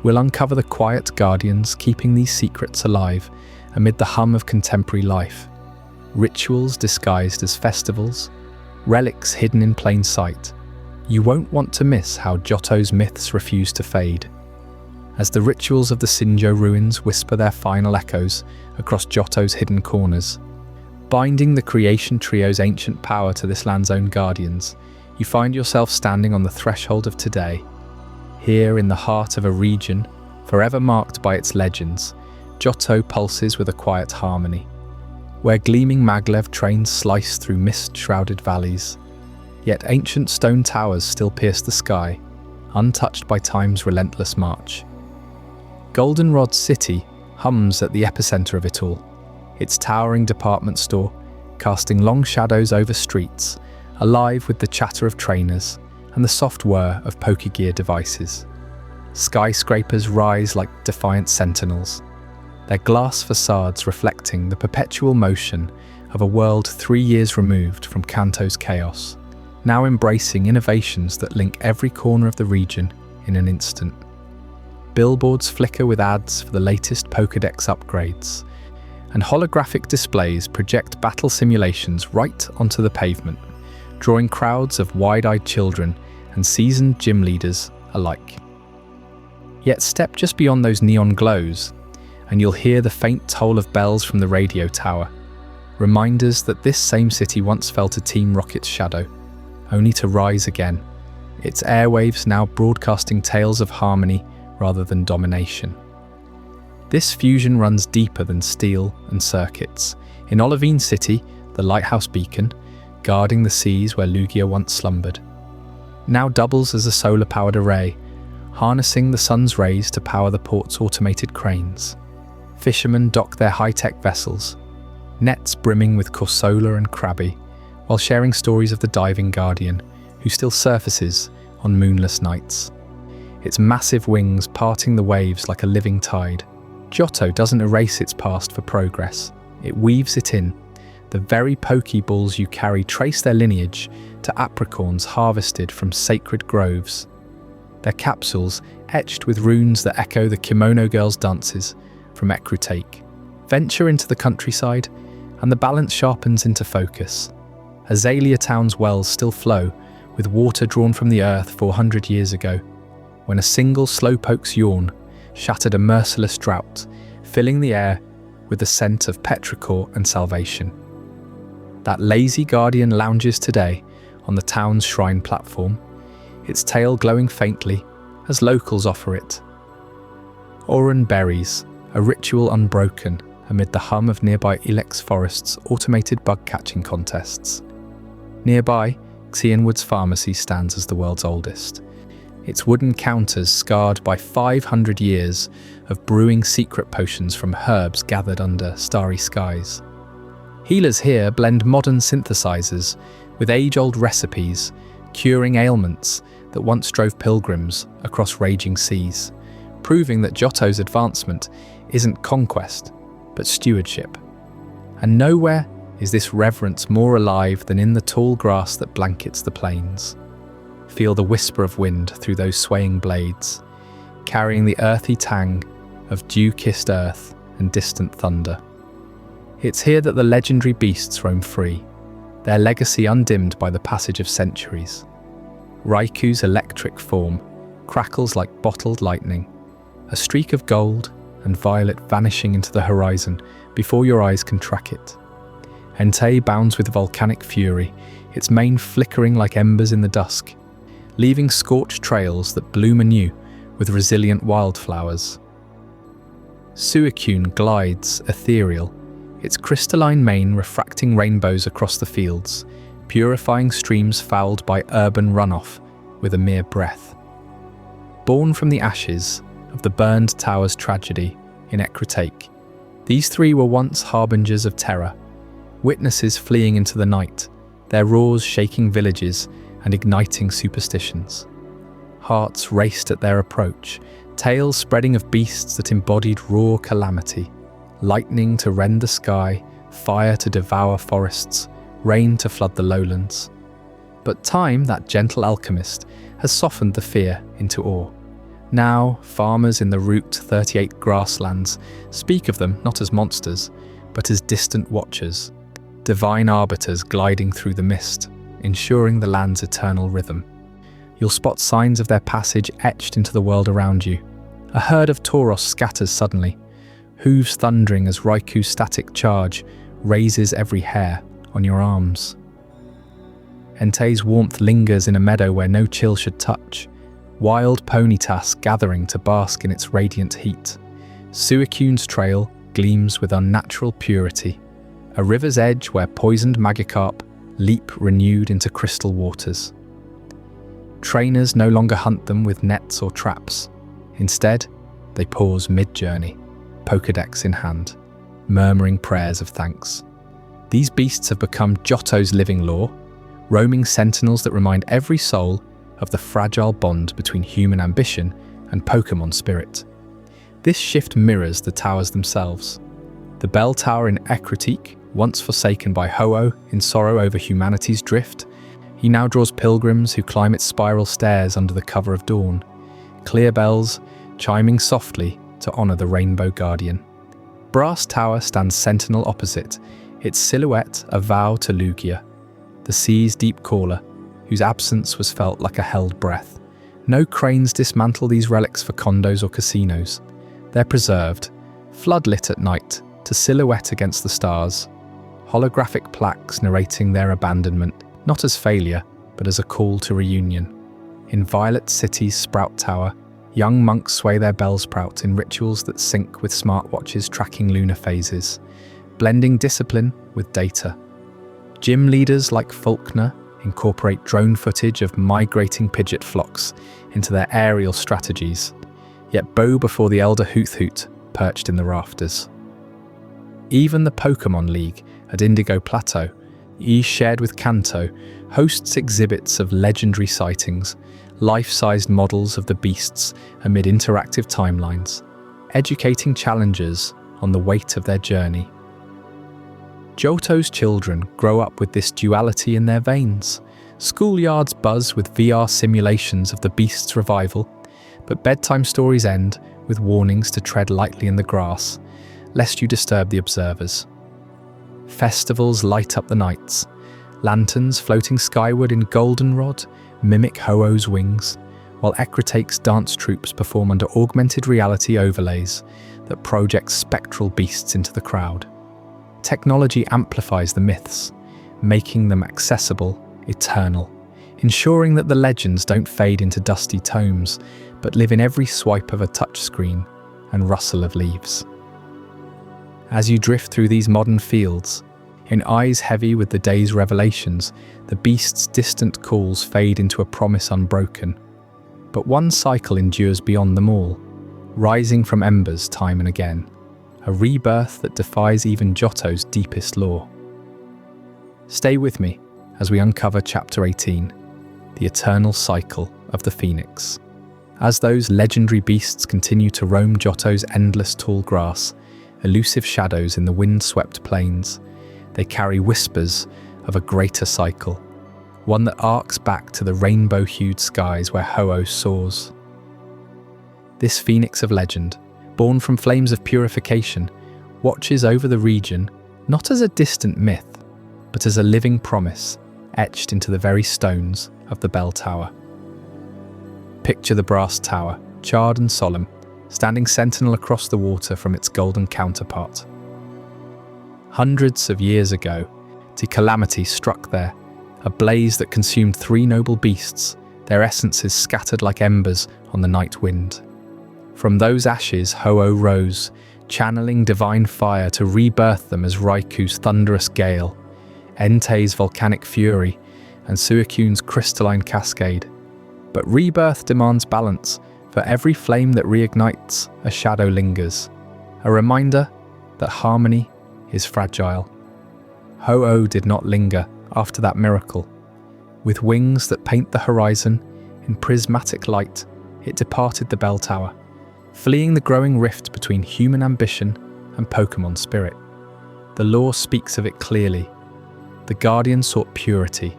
S1: we'll uncover the quiet guardians keeping these secrets alive amid the hum of contemporary life. Rituals disguised as festivals, relics hidden in plain sight, You won't want to miss how Johto's myths refuse to fade, as the rituals of the Synjo ruins whisper their final echoes across Johto's hidden corners. Binding the creation trio's ancient power to this land's own guardians, you find yourself standing on the threshold of today. Here in the heart of a region forever marked by its legends, Johto pulses with a quiet harmony, where gleaming maglev trains slice through mist-shrouded valleys. Yet ancient stone towers still pierce the sky, untouched by time's relentless march. Goldenrod City hums at the epicenter of it all, its towering department store casting long shadows over streets, alive with the chatter of trainers and the soft whir of Pokegear devices. Skyscrapers rise like defiant sentinels, their glass facades reflecting the perpetual motion of a world 3 years removed from Kanto's chaos, now embracing innovations that link every corner of the region in an instant. Billboards flicker with ads for the latest Pokédex upgrades, and holographic displays project battle simulations right onto the pavement, drawing crowds of wide-eyed children and seasoned gym leaders alike. Yet step just beyond those neon glows, and you'll hear the faint toll of bells from the radio tower, reminders that this same city once felt a Team Rocket's shadow, only to rise again, its airwaves now broadcasting tales of harmony rather than domination. This fusion runs deeper than steel and circuits. In Olivine City, the lighthouse beacon, guarding the seas where Lugia once slumbered, now doubles as a solar-powered array, harnessing the sun's rays to power the port's automated cranes. Fishermen dock their high-tech vessels, nets brimming with Corsola and Krabby, while sharing stories of the diving guardian, who still surfaces on moonless nights, its massive wings parting the waves like a living tide. Johto doesn't erase its past for progress, it weaves it in. The very Pokeballs you carry trace their lineage to apricorns harvested from sacred groves, their capsules etched with runes that echo the kimono girls' dances from Ecruteak. Venture into the countryside, and the balance sharpens into focus. Azalea Town's wells still flow, with water drawn from the earth 400 years ago, when a single slowpoke's yawn shattered a merciless drought, filling the air with the scent of petrichor and salvation. That lazy guardian lounges today on the town's shrine platform, its tail glowing faintly as locals offer it. Oran berries, a ritual unbroken amid the hum of nearby Ilex Forest's automated bug-catching contests. Nearby, Cianwood's pharmacy stands as the world's oldest, its wooden counters scarred by 500 years of brewing secret potions from herbs gathered under starry skies. Healers here blend modern synthesizers with age-old recipes, curing ailments that once drove pilgrims across raging seas, proving that Johto's advancement isn't conquest, but stewardship. And nowhere is this reverence more alive than in the tall grass that blankets the plains. Feel the whisper of wind through those swaying blades, carrying the earthy tang of dew-kissed earth and distant thunder. It's here that the legendary beasts roam free, their legacy undimmed by the passage of centuries. Raikou's electric form crackles like bottled lightning, a streak of gold and violet vanishing into the horizon before your eyes can track it. Entei bounds with volcanic fury, its mane flickering like embers in the dusk, leaving scorched trails that bloom anew with resilient wildflowers. Suicune glides ethereal, its crystalline mane refracting rainbows across the fields, purifying streams fouled by urban runoff with a mere breath. Born from the ashes of the burned tower's tragedy in Ecruteak, these three were once harbingers of terror, witnesses fleeing into the night, their roars shaking villages and igniting superstitions. Hearts raced at their approach, tales spreading of beasts that embodied raw calamity, lightning to rend the sky, fire to devour forests, rain to flood the lowlands. But time, that gentle alchemist, has softened the fear into awe. Now, farmers in the Route 38 grasslands speak of them not as monsters, but as distant watchers, divine arbiters gliding through the mist, ensuring the land's eternal rhythm. you'll spot signs of their passage etched into the world around you. A herd of Tauros scatters suddenly, hooves thundering as Raikou's static charge raises every hair on your arms. Entei's warmth lingers in a meadow where no chill should touch, wild ponytas gathering to bask in its radiant heat. Suicune's trail gleams with unnatural purity, a river's edge where poisoned Magikarp leap renewed into crystal waters. Trainers no longer hunt them with nets or traps. Instead, they pause mid-journey, Pokédex in hand, murmuring prayers of thanks. These beasts have become Johto's living lore, roaming sentinels that remind every soul of the fragile bond between human ambition and Pokémon spirit. This shift mirrors the towers themselves. The bell tower in Ecruteak, once forsaken by Ho-Oh in sorrow over humanity's drift, he now draws pilgrims who climb its spiral stairs under the cover of dawn, clear bells chiming softly to honour the Rainbow Guardian. Brass Tower stands sentinel opposite, its silhouette a vow to Lugia, the sea's deep caller, whose absence was felt like a held breath. No cranes dismantle these relics for condos or casinos. They're preserved, floodlit at night, to silhouette against the stars, holographic plaques narrating their abandonment, not as failure, but as a call to reunion. In Violet City's Sprout Tower, young monks sway their bellsprout in rituals that sync with smartwatches tracking lunar phases, blending discipline with data. Gym leaders like Faulkner incorporate drone footage of migrating Pidgeot flocks into their aerial strategies, yet bow before the elder Hoot perched in the rafters. Even the Pokémon League at Indigo Plateau, shared with Kanto, hosts exhibits of legendary sightings, life-sized models of the beasts amid interactive timelines, educating challengers on the weight of their journey. Johto's children grow up with this duality in their veins. Schoolyards buzz with VR simulations of the beast's revival, but bedtime stories end with warnings to tread lightly in the grass, lest you disturb the observers. Festivals light up the nights. Lanterns floating skyward in goldenrod mimic Ho-Oh's wings, while Ecruteak's dance troupes perform under augmented reality overlays that project spectral beasts into the crowd. Technology amplifies the myths, making them accessible, eternal, ensuring that the legends don't fade into dusty tomes, but live in every swipe of a touchscreen and rustle of leaves. As you drift through these modern fields, in eyes heavy with the day's revelations, the beast's distant calls fade into a promise unbroken. But one cycle endures beyond them all, rising from embers time and again, a rebirth that defies even Johto's deepest lore. Stay with me as we uncover Chapter 18, the eternal cycle of the Phoenix. As those legendary beasts continue to roam Johto's endless tall grass, elusive shadows in the wind-swept plains, they carry whispers of a greater cycle, one that arcs back to the rainbow-hued skies where Ho-Oh soars. This phoenix of legend, born from flames of purification, watches over the region not as a distant myth, but as a living promise etched into the very stones of the bell tower. Picture the brass tower, charred and solemn, standing sentinel across the water from its golden counterpart. Hundreds of years ago, the calamity struck there, a blaze that consumed 3 noble beasts, their essences scattered like embers on the night wind. From those ashes, Ho-Oh rose, channeling divine fire to rebirth them as Raikou's thunderous gale, Entei's volcanic fury, and Suicune's crystalline cascade. But rebirth demands balance. For every flame that reignites, a shadow lingers, a reminder that harmony is fragile. Ho-Oh did not linger after that miracle. With wings that paint the horizon in prismatic light, it departed the bell tower, fleeing the growing rift between human ambition and Pokémon spirit. The lore speaks of it clearly. The Guardian sought purity,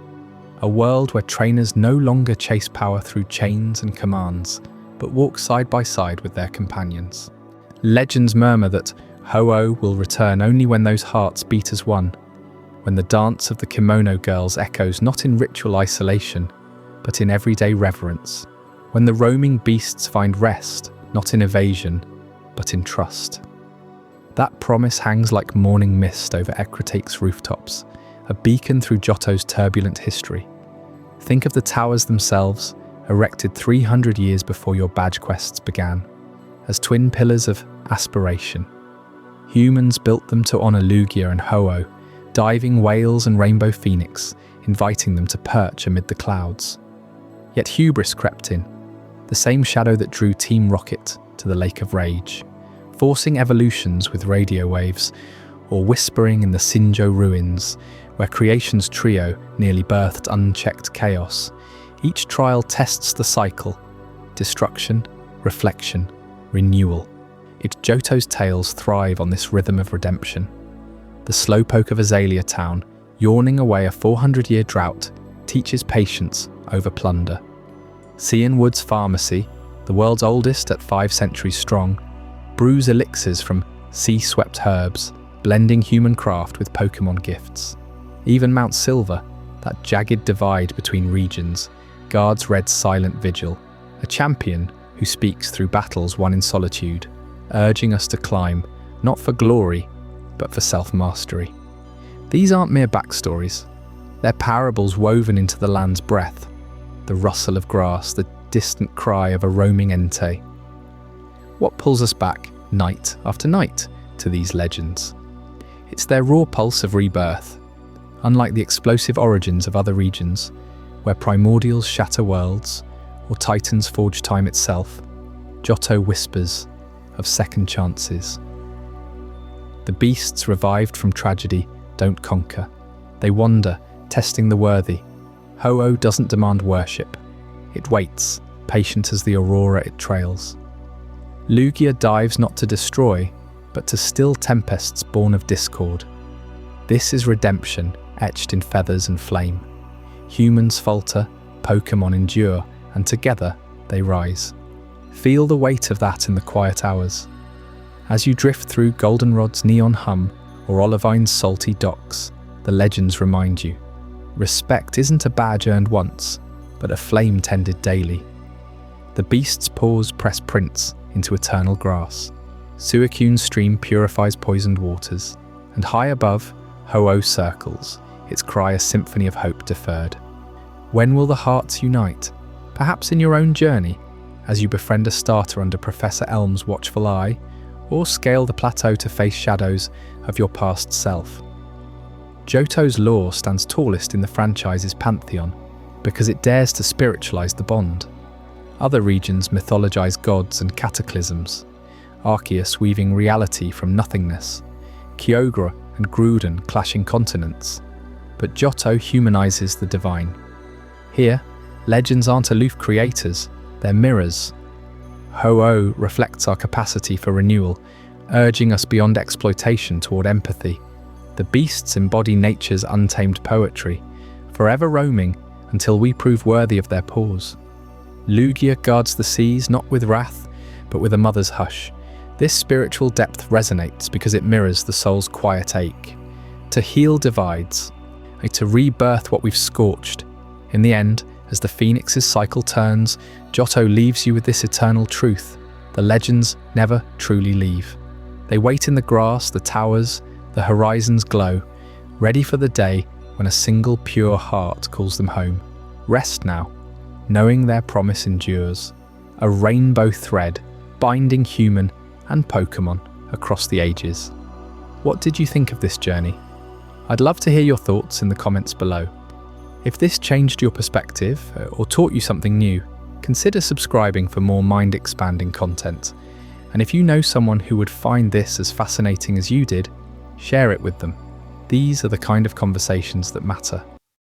S1: a world where trainers no longer chase power through chains and commands, but walk side by side with their companions. Legends murmur that Ho-Oh will return only when those hearts beat as one, when the dance of the kimono girls echoes not in ritual isolation, but in everyday reverence, when the roaming beasts find rest, not in evasion, but in trust. That promise hangs like morning mist over Ecruteak's rooftops, a beacon through Johto's turbulent history. Think of the towers themselves, erected 300 years before your badge quests began, as twin pillars of aspiration. Humans built them to honor Lugia and Ho-Oh, diving whales and rainbow phoenix, inviting them to perch amid the clouds. Yet hubris crept in, the same shadow that drew Team Rocket to the Lake of Rage, forcing evolutions with radio waves, or whispering in the Synjo ruins, where creation's trio nearly birthed unchecked chaos. Each trial tests the cycle: destruction, reflection, renewal. Johto's tales thrive on this rhythm of redemption. The slowpoke of Azalea Town, yawning away a 400-year drought, teaches patience over plunder. Cianwood's pharmacy, the world's oldest at 5 centuries strong, brews elixirs from sea-swept herbs, blending human craft with Pokémon gifts. Even Mount Silver, that jagged divide between regions, guards Red's silent vigil, a champion who speaks through battles won in solitude, urging us to climb, not for glory, but for self-mastery. These aren't mere backstories. They're parables woven into the land's breath, the rustle of grass, the distant cry of a roaming Entei. What pulls us back, night after night, to these legends? It's their raw pulse of rebirth. Unlike the explosive origins of other regions, where primordials shatter worlds, or titans forge time itself, Johto whispers of second chances. The beasts revived from tragedy don't conquer. They wander, testing the worthy. Ho-Oh doesn't demand worship. It waits, patient as the aurora it trails. Lugia dives not to destroy, but to still tempests born of discord. This is redemption, etched in feathers and flame. Humans falter, Pokémon endure, and together they rise. Feel the weight of that in the quiet hours. As you drift through Goldenrod's neon hum or Olivine's salty docks, the legends remind you. Respect isn't a badge earned once, but a flame tended daily. The beast's paws press prints into eternal grass. Suicune's stream purifies poisoned waters, and high above, Ho-Oh circles, its cry a symphony of hope deferred. When will the hearts unite? Perhaps in your own journey, as you befriend a starter under Professor Elm's watchful eye, or scale the plateau to face shadows of your past self. Johto's lore stands tallest in the franchise's pantheon, because it dares to spiritualize the bond. Other regions mythologize gods and cataclysms, Arceus weaving reality from nothingness, Kyogre and Gruden clashing continents, but Johto humanizes the divine. Here, legends aren't aloof creators, they're mirrors. Ho-Oh reflects our capacity for renewal, urging us beyond exploitation toward empathy. The beasts embody nature's untamed poetry, forever roaming until we prove worthy of their paws. Lugia guards the seas not with wrath, but with a mother's hush. This spiritual depth resonates because it mirrors the soul's quiet ache. To heal divides, to rebirth what we've scorched. In the end, as the phoenix's cycle turns, Johto leaves you with this eternal truth. The legends never truly leave. They wait in the grass, the towers, the horizon's glow, ready for the day when a single pure heart calls them home. Rest now, knowing their promise endures, a rainbow thread binding human and Pokémon across the ages. What did you think of this journey? I'd love to hear your thoughts in the comments below. If this changed your perspective or taught you something new, consider subscribing for more mind-expanding content. And if you know someone who would find this as fascinating as you did, share it with them. These are the kind of conversations that matter.